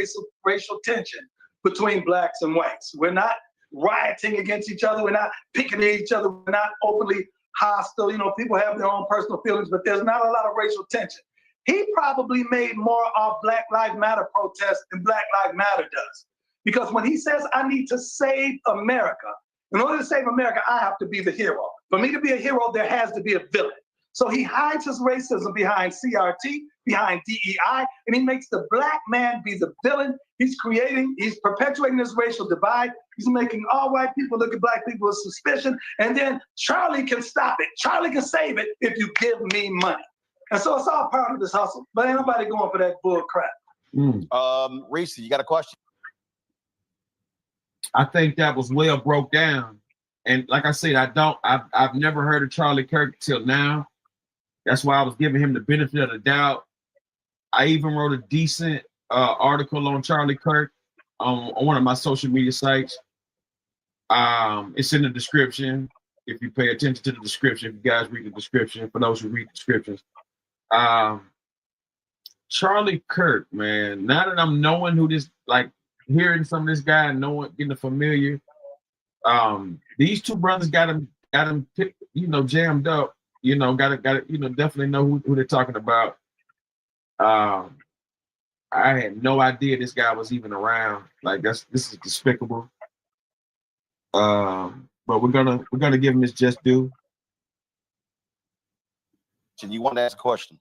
Q: racial tension between blacks and whites. We're not rioting against each other. We're not picking at each other. We're not openly hostile. You know, people have their own personal feelings, but there's not a lot of racial tension. He probably made more of Black Lives Matter protests than Black Lives Matter does. Because when he says, I need to save America, in order to save America, I have to be the hero. For me to be a hero, there has to be a villain. So he hides his racism behind CRT, behind DEI, and he makes the black man be the villain. He's perpetuating this racial divide. He's making all white people look at black people with suspicion. And then Charlie can stop it. Charlie can save it if you give me money. And so it's all part of this hustle. But ain't nobody going for that bull crap.
K: Reese, you got a question?
E: I think that was well broke down. And like I said, I've never heard of Charlie Kirk till now. That's why I was giving him the benefit of the doubt. I even wrote a decent article on Charlie Kirk on one of my social media sites. It's in the description. If you pay attention to the description, if you guys read the description, for those who read descriptions. Charlie Kirk, man, now that I'm knowing who this, like hearing some of this guy and knowing, getting familiar, these two brothers got him, jammed up. Got to, definitely know who they're talking about. I had no idea this guy was even around. Like this is despicable. But we're gonna give him his just due.
K: You want to ask a question?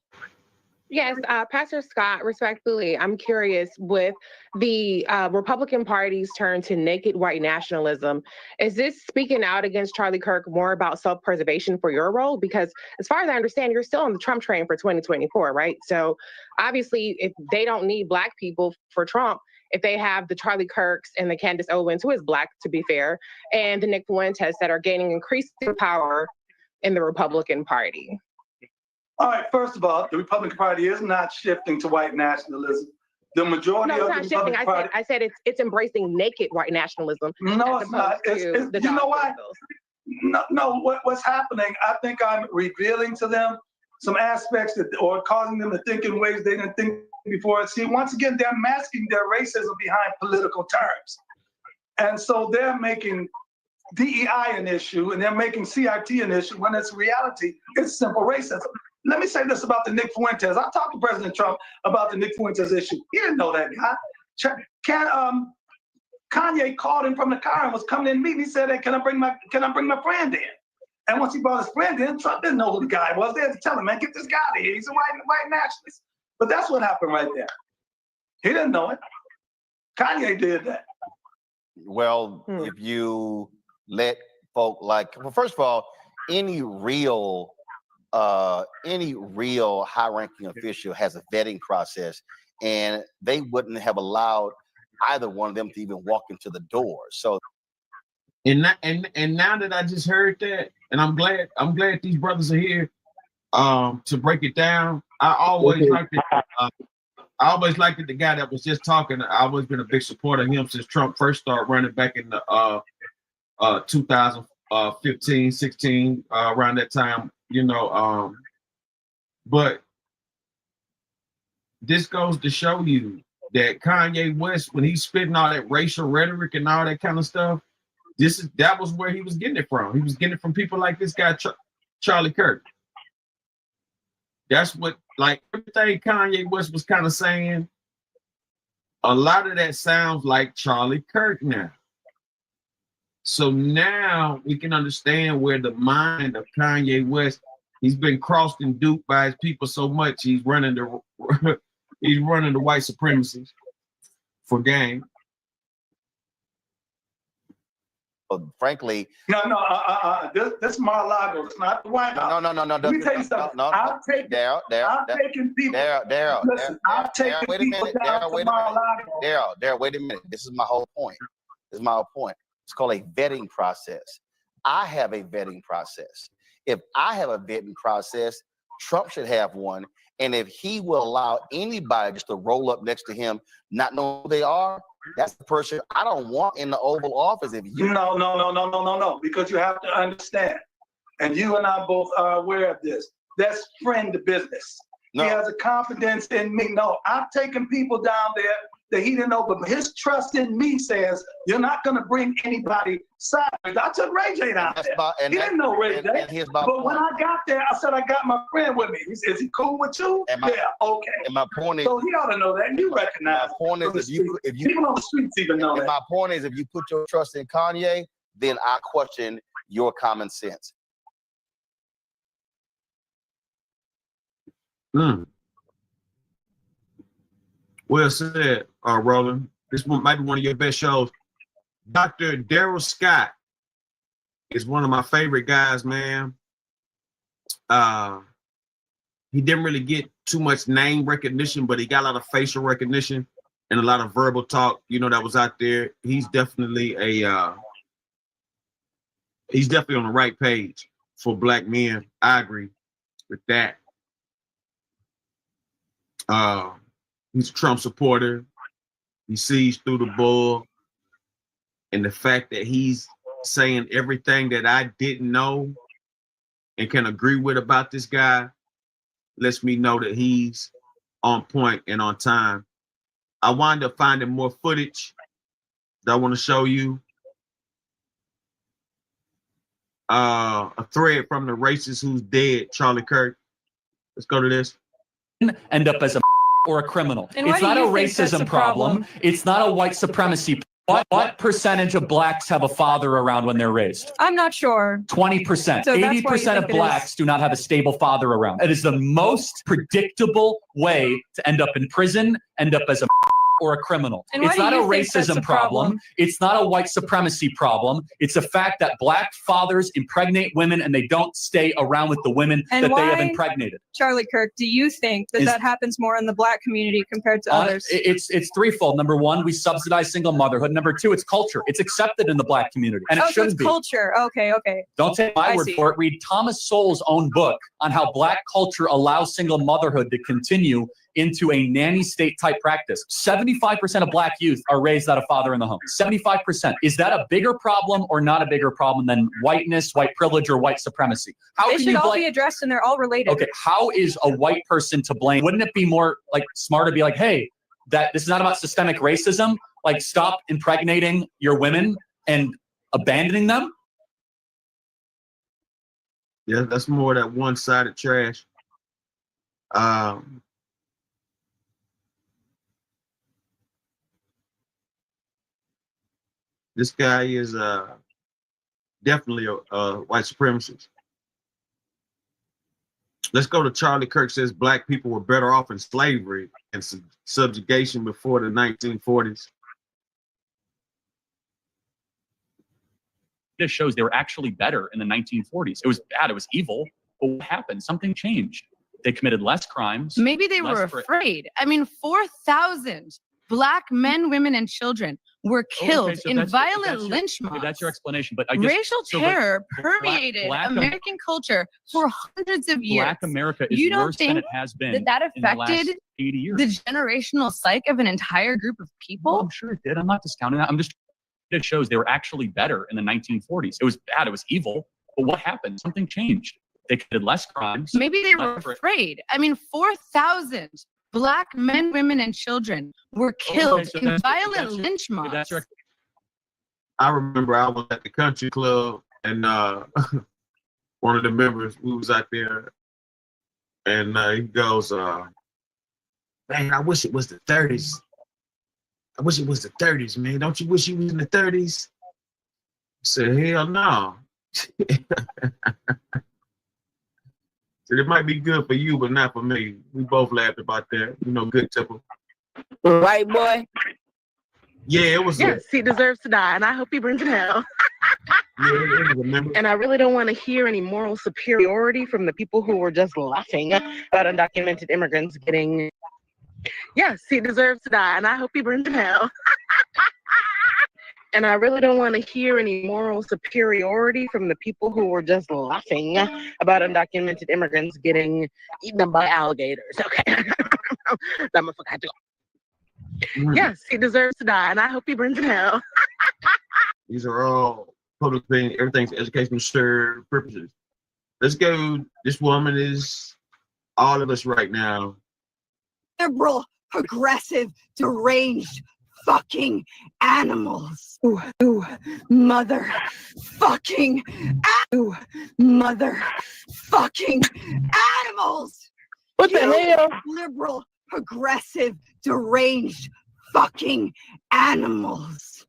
L: Yes, Pastor Scott, respectfully, I'm curious with the Republican Party's turn to naked white nationalism, is this speaking out against Charlie Kirk more about self-preservation for your role? Because as far as I understand, you're still on the Trump train for 2024, right? So obviously, if they don't need black people for Trump, if they have the Charlie Kirks and the Candace Owens, who is black, to be fair, and the Nick Fuentes that are gaining increasing power in the Republican Party.
Q: All right, first of all, the Republican Party is not shifting to white nationalism. The majority
L: No, it's
Q: of
L: not
Q: the
L: shifting.
Q: Republican Party.
L: I said it's embracing naked white nationalism.
Q: No, it's not. You know why? No. What's happening? I think I'm revealing to them some aspects or causing them to think in ways they didn't think before. See, once again, they're masking their racism behind political terms, and so they're making DEI an issue and they're making CRT an issue when it's reality. It's simple racism. Let me say this about the Nick Fuentes. I talked to President Trump about the Nick Fuentes issue. He didn't know that guy. Kanye called him from the car and was coming in to meet. He said, "Hey, can I bring my friend in?" And once he brought his friend in, Trump didn't know who the guy was. They had to tell him, "Man, get this guy out of here. He's a white nationalist." But that's what happened right there. He didn't know it. Kanye did that.
K: Well, if you let folk first of all, any real high-ranking official has a vetting process, and they wouldn't have allowed either one of them to even walk into the door. So,
E: and now that I just heard that, and I'm glad these brothers are here to break it down. I always liked it. The guy that was just talking. I've always been a big supporter of him since Trump first started running back in the 2015, 16, around that time. But this goes to show you that Kanye West, when he's spitting all that racial rhetoric and all that kind of stuff, that was where he was getting it from. He was getting it from people like this guy, Charlie Kirk. That's what, like, everything Kanye West was kind of saying, A lot of that sounds like Charlie Kirk now. So now we can understand where the mind of Kanye West, he's been crossed and duped by his people so much, he's running the white supremacists for gain.
K: But frankly,
Q: this Mar-a-Lago. It's not the White House.
K: No.
Q: Let me tell you something. I've taken people. Listen, I've taken people down to Mar-a-Lago.
K: Daryl, wait a minute. This is my whole point. It's called a vetting process. I have a vetting process. If I have a vetting process, Trump should have one. And if he will allow anybody just to roll up next to him, not know who they are, that's the person I don't want in the Oval Office. If you
Q: No, because you have to understand, and you and I both are aware of this. That's friend business.
K: No.
Q: He has a confidence in me. No, I've taken people down there that he didn't know, but his trust in me says you're not going to bring anybody sideways. I took Ray J down there. He didn't know Ray J. But when I got there, I said I got my friend with me. He said, "Is he cool with you?" Yeah, okay.
K: And my point is,
Q: so he ought to know that. And you recognize.
K: My point is, if you
Q: people on the streets even know that.
K: My point is, if you put your trust in Kanye, then I question your common sense.
E: Well said, Roland. This one might be one of your best shows. Dr. Daryl Scott is one of my favorite guys, man. He didn't really get too much name recognition, but he got a lot of facial recognition and a lot of verbal talk, that was out there. He's definitely on the right page for Black men. I agree with that. He's a Trump supporter. He sees through the bull. And the fact that he's saying everything that I didn't know and can agree with about this guy lets me know that he's on point and on time. I wound up finding more footage that I want to show you. A thread from the racist who's dead, Charlie Kirk. Let's go to this.
P: End up as a or a criminal.
I: And
P: It's
I: why
P: not
I: do
P: a
I: you think that's
P: racism
I: a
P: problem.
I: problem?
P: It's not a white supremacy. What percentage of blacks have a father around when they're raised?
I: I'm not sure.
P: 20%.
I: So that's why you
P: 80% of
I: think it
P: blacks do not have a stable father around. It is the most predictable way to end up in prison, end up as a or a criminal.
I: And why
P: It's
I: do
P: not a
I: you think that's
P: racism
I: a problem?
P: It's not a white supremacy problem. It's a fact that black fathers impregnate women and they don't stay around with the women
I: And
P: that they have
I: why-
P: impregnated.
I: Charlie Kirk, do you think that
P: Is-
I: that happens more in the Black community compared to others?
P: It's threefold. Number one, we subsidize single motherhood. Number two, it's culture. It's accepted in the black community, and it
I: so
P: shouldn't
I: it's
P: be.
I: culture. Okay.
P: Don't take my
I: I
P: word
I: see.
P: for it. Read Thomas Sowell's own book on how black culture allows single motherhood to continue into a nanny state type practice. 75% of black youth are raised without a father in the home. 75%. Is that a bigger problem or not a bigger problem than whiteness, white privilege, or white supremacy? How
I: They
P: can
I: should
P: you
I: all
P: blame?
I: be addressed and they're all related.
P: Okay, how is a white person to blame? Wouldn't it be more like smart to be like, hey, that this is not about systemic racism. Like, stop impregnating your women and abandoning them?
E: Yeah, that's more that one-sided trash. This guy is definitely a white supremacist. Let's go to Charlie Kirk says black people were better off in slavery and subjugation before the 1940s.
P: This shows they were actually better in the 1940s. It was bad. It was evil. But what happened? Something changed. They committed less crimes.
R: Maybe they were
P: less fra-
R: afraid. I mean, 4,000 Black men, women, and children were killed
P: Okay, so
R: in
P: that's-
R: violent
P: that's your-
R: lynch
P: okay,
R: mobs.
P: that's your explanation. But I guess,
R: Racial
P: so, but
R: terror
P: black-
R: permeated
P: black-
R: American culture for hundreds of years.
P: Black America is
R: You don't
P: worse than
R: think
P: it has been
R: that
P: in the last
R: affected
P: 80 years.
R: the generational psyche of an entire group of people?
P: Well, I'm sure it did. I'm not discounting that. I'm just, it shows they were actually better in the 1940s. It was bad. It was evil. But what happened? Something changed. They committed less crimes.
R: Maybe they were
P: less fra-
R: afraid. I mean, 4,000 Black men, women, and children were killed
P: so
R: in
P: that's-
R: violent
P: that's-
R: lynch mobs.
P: That's your
E: I remember I was at the country club and one of the members, we was out there, and he goes, man, I wish it was the 30s. I wish it was the 30s, man. Don't you wish you was in the 30s? I said, hell no. So it might be good for you, but not for me. We both laughed about that. You know, good temper.
D: White boy.
E: Yeah, it was.
B: Yes, he deserves to die, and I hope he brings it hell.
E: Remember?
B: And I really don't want to hear any moral superiority from the people who were just laughing about undocumented immigrants getting. Yes, he deserves to die, and I hope he burns in hell. And I really don't want to hear any moral superiority from the people who were just laughing about undocumented immigrants getting eaten up by alligators. Okay. That motherfucker had to go. Yes, he deserves to die, and I hope he burns in hell.
E: These are all public things. Everything's educational purposes. Let's go. This woman is all of us right now.
G: Liberal, progressive, deranged fucking animals. Ooh, mother fucking mother fucking animals.
D: What the hell?
G: Liberal, progressive, deranged fucking animals.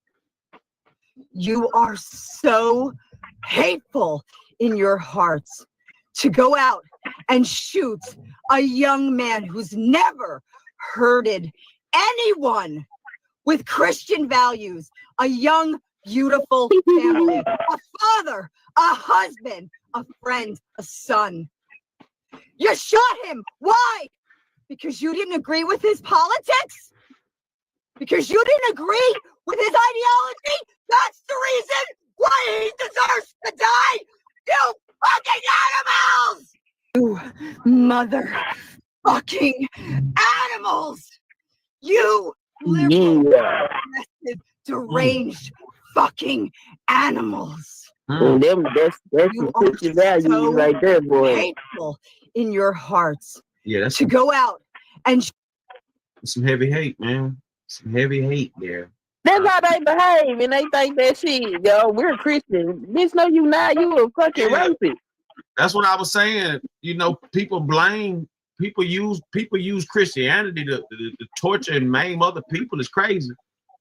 G: You are so hateful in your hearts to go out and shoot a young man who's never hurted anyone with Christian values, a young, beautiful family, a father, a husband, a friend, a son. You shot him. Why? Because you didn't agree with his politics? Because you didn't agree with his ideology? That's the reason why he deserves to die? You fucking animals! You mother fucking animals! You liberal, aggressive, deranged fucking animals!
D: That's some Christian values right there, boy.
G: Hateful in your hearts.
E: Yeah, that's
G: to go out and
E: some heavy hate, man. Some heavy hate there.
D: That's how they behave, and they think that shit, yo, we're Christian. Bitch, no, you not. You a fucking rapist.
E: That's what I was saying. You know, people use Christianity to torture and maim other people. It's crazy.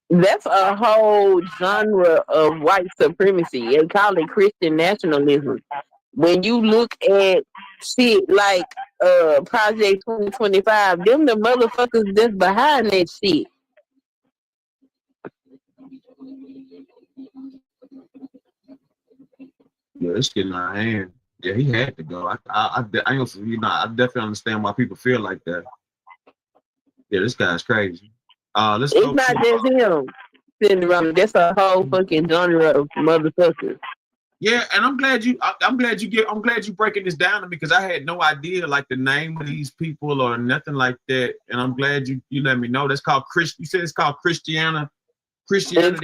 D: That's a whole genre of white supremacy. They call it Christian nationalism. When you look at shit like Project 2025, them the motherfuckers that's behind that shit.
E: Yeah, it's getting out of hand. Yeah, he had to go. I definitely understand why people feel like that. Yeah, this guy's crazy. Let's
D: it's
E: go.
D: Not just him sitting around. That's a whole fucking genre of motherfuckers.
E: Yeah, and I'm glad you breaking this down to me because I had no idea like the name of these people or nothing like that. And I'm glad you let me know. That's called Christian. You said it's called Christianity.
D: Christian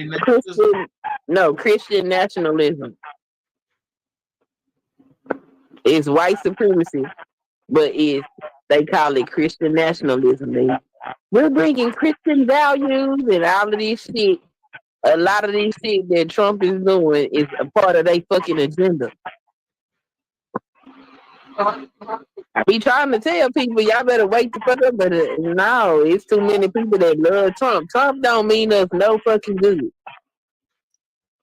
D: nationalism. It's white supremacy, but they call it Christian nationalism. We're bringing Christian values and all of this shit. A lot of these shit that Trump is doing is a part of their fucking agenda. I be trying to tell people, y'all better wake the fuck up, but no, it's too many people that love Trump. Trump don't mean us no fucking good.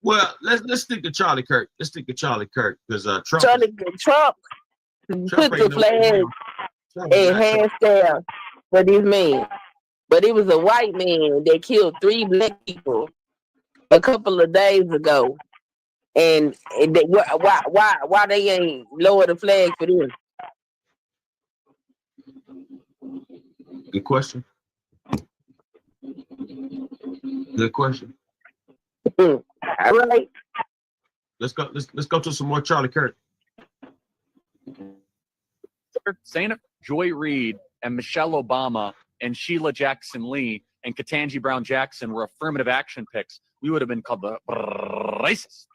E: Well, let's stick to Charlie Kirk. Let's stick to Charlie Kirk because Trump
D: put the flag and hands down for this man, but it was a white man that killed 3 black people a couple of days ago, and why they ain't lower the flag for them?
E: Good question. Good question.
D: All right.
E: Let's go to some more Charlie Kirk.
P: Senator Joy Reid and Michelle Obama and Sheila Jackson Lee and Ketanji Brown Jackson were affirmative action picks, we would have been called the racist.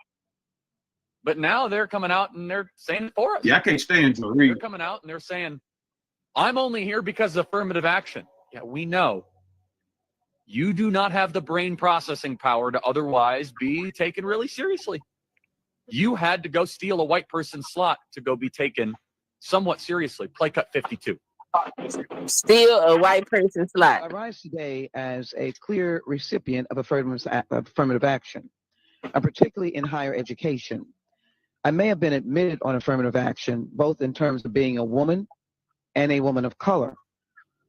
P: But now they're coming out and they're saying it for us.
E: Yeah, I can't stand Joy Reid.
P: They're coming out and they're saying, I'm only here because of affirmative action. Yeah, we know. You do not have the brain processing power to otherwise be taken really seriously. You had to go steal a white person's slot to go be taken somewhat seriously. Play cut 52.
D: Still a white person slot.
C: I rise today as a clear recipient of affirmative action, particularly in higher education. I may have been admitted on affirmative action, both in terms of being a woman and a woman of color,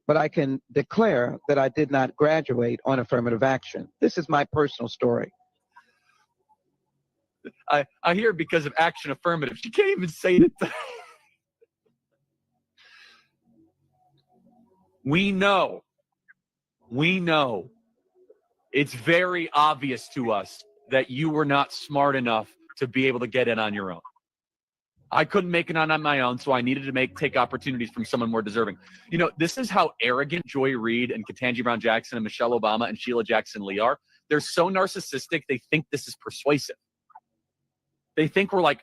C: but I can declare that I did not graduate on affirmative action. This is my personal story.
P: I hear because of action affirmative. She can't even say it. We know it's very obvious to us that you were not smart enough to be able to get in on your own. I couldn't make it on my own, so I needed to take opportunities from someone more deserving. You know, this is how arrogant Joy Reid and Ketanji Brown Jackson and Michelle Obama and Sheila Jackson Lee are. They're so narcissistic, they think this is persuasive. They think we're like,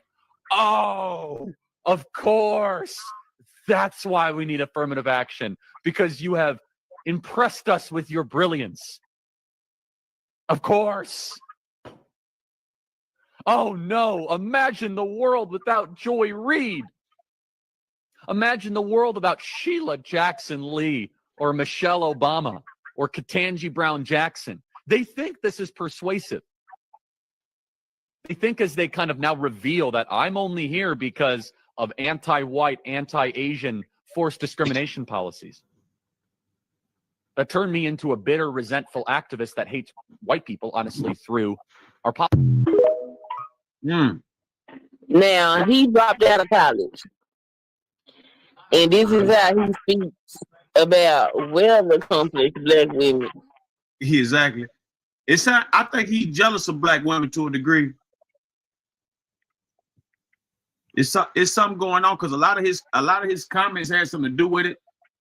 P: oh, of course. That's why we need affirmative action, because you have impressed us with your brilliance. Of course. Oh no, imagine the world without Joy Reid. Imagine the world without Sheila Jackson Lee or Michelle Obama or Ketanji Brown Jackson. They think this is persuasive. They think as they kind of now reveal that I'm only here because of anti-white, anti-Asian forced discrimination policies. That turned me into a bitter, resentful activist that hates white people, honestly, through our politics.
D: Now, he dropped out of college. And this is how he speaks about well-accomplished black women.
E: Exactly. I think he's jealous of black women to a degree. It's something going on because a lot of his comments had something to do with it.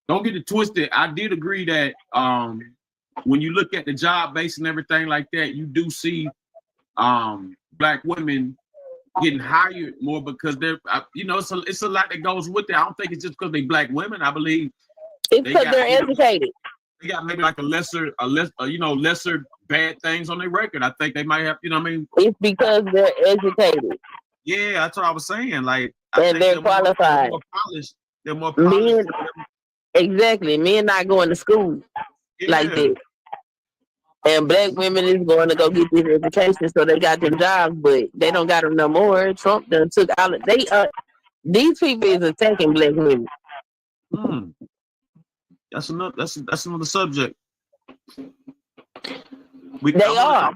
E: Don't get it twisted. I did agree that when you look at the job base and everything like that, you do see black women getting hired more because they're it's a lot that goes with it. I don't think it's just because they black women. I believe
D: it's because they're educated.
E: They got maybe like lesser bad things on their record. I think they might have,
D: It's because they're educated.
E: Yeah, that's what I was saying. Like,
D: and they're qualified.
E: They're more polished.
D: Exactly. Men not going to school like that. And black women is going to go get this education, so they got them jobs, but they don't got them no more. Trump done took all of these people is attacking black women.
E: That's another subject.
D: I
E: want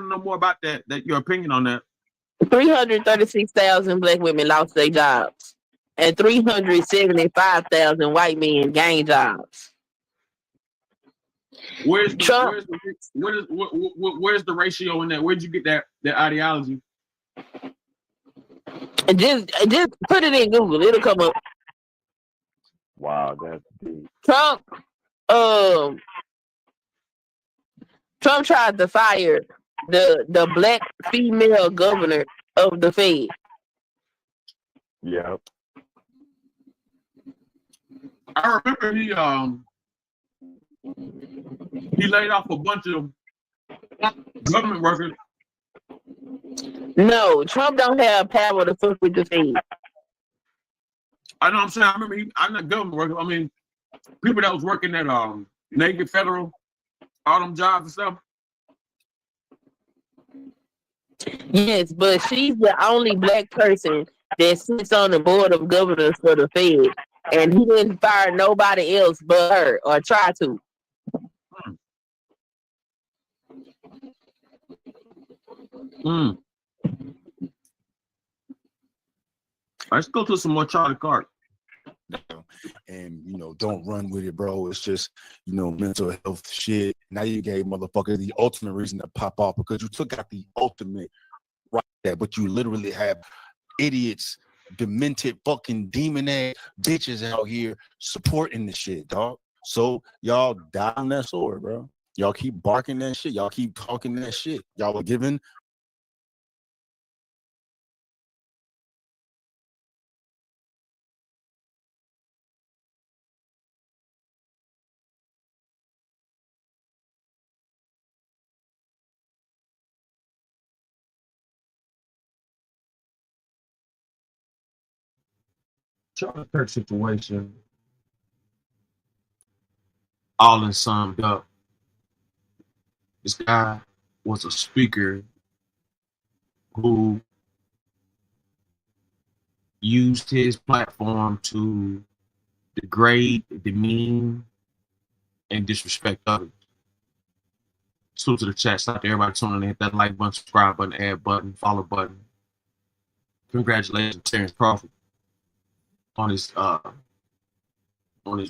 E: to know more about that your opinion on that.
D: 336,000 black women lost their jobs, and 375,000 white men gained jobs.
E: Where's the ratio in that? Where'd you get that ideology?
D: Just put it in Google. It'll come up.
J: Wow, that's deep.
D: Trump tried to fire the black female governor of the Fed.
J: Yep.
E: I remember he laid off a bunch of government workers.
D: No, Trump don't have power to fuck with the Fed.
E: I know what I'm saying. I remember I'm not government workers. I mean, people that was working at Navy Federal, all them jobs and stuff.
D: Yes, but she's the only black person that sits on the board of governors for the Fed, and he didn't fire nobody else but her or try to.
E: Let's go to some more Charlie Kirk.
N: And don't run with it, bro. It's just mental health shit. Now you gave motherfuckers the ultimate reason to pop off because you took out the ultimate right there, but you literally have idiots, demented fucking demon ass bitches out here supporting the shit, dog. So y'all die on that sword, bro. Y'all keep barking that shit. Y'all keep talking that shit. Y'all are giving
E: Charlie Kirk situation. all in summed up. This guy was a speaker who used his platform to degrade, demean, and disrespect others. Salute to the chat. Stop to everybody tuning in. Hit that like button, subscribe button, add button, follow button. Congratulations, Terrence Crawford, on his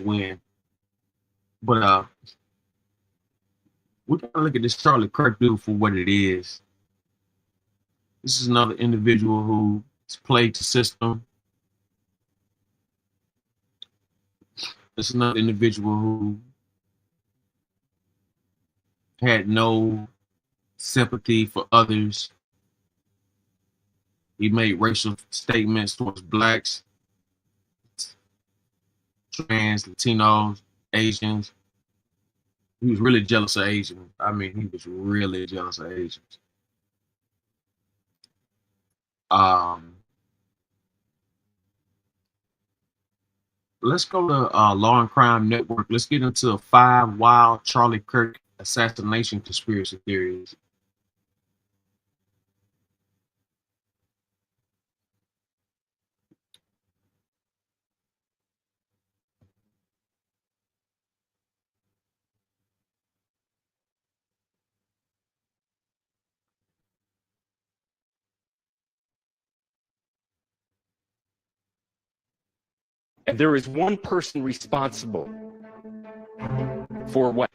E: win. But we gotta look at this Charlie Kirk dude for what it is. This is another individual who's played the system. This is another individual who had no sympathy for others. He made racial statements towards blacks, trans, Latinos, Asians. He was really jealous of Asians. I mean, he was really jealous of Asians. Let's go to Law and Crime Network. Let's get into 5 wild Charlie Kirk assassination conspiracy theories.
S: And there is one person responsible for what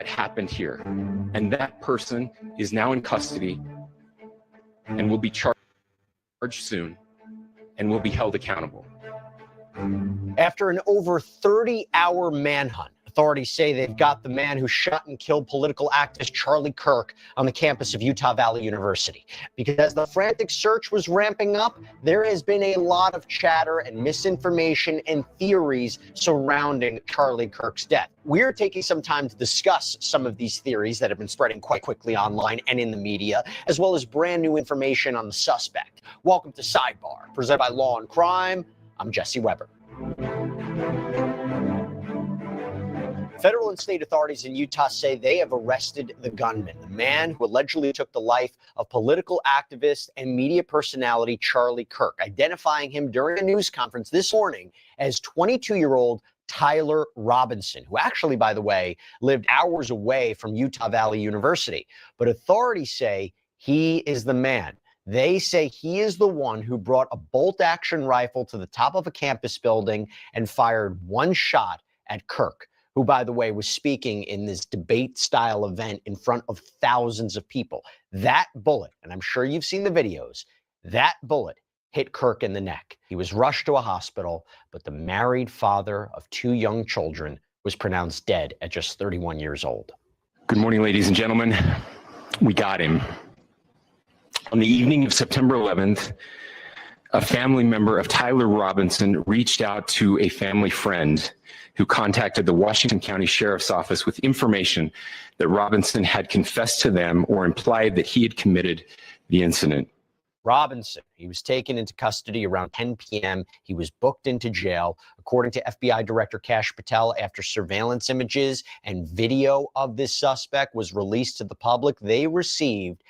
S: happened here. And that person is now in custody and will be charged soon and will be held accountable.
T: After an over 30-hour manhunt, authorities say they've got the man who shot and killed political activist Charlie Kirk on the campus of Utah Valley University. Because as the frantic search was ramping up, there has been a lot of chatter and misinformation and theories surrounding Charlie Kirk's death. We're taking some time to discuss some of these theories that have been spreading quite quickly online and in the media, as well as brand new information on the suspect. Welcome to Sidebar, presented by Law and Crime. I'm Jesse Weber. Federal and state authorities in Utah say they have arrested the gunman, the man who allegedly took the life of political activist and media personality Charlie Kirk, identifying him during a news conference this morning as 22-year-old Tyler Robinson, who actually, by the way, lived hours away from Utah Valley University. But authorities say he is the man. They say he is the one who brought a bolt-action rifle to the top of a campus building and fired one shot at Kirk, who, by the way, was speaking in this debate-style event in front of thousands of people. That bullet, and I'm sure you've seen the videos, that bullet hit Kirk in the neck. He was rushed to a hospital, but the married father of 2 young children was pronounced dead at just 31 years old.
S: Good morning, ladies and gentlemen. We got him. On the evening of September 11th, a family member of Tyler Robinson reached out to a family friend who contacted the Washington County Sheriff's Office with information that Robinson had confessed to them or implied that he had committed the incident.
T: Robinson, he was taken into custody around 10 p.m. He was booked into jail. According to FBI Director Kash Patel, after surveillance images and video of this suspect was released to the public, they received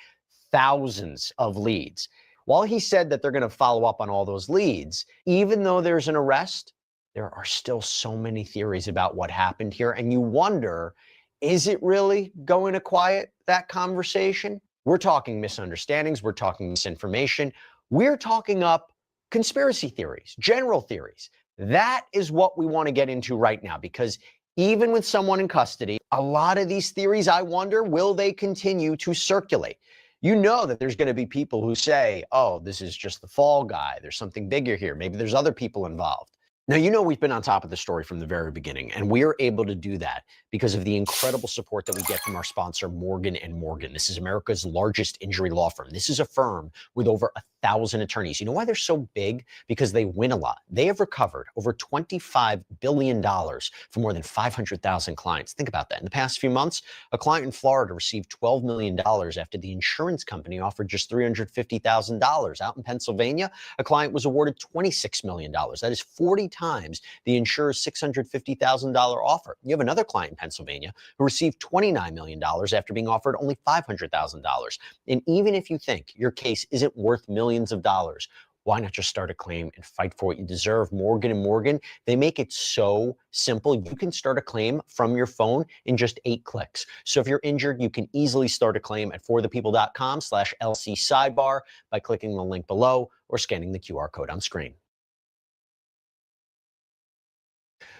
T: thousands of leads. While he said that they're going to follow up on all those leads, even though there's an arrest, there are still so many theories about what happened here. And you wonder, is it really going to quiet that conversation? We're talking misunderstandings. We're talking misinformation. We're talking up conspiracy theories, general theories. That is what we want to get into right now, because even with someone in custody, a lot of these theories, I wonder, will they continue to circulate? You know that there's going to be people who say, oh, this is just the fall guy. There's something bigger here. Maybe there's other people involved. Now, you know, we've been on top of the story from the very beginning, and we are able to do that because of the incredible support that we get from our sponsor, Morgan & Morgan. This is America's largest injury law firm. This is a firm with over 1,000 attorneys. You know why they're so big? Because they win a lot. They have recovered over $25 billion for more than 500,000 clients. Think about that. In the past few months, a client in Florida received $12 million after the insurance company offered just $350,000. Out in Pennsylvania, a client was awarded $26 million. That is 40 times the insurer's $650,000 offer. You have another client in Pennsylvania who received $29 million after being offered only $500,000. And even if you think your case isn't worth millions of dollars, why not just start a claim and fight for what you deserve? Morgan & Morgan, they make it so simple. You can start a claim from your phone in just 8 clicks. So if you're injured, you can easily start a claim at forthepeople.com/LC sidebar by clicking the link below or scanning the QR code on screen.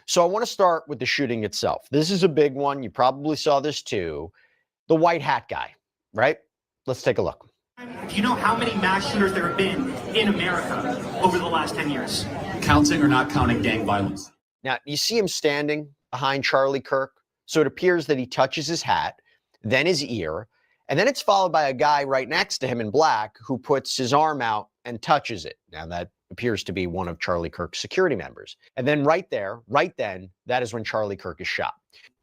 T: So I want to start with the shooting itself. This is a big one. You probably saw this too. The white hat guy, right? Let's take a look.
H: Do you know how many mass shooters there have been in America over the last 10 years?
P: Counting or not counting gang violence?
T: Now, you see him standing behind Charlie Kirk. So it appears that he touches his hat, then his ear, and then it's followed by a guy right next to him in black who puts his arm out and touches it. Now, that appears to be one of Charlie Kirk's security members. And then right there, right then, that is when Charlie Kirk is shot.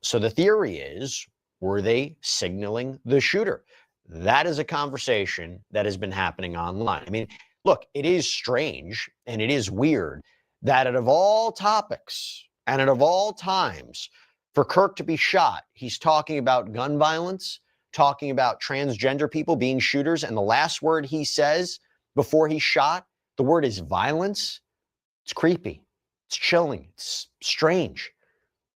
T: So the theory is, were they signaling the shooter? That is a conversation that has been happening online. I mean, look, it is strange and it is weird that out of all topics and out of all times for Kirk to be shot, he's talking about gun violence, talking about transgender people being shooters, and the last word he says before he's shot, the word is violence. It's creepy. It's chilling. It's strange.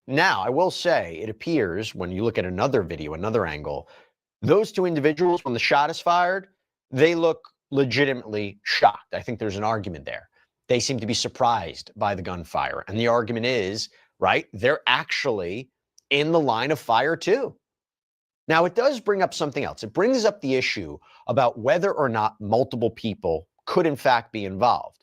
T: Now, I will say it appears when you look at another video, another angle, those two individuals, when the shot is fired, they look legitimately shocked. I think there's an argument there. They seem to be surprised by the gunfire. And the argument is, right, they're actually in the line of fire too. Now, it does bring up something else. It brings up the issue about whether or not multiple people could in fact be involved.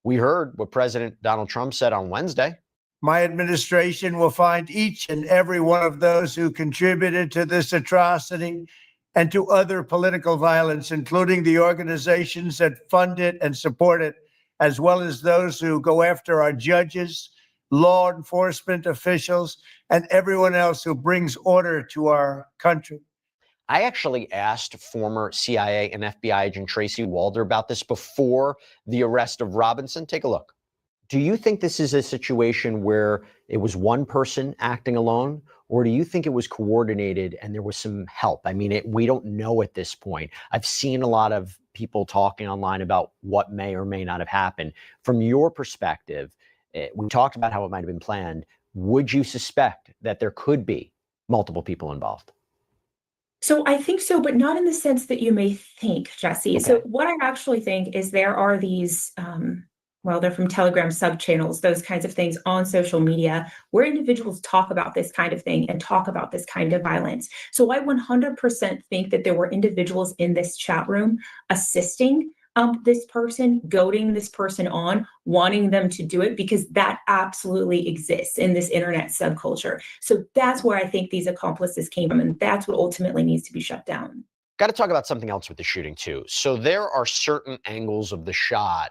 T: We heard what President Donald Trump said on Wednesday.
O: My administration will find each and every one of those who contributed to this atrocity and to other political violence, including the organizations that fund it and support it, as well as those who go after our judges, law enforcement officials, and everyone else who brings order to our country.
T: I actually asked former CIA and FBI agent Tracy Walder about this before the arrest of Robinson. Take a look. Do you think this is a situation where it was one person acting alone, or do you think it was coordinated and there was some help? I mean, we don't know at this point. I've seen a lot of people talking online about what may or may not have happened. From your perspective, we talked about how it might have been planned. Would you suspect that there could be multiple people involved?
U: So I think so, but not in the sense that you may think, Jesse.
T: Okay.
U: So what I actually think is there are these, well, they're from Telegram subchannels, those kinds of things on social media where individuals talk about this kind of thing and talk about this kind of violence. So I 100% think that there were individuals in this chat room assisting this person, goading this person on, wanting them to do it, because that absolutely exists in this internet subculture. So that's where I think these accomplices came from, and that's what ultimately needs to be shut down.
T: Got to talk about something else with the shooting too. So there are certain angles of the shot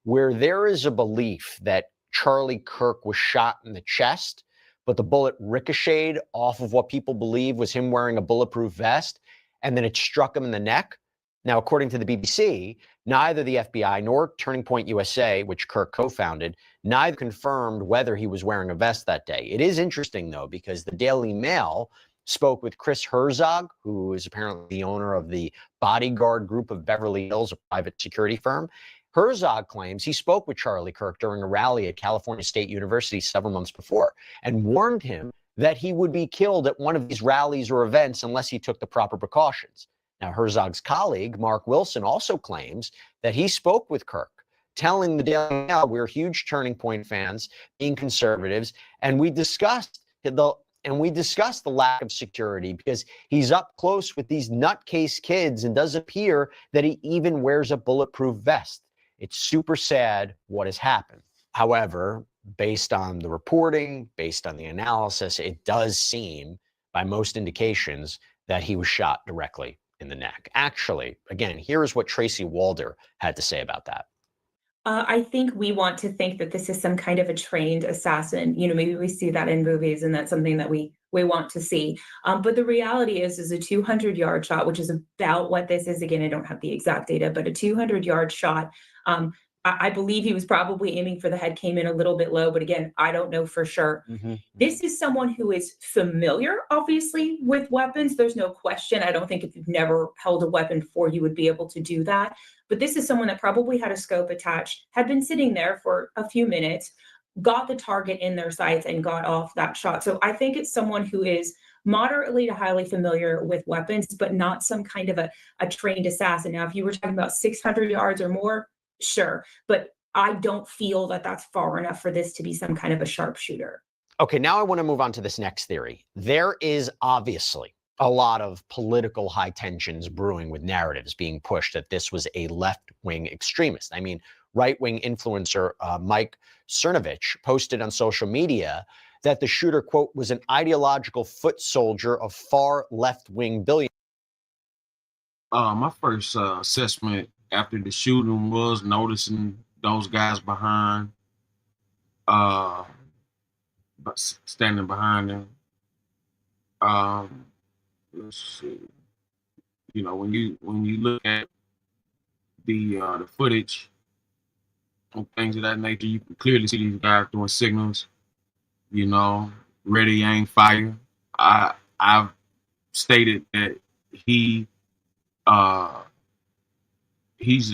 T: where there is a belief that Charlie Kirk was shot in the chest, but the bullet ricocheted off of what people believe was him wearing a bulletproof vest, and then it struck him in the neck. Now, according to the BBC, neither the FBI nor Turning Point USA, which Kirk co-founded, neither confirmed whether he was wearing a vest that day. It is interesting, though, because the Daily Mail spoke with Chris Herzog, who is apparently the owner of the Bodyguard Group of Beverly Hills, a private security firm. Herzog claims he spoke with Charlie Kirk during a rally at California State University several months before and warned him that he would be killed at one of these rallies or events unless he took the proper precautions. Now, Herzog's colleague, Mark Wilson, also claims that he spoke with Kirk, telling the Daily Mail, we're huge Turning Point fans, being conservatives, and we discussed the lack of security because he's up close with these nutcase kids and doesn't appear that he even wears a bulletproof vest. It's super sad what has happened. However, based on the reporting, based on the analysis, it does seem, by most indications, that he was shot directly in the neck. Actually, again, here's what Tracy Walder had to say about that.
U: I think we want to think that this is some kind of a trained assassin. You know, maybe we see that in movies and that's something that we want to see. But the reality is a 200-yard shot, which is about what this is. Again, I don't have the exact data, but a 200-yard shot I believe he was probably aiming for the head, came in a little bit low, but again, I don't know for sure. This is someone who is familiar, obviously, with weapons. There's no question. I don't think if you've never held a weapon before, you would be able to do that. But this is someone that probably had a scope attached, had been sitting there for a few minutes, got the target in their sights and got off that shot. So I think it's someone who is moderately to highly familiar with weapons, but not some kind of a trained assassin. Now, if you were talking about 600 yards or more, sure. But I don't feel that that's far enough for this to be some kind of a sharpshooter.
T: Okay, now I want to move on to this next theory. There is obviously a lot of political high tensions brewing with narratives being pushed that this was a left-wing extremist. I mean, right-wing influencer Mike Cernovich posted on social media that the shooter, quote, was an ideological foot soldier of far left-wing billionaires.
E: My first assessment after the shooting was noticing those guys behind, standing behind them. Let's see. You know, when you look at the footage and things of that nature, you can clearly see these guys doing signals. You know, ready, aim, fire. I've stated that he's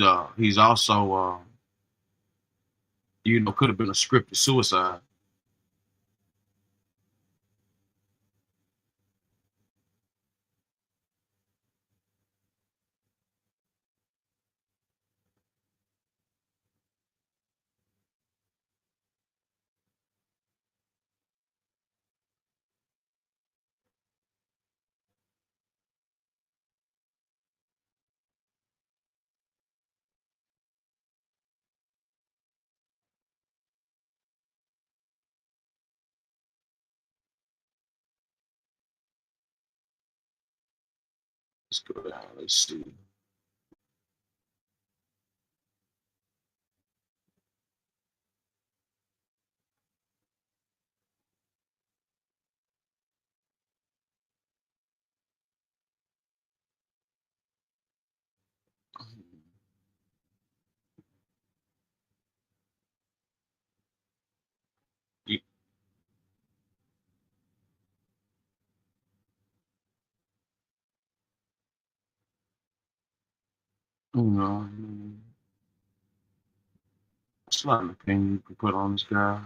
E: also you know, could have been a scripted suicide. Let's go down. Let's see. You know, it's not an opinion you can put on this guy.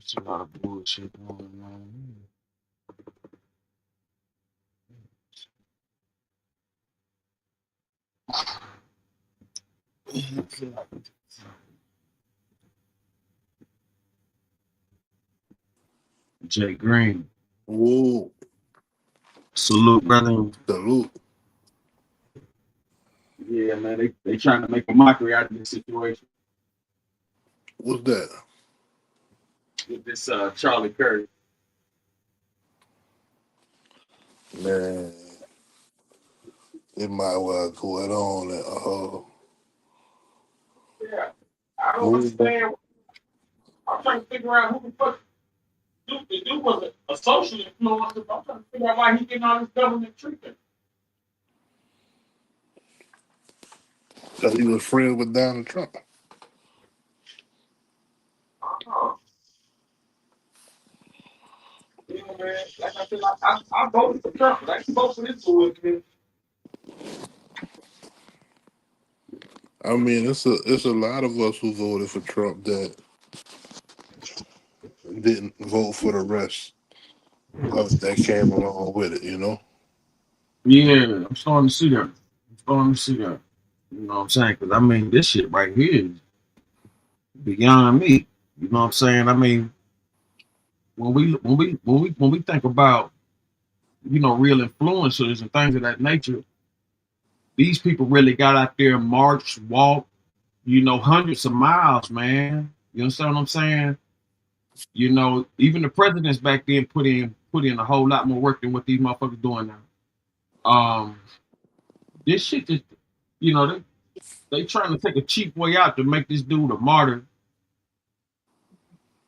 E: It's a lot of bullshit going on. Jay Green.
A: Whoa.
E: Salute, brother.
A: Salute.
E: Yeah, man, they trying to make a mockery out of this situation.
A: What's that?
E: With this Charlie Kirk.
A: Man, it might well go it on.
E: Yeah, I don't understand. I'm trying to figure out who the fuck the dude was a social influencer. I'm trying to figure out why he getting all this government treatment.
A: Because he was friends with Donald Trump.
E: You know, man, like I said, I voted for Trump, but I can vote for this dude, man.
A: I mean, it's a lot of us who voted for Trump that didn't vote for the rest that came along with it, you know?
E: Yeah, I'm starting to see that. You know what I'm saying? Because I mean, this shit right here is beyond me. You know what I'm saying? I mean, when we think about, you know, real influencers and things of that nature, these people really got out there, marched, walked, you know, hundreds of miles, man. You understand what I'm saying? You know, even the presidents back then put in a whole lot more work than what these motherfuckers doing now. This shit just, you know, they trying to take a cheap way out to make this dude a martyr,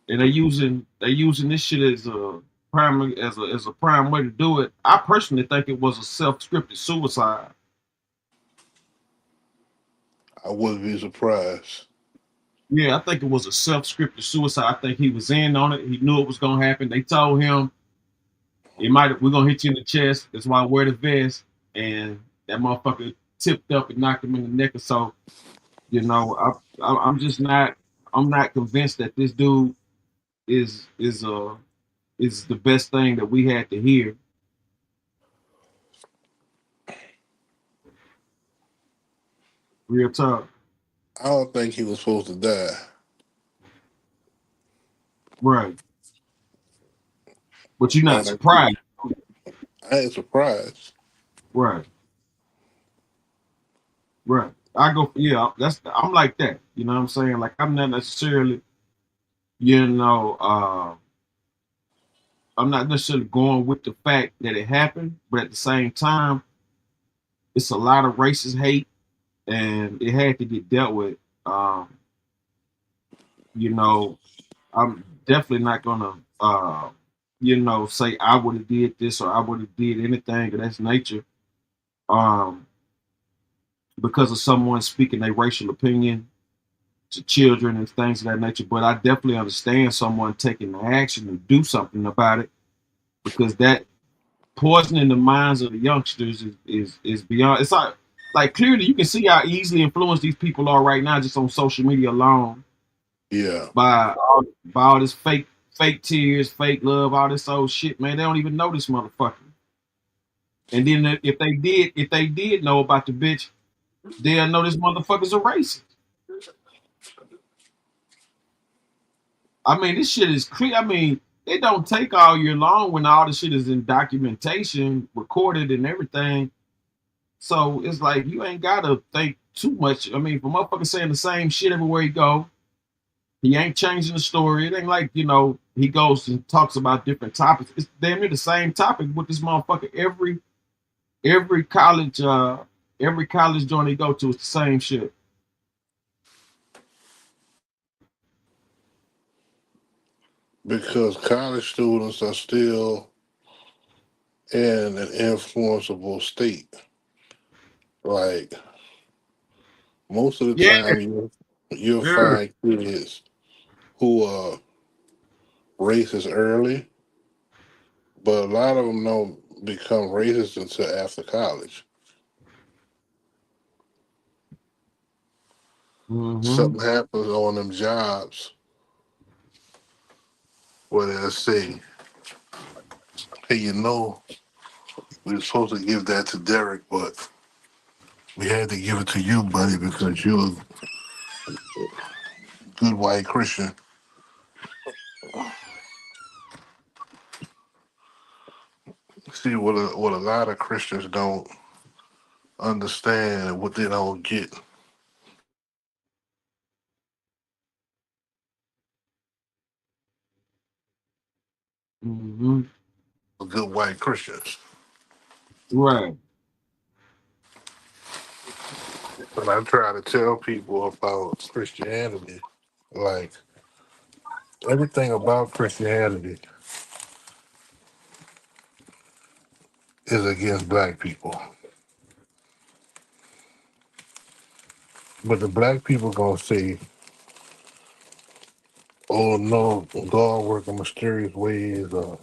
E: and they using this shit as a prime as a prime way to do it. I personally think it was a self-scripted suicide.
A: I wouldn't be surprised.
E: Yeah, I think it was a self-scripted suicide. I think he was in on it. He knew it was gonna happen. They told him we're gonna hit you in the chest. That's why I wear the vest. And that motherfucker tipped up and knocked him in the neck or so. You know, I'm just not convinced that this dude is the best thing that we had to hear. Real talk.
A: I don't think he was supposed to die.
E: Right. But you're not surprised.
A: I ain't surprised.
E: Right. Right. I go, yeah, I'm like that. You know what I'm saying? Like, I'm not necessarily, you know, I'm not necessarily going with the fact that it happened, but at the same time, it's a lot of racist hate and it had to get dealt with. You know, I'm definitely not gonna you know, say I would have did this or I would have did anything of that nature. Because of someone speaking their racial opinion to children and things of that nature. But I definitely understand someone taking the action to do something about it, because that poisoning the minds of the youngsters is beyond. It's like clearly you can see how easily influenced these people are right now just on social media alone.
A: Yeah.
E: By all this fake tears, fake love, all this old shit, man. They don't even know this motherfucker. And then if they did know about the bitch, they'll know this motherfucker's a racist. I mean, this shit is clear. I mean, it don't take all year long when all the shit is in documentation, recorded and everything. So it's like you ain't gotta think too much. I mean, for motherfucker saying the same shit everywhere he go, he ain't changing the story. It ain't like, you know, he goes and talks about different topics. It's damn near the same topic with this motherfucker every college joint he go to, it's the same shit.
A: Because college students are still in an influenceable state. Like most of the time, you'll find kids who are racist early, but a lot of them don't become racist until after college. Something happens on them jobs where they'll say, hey, you know, we were supposed to give that to Derek, but we had to give it to you, buddy, because you're a good white Christian. See, what a lot of Christians don't understand, what they don't get. Good white Christians.
E: Right.
A: When I try to tell people about Christianity, like everything about Christianity is against black people. But the black people gonna say, oh no, God work in mysterious ways, or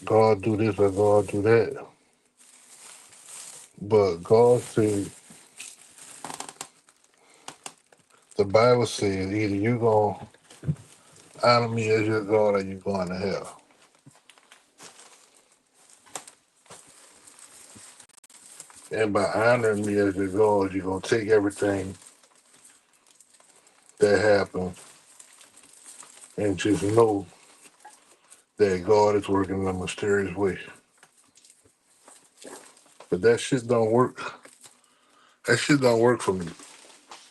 A: God do this or God do that. But God said, the Bible says either you gonna honor me as your God or you going to hell. And by honoring me as your God, you're gonna take everything that happened and just know that God is working in a mysterious way. But that shit don't work. That shit don't work for me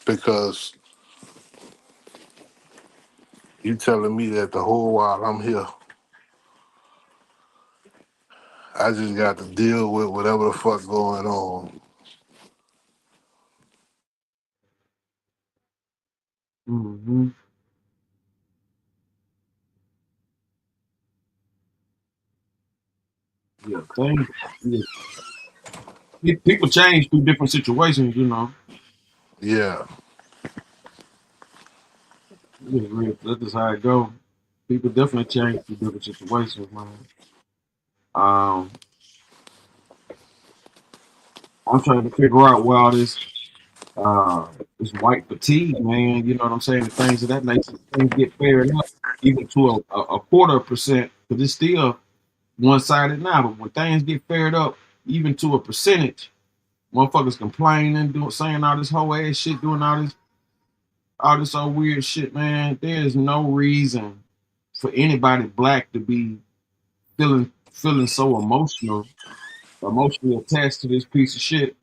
A: because you telling me that the whole while I'm here, I just got to deal with whatever the fuck going on.
E: Mm-hmm. Yeah, things. Yeah. People change through different situations, you know.
A: Yeah.
E: That's just how it go. People definitely change through different situations, man. Um, I'm trying to figure out where all this white fatigue, man. You know what I'm saying? The things of that nature, things get paired up even to a quarter percent, because it's still one sided now. But when things get paired up, even to a percentage, motherfuckers complaining, doing saying all this whole ass shit, doing all this old weird shit, man. There is no reason for anybody black to be feeling so emotionally attached to this piece of shit.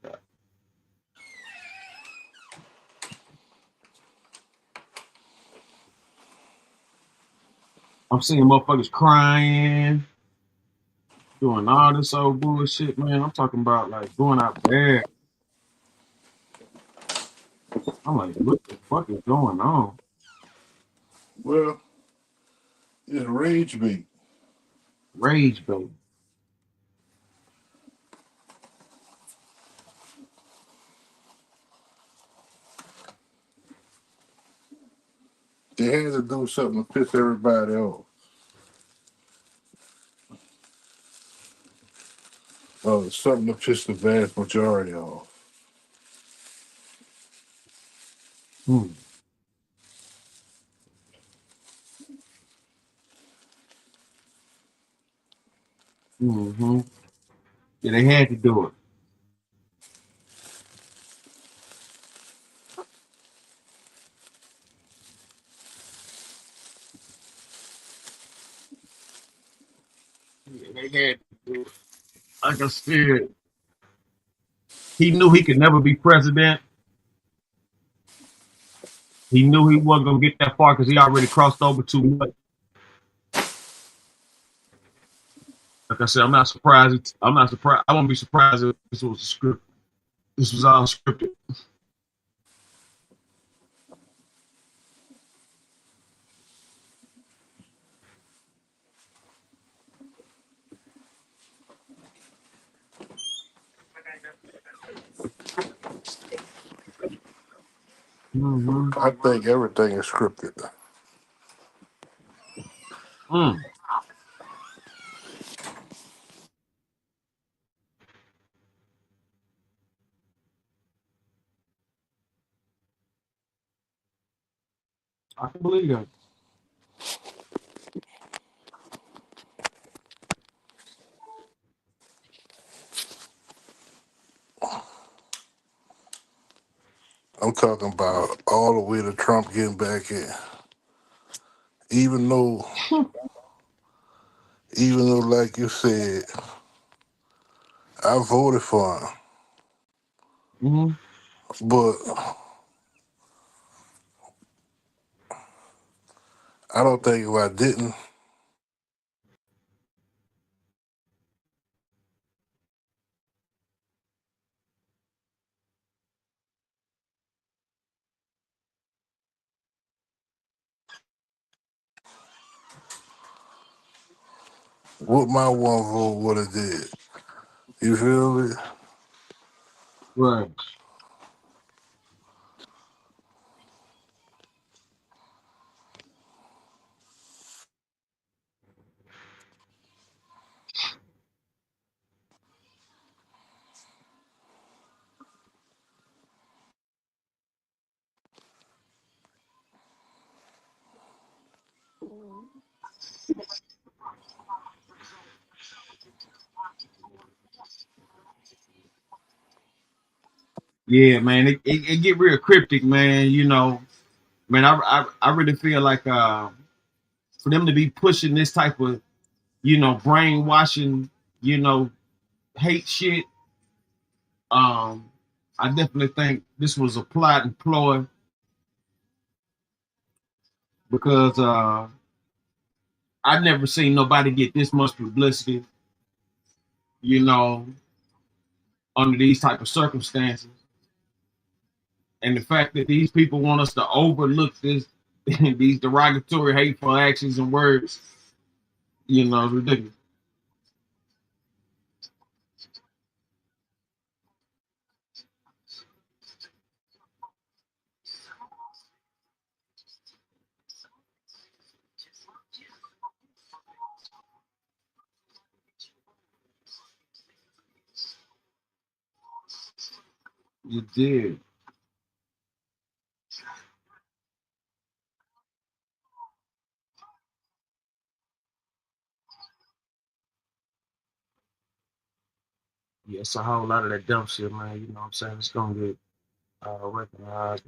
E: I'm seeing motherfuckers crying, doing all this old bullshit, man. I'm talking about like going out there. I'm like, what the fuck is going on?
A: Well, it's rage bait.
E: Rage bait.
A: They had to do something to piss everybody off. Something to piss the vast majority off.
E: Hmm. Mm-hmm. Yeah, they had to do it. Yeah, they had to do it. Like I said, he knew he could never be president. He knew he wasn't gonna get that far because he already crossed over too much. Like I said, I'm not surprised. I'm not surprised. I won't be surprised if this was a script. This was all scripted. Mm-hmm.
A: I think everything is scripted.
E: Mm. I can believe that.
A: I'm talking about all the way to Trump getting back in. Even though, like you said, I voted for him,
E: Mm-hmm.
A: but I don't think if I didn't, what my one vote would have did. You feel me?
E: Right. Yeah, man, it get real cryptic, man. You know, man, I really feel like for them to be pushing this type of, you know, brainwashing, you know, hate shit. I definitely think this was a plot and ploy because I never seen nobody get this much publicity, you know, under these type of circumstances. And the fact that these people want us to overlook this, these derogatory, hateful actions and words, you know, is ridiculous. You did. Yeah, it's a whole lot of that dumb shit, man. You know what I'm saying? It's gonna get recognized.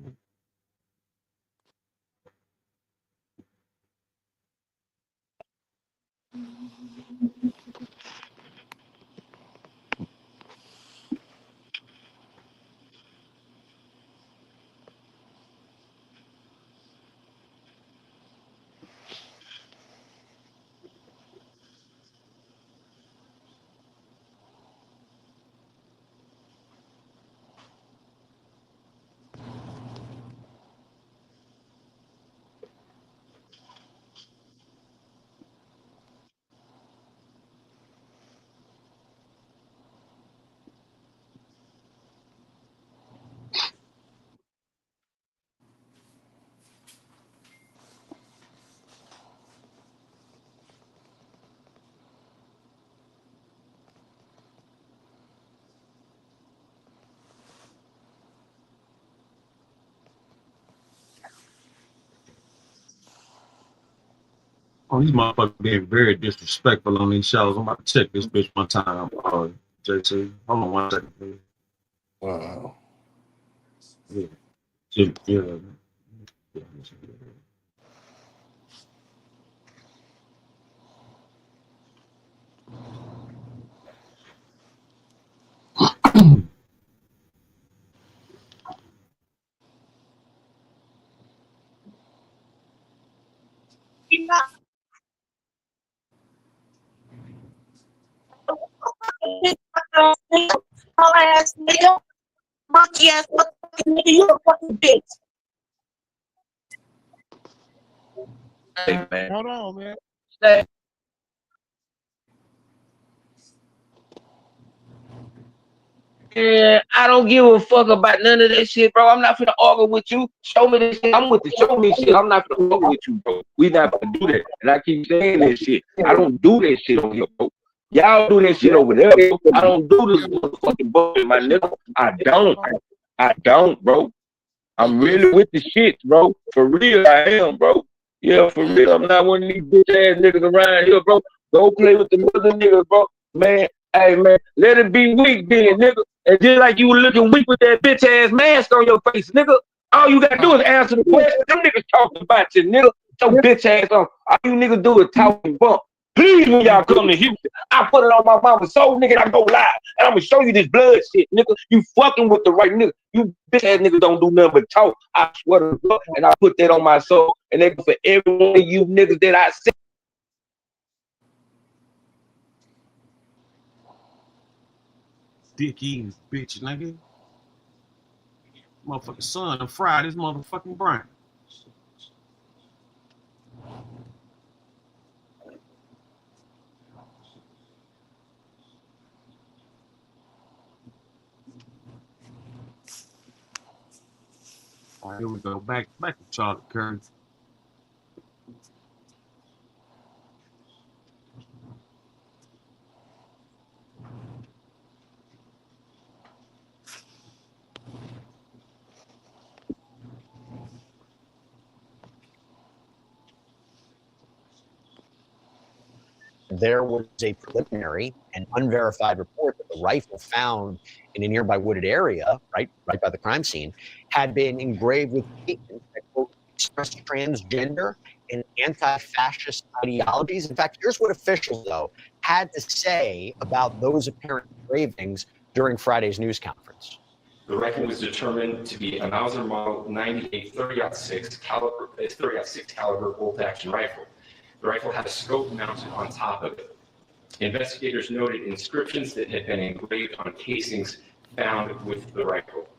E: Oh, these motherfuckers being very disrespectful on these shows. I'm about to check this bitch one time. JT, hold on 1 second, please.
A: Wow.
E: Yeah. Yeah.
D: Ass nigga, monkey ass fucking nigga, you a fucking bitch.
E: Hey, man. Hold on, man.
D: Say, yeah, I don't give a fuck about none of that shit, bro. I'm not finna argue with you. Show me this shit. I'm with the show me shit. I'm not finna argue with you, bro. We not finna do that. And I keep saying that shit. I don't do that shit on here, bro. Y'all do that shit over there, bro. I don't do this motherfucking bullshit, my nigga. I don't, bro. I'm really with the shit, bro. For real, I am, bro. Yeah, for real. I'm not one of these bitch ass niggas around here, bro. Go play with the other niggas, bro. Man, hey, man, let it be weak then, nigga. And just like you were looking weak with that bitch ass mask on your face, nigga. All you gotta do is answer the question. Them niggas talking about you, nigga. Your bitch ass on. All you niggas do is talk and bump. Please, when y'all come to Houston, I put it on my mama's soul, nigga, and I go live. And I'm gonna show you this blood shit, nigga. You fucking with the right nigga. You bitch ass niggas don't do nothing but talk. I swear to God, and I put that on my soul. And that for every one of you niggas that I see.
E: Dick eating bitch, nigga. Motherfucking son and fried his motherfucking brain. All right, here we go. Back to Charlie Kirk.
T: There was a preliminary and unverified report that the rifle found in a nearby wooded area, right by the crime scene, had been engraved with statements that, quote, expressed transgender and anti-fascist ideologies. In fact, here's what officials, though, had to say about those apparent engravings during Friday's news conference.
S: The rifle was determined to be a Mauser Model 98 30-06 caliber bolt-action rifle. The rifle had a scope mounted on top of it. Investigators noted inscriptions that had been engraved on casings found with the rifle.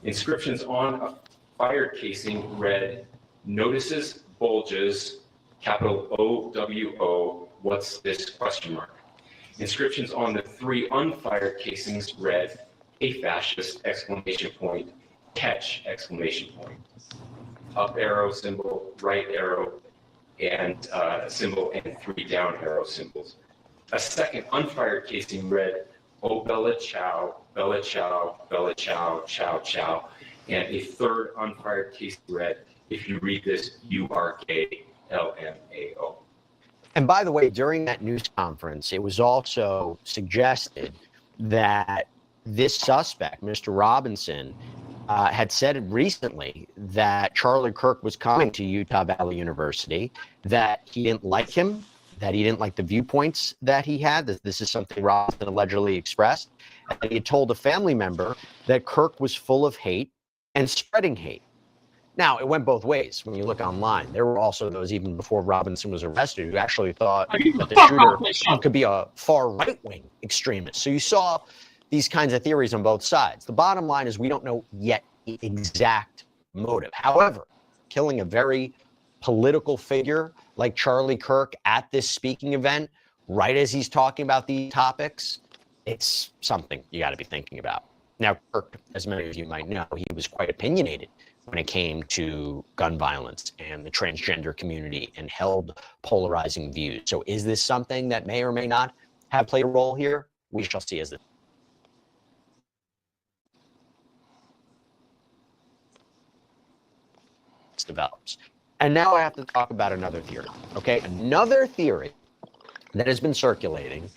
S: Inscriptions on a fired casing read, "Notices bulges, capital OWO, what's this, question mark." Inscriptions on the 3 unfired casings read, "A fascist, exclamation point, catch, exclamation point." Up arrow symbol, right arrow, and symbol, and 3 down arrow symbols. A second unfired casing read, "Oh, Bella Chow, Bella Chow, Bella Chow, Chow, Chow." And a third unfired casing read, "If you read this, you are gay, LMAO."
T: And by the way, during that news conference, it was also suggested that this suspect, Mr. Robinson, had said recently that Charlie Kirk was coming to Utah Valley University, that he didn't like him, that he didn't like the viewpoints that he had. This is something Robinson allegedly expressed. And he had told a family member that Kirk was full of hate and spreading hate. Now, it went both ways when you look online. There were also those, even before Robinson was arrested, who actually thought that the shooter could be a far right-wing extremist. So you saw these kinds of theories on both sides. The bottom line is we don't know yet the exact motive. However, killing a very political figure like Charlie Kirk at this speaking event, right as he's talking about these topics, it's something you got to be thinking about. Now, Kirk, as many of you might know, he was quite opinionated when it came to gun violence and the transgender community and held polarizing views. So is this something that may or may not have played a role here? We shall see as it develops. And now I have to talk about another theory, okay? Another theory that has been circulating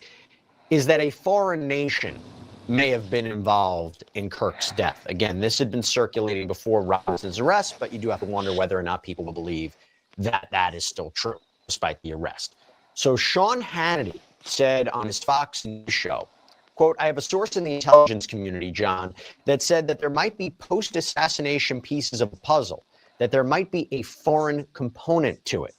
T: is that a foreign nation may have been involved in Kirk's death. Again, this had been circulating before Robinson's arrest, but you do have to wonder whether or not people will believe that that is still true, despite the arrest. So Sean Hannity said on his Fox News show, quote, "I have a source in the intelligence community, John, that said that there might be post-assassination pieces of a puzzle, that there might be a foreign component to it."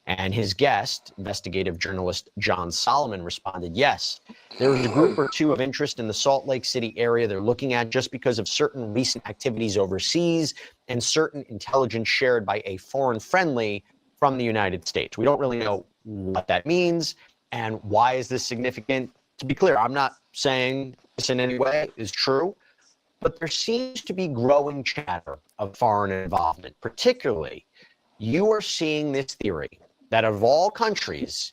T: And his guest, investigative journalist John Solomon, responded, "Yes, there is a group or two of interest in the Salt Lake City area they're looking at just because of certain recent activities overseas and certain intelligence shared by a foreign friendly from the United States. We don't really know what that means and why is this significant. To be clear, I'm not saying this in any way is true, but there seems to be growing chatter of foreign involvement. Particularly, you are seeing this theory that of all countries,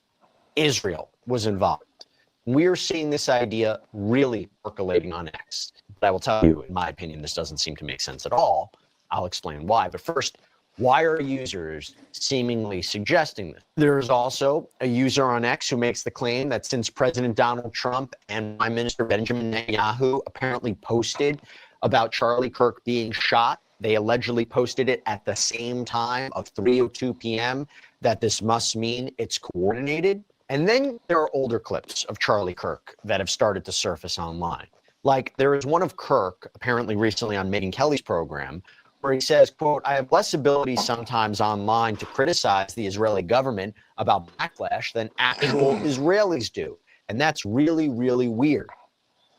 T: Israel was involved. We are seeing this idea really percolating on X. But I will tell you, in my opinion, this doesn't seem to make sense at all. I'll explain why. But first, why are users seemingly suggesting this? There is also a user on X who makes the claim that since President Donald Trump and Prime Minister Benjamin Netanyahu apparently posted about Charlie Kirk being shot, they allegedly posted it at the same time of 3:02 p.m., that this must mean it's coordinated. And then there are older clips of Charlie Kirk that have started to surface online. Like there is one of Kirk, apparently recently on Megyn Kelly's program, where he says, quote, "I have less ability sometimes online to criticize the Israeli government about backlash than actual Israelis do. And that's really, really weird."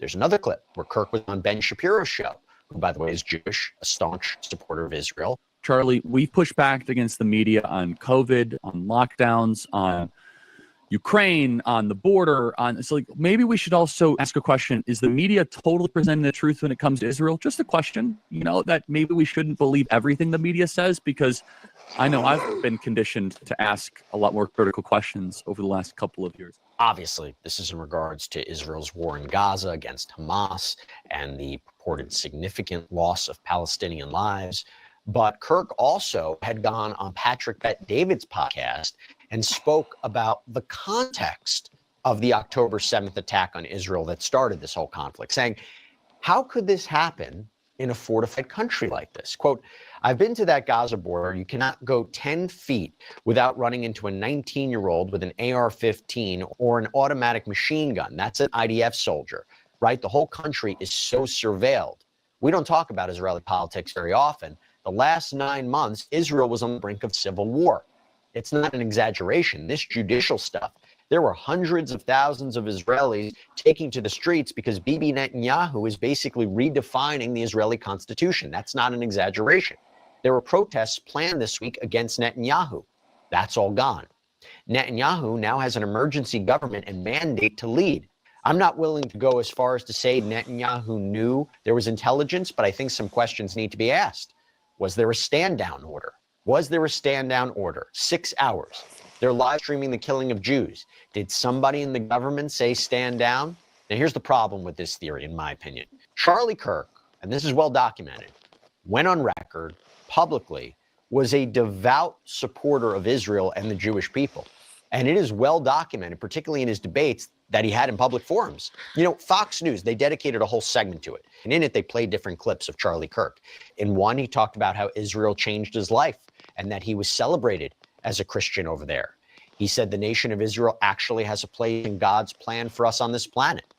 T: There's another clip where Kirk was on Ben Shapiro's show, who, by the way, is Jewish, a staunch supporter of Israel.
F: Charlie, we've pushed back against the media on COVID, on lockdowns, on Ukraine, on the border. So like, maybe we should also ask a question. Is the media totally presenting the truth when it comes to Israel? Just a question, that maybe we shouldn't believe everything the media says, because I know I've been conditioned to ask a lot more critical questions over the last couple of years.
T: Obviously, this is in regards to Israel's war in Gaza against Hamas and the purported significant loss of Palestinian lives. But Kirk also had gone on Patrick Bet-David's podcast and spoke about the context of the October 7th attack on Israel that started this whole conflict, saying, how could this happen in a fortified country like this? Quote, I've been to that Gaza border. You cannot go 10 feet without running into a 19-year-old with an AR-15 or an automatic machine gun. That's an IDF soldier, right? The whole country is so surveilled. We don't talk about Israeli politics very often. The last 9 months, Israel was on the brink of civil war. It's not an exaggeration. This judicial stuff, there were hundreds of thousands of Israelis taking to the streets because Bibi Netanyahu is basically redefining the Israeli constitution. That's not an exaggeration. There were protests planned this week against Netanyahu. That's all gone. Netanyahu now has an emergency government and mandate to lead. I'm not willing to go as far as to say Netanyahu knew there was intelligence, but I think some questions need to be asked. Was there a stand-down order? Was there a stand-down order? 6 hours. They're live streaming the killing of Jews. Did somebody in the government say stand down? Now, here's the problem with this theory, in my opinion. Charlie Kirk, and this is well documented, went on record publicly, was a devout supporter of Israel and the Jewish people. And it is well documented, particularly in his debates that he had in public forums. You know, Fox News, they dedicated a whole segment to it. And in it, they played different clips of Charlie Kirk. In one, he talked about how Israel changed his life and that he was celebrated as a Christian over there. He said the nation of Israel actually has a place in God's plan for us on this planet.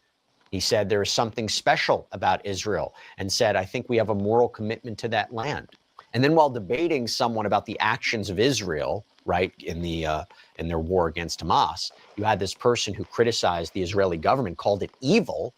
T: He said there is something special about Israel and said, I think we have a moral commitment to that land. And then while debating someone about the actions of Israel, right, in their war against Hamas, you had this person who criticized the Israeli government, called it evil.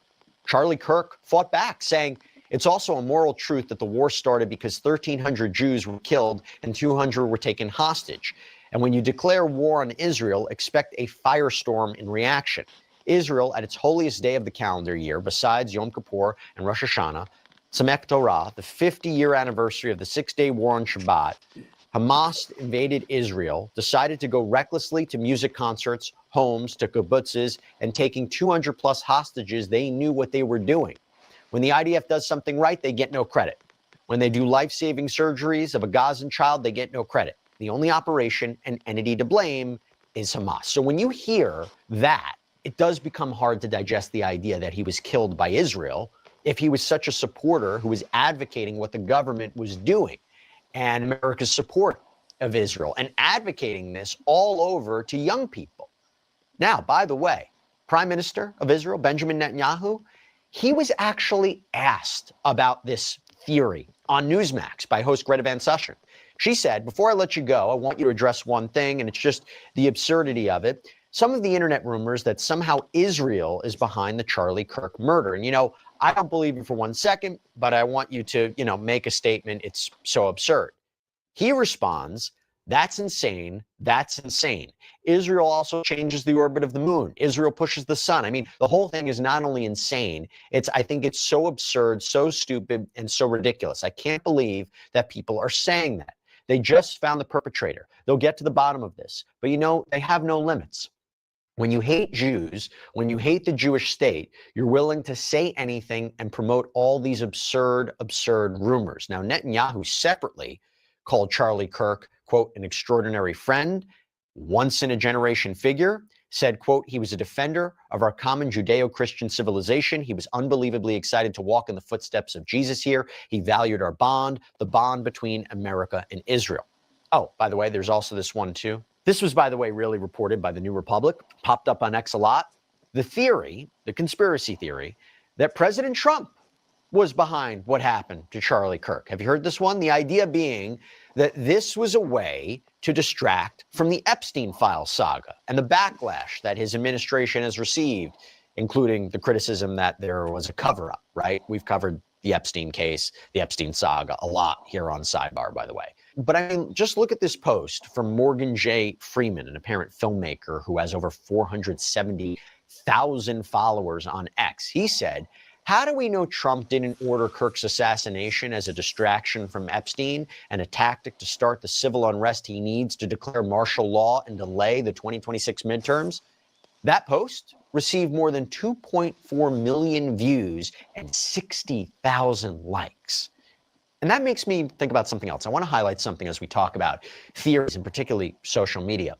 T: Charlie Kirk fought back, saying, it's also a moral truth that the war started because 1,300 Jews were killed and 200 were taken hostage. And when you declare war on Israel, expect a firestorm in reaction. Israel, at its holiest day of the calendar year, besides Yom Kippur and Rosh Hashanah, Samek Torah, the 50-year anniversary of the six-day war on Shabbat, Hamas invaded Israel, decided to go recklessly to music concerts, homes, to kibbutzes, and taking 200-plus hostages. They knew what they were doing. When the IDF does something right, they get no credit. When they do life-saving surgeries of a Gazan child, they get no credit. The only operation and entity to blame is Hamas. So when you hear that, it does become hard to digest the idea that he was killed by Israel if he was such a supporter who was advocating what the government was doing and America's support of Israel and advocating this all over to young people. Now, by the way, Prime Minister of Israel, Benjamin Netanyahu, he was actually asked about this theory on Newsmax by host Greta Van Susteren. She said, before I let you go, I want you to address one thing, and it's just the absurdity of it. Some of the internet rumors that somehow Israel is behind the Charlie Kirk murder. And, you know, I don't believe you for 1 second, but I want you to, you know, make a statement. It's so absurd. He responds, that's insane. That's insane. Israel also changes the orbit of the moon. Israel pushes the sun. I mean, the whole thing is not only insane, I think it's so absurd, so stupid, and so ridiculous. I can't believe that people are saying that. They just found the perpetrator. They'll get to the bottom of this. But you know, they have no limits. When you hate Jews, when you hate the Jewish state, you're willing to say anything and promote all these absurd rumors. Now, Netanyahu separately called Charlie Kirk, quote, an extraordinary friend, once-in-a-generation figure, said, quote, he was a defender of our common Judeo-Christian civilization. He was unbelievably excited to walk in the footsteps of Jesus here. He valued our bond, the bond between America and Israel. Oh, by the way, there's also this one, too. This was, by the way, really reported by the New Republic, popped up on X a lot. The theory, the conspiracy theory, that President Trump was behind what happened to Charlie Kirk. Have you heard this one? The idea being that this was a way to distract from the Epstein file saga and the backlash that his administration has received, including the criticism that there was a cover-up, right? We've covered the Epstein case, the Epstein saga a lot here on Sidebar, by the way. But I mean, just look at this post from Morgan J. Freeman, an apparent filmmaker who has over 470,000 followers on X. He said, how do we know Trump didn't order Kirk's assassination as a distraction from Epstein and a tactic to start the civil unrest he needs to declare martial law and delay the 2026 midterms? That post received more than 2.4 million views and 60,000 likes. And that makes me think about something else. I want to highlight something as we talk about theories and particularly social media.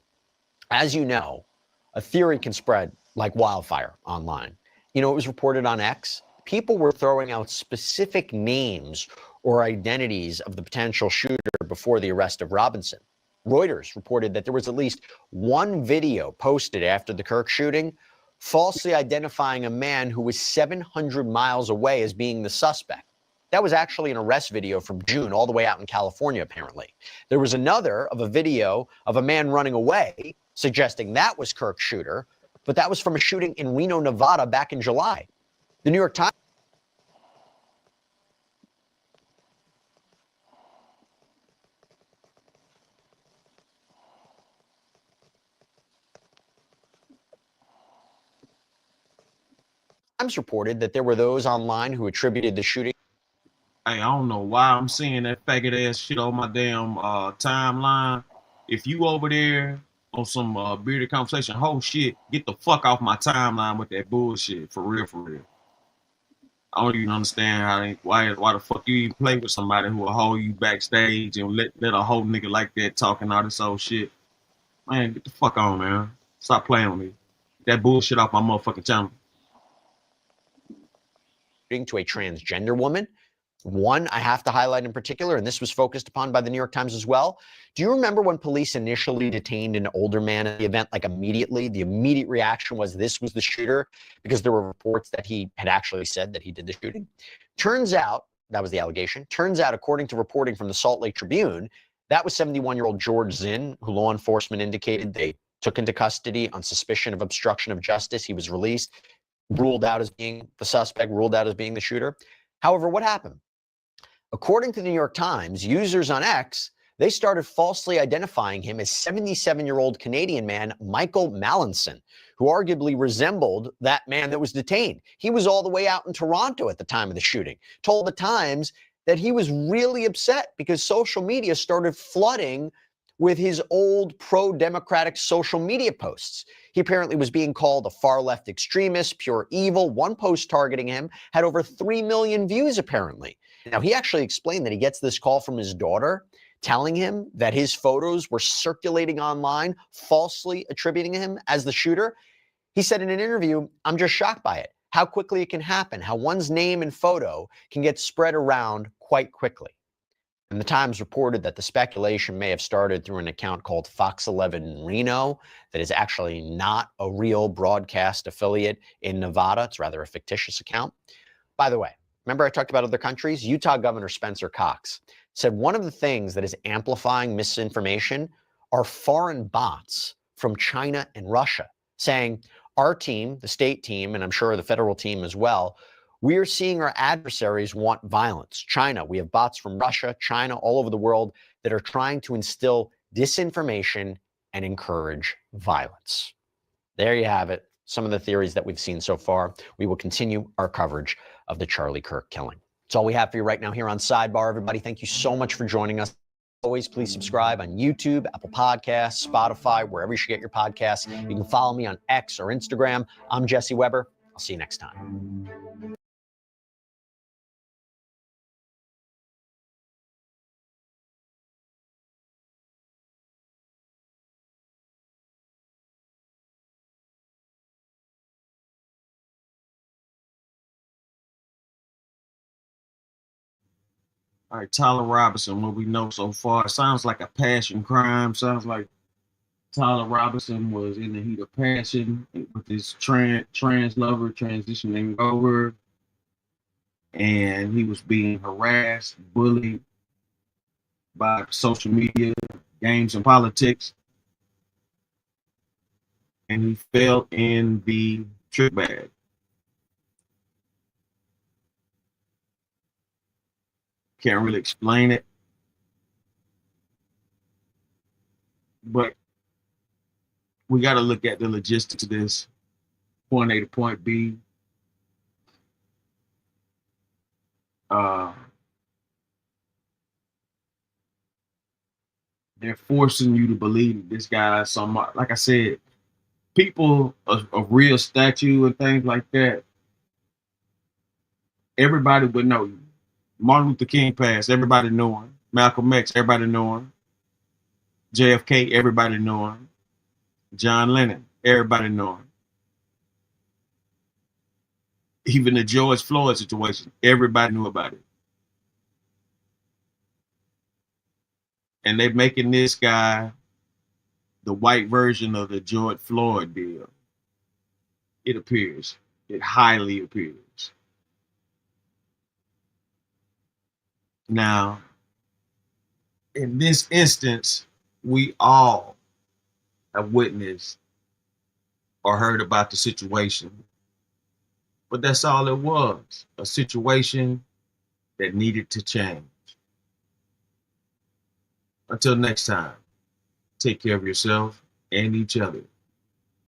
T: As you know, a theory can spread like wildfire online. You know, it was reported on X. People were throwing out specific names or identities of the potential shooter before the arrest of Robinson. Reuters reported that there was at least one video posted after the Kirk shooting, falsely identifying a man who was 700 miles away as being the suspect. That was actually an arrest video from June, all the way out in California, apparently. There was another of a video of a man running away, suggesting that was Kirk's shooter, but that was from a shooting in Reno, Nevada back in July. The New York Times. Reported that there were those online who attributed the shooting.
E: Hey, I don't know why I'm seeing that faggot ass shit on my damn timeline. If you over there on some bearded conversation, whole shit, get the fuck off my timeline with that bullshit. For real, for real. I don't even understand why the fuck you even play with somebody who will hold you backstage and let a whole nigga like that talking all this old shit. Man, get the fuck on, man. Stop playing with me. Get that bullshit off my motherfucking channel.
T: To a transgender woman. One I have to highlight in particular, and this was focused upon by the New York Times as well. Do you remember when police initially detained an older man at the event, like immediately? The immediate reaction was this was the shooter, because there were reports that he had actually said that he did the shooting. Turns out, that was the allegation. Turns out, according to reporting from the Salt Lake Tribune, that was 71-year-old George Zinn, who law enforcement indicated they took into custody on suspicion of obstruction of justice. He was released, ruled out as being the suspect, ruled out as being the shooter. However, what happened? According to the New York Times, users on X, they started falsely identifying him as 77-year-old Canadian man Michael Mallinson, who arguably resembled that man that was detained. He was all the way out in Toronto at the time of the shooting, told the Times that he was really upset because social media started flooding with his old pro-democratic social media posts. He apparently was being called a far-left extremist, pure evil. One post targeting him had over 3 million views, apparently. Now, he actually explained that he gets this call from his daughter telling him that his photos were circulating online, falsely attributing him as the shooter. He said in an interview, "I'm just shocked by it, how quickly it can happen, how one's name and photo can get spread around quite quickly." And the Times reported that the speculation may have started through an account called Fox 11 Reno that is actually not a real broadcast affiliate in Nevada. It's rather a fictitious account. By the way, remember I talked about other countries? Utah Governor Spencer Cox said one of the things that is amplifying misinformation are foreign bots from China and Russia, saying our team, the state team, and I'm sure the federal team as well, we are seeing our adversaries want violence. China, we have bots from Russia, China, all over the world that are trying to instill disinformation and encourage violence. There you have it. Some of the theories that we've seen so far. We will continue our coverage of the Charlie Kirk killing. That's all we have for you right now here on Sidebar, everybody. Thank you so much for joining us. Always, please subscribe on YouTube, Apple Podcasts, Spotify, wherever you should get your podcasts. You can follow me on X or Instagram. I'm Jesse Weber. I'll see you next time.
E: All right, Tyler Robinson, what we know so far, sounds like a passion crime. Sounds like Tyler Robinson was in the heat of passion with his trans lover transitioning over, and he was being harassed, bullied by social media, games, and politics, and he fell in the trick bag. Can't really explain it, but we got to look at the logistics of this. Point A to point B. They're forcing you to believe this guy is some, like I said, people of real stature and things like that. Everybody would know you. Martin Luther King passed, everybody knew him. Malcolm X, everybody knew him. JFK, everybody knew him. John Lennon, everybody knew him. Even the George Floyd situation, everybody knew about it. And they're making this guy the white version of the George Floyd deal. It appears. It highly appears. Now, in this instance, we all have witnessed or heard about the situation. But that's all it was, a situation that needed to change. Until next time, take care of yourself and each other.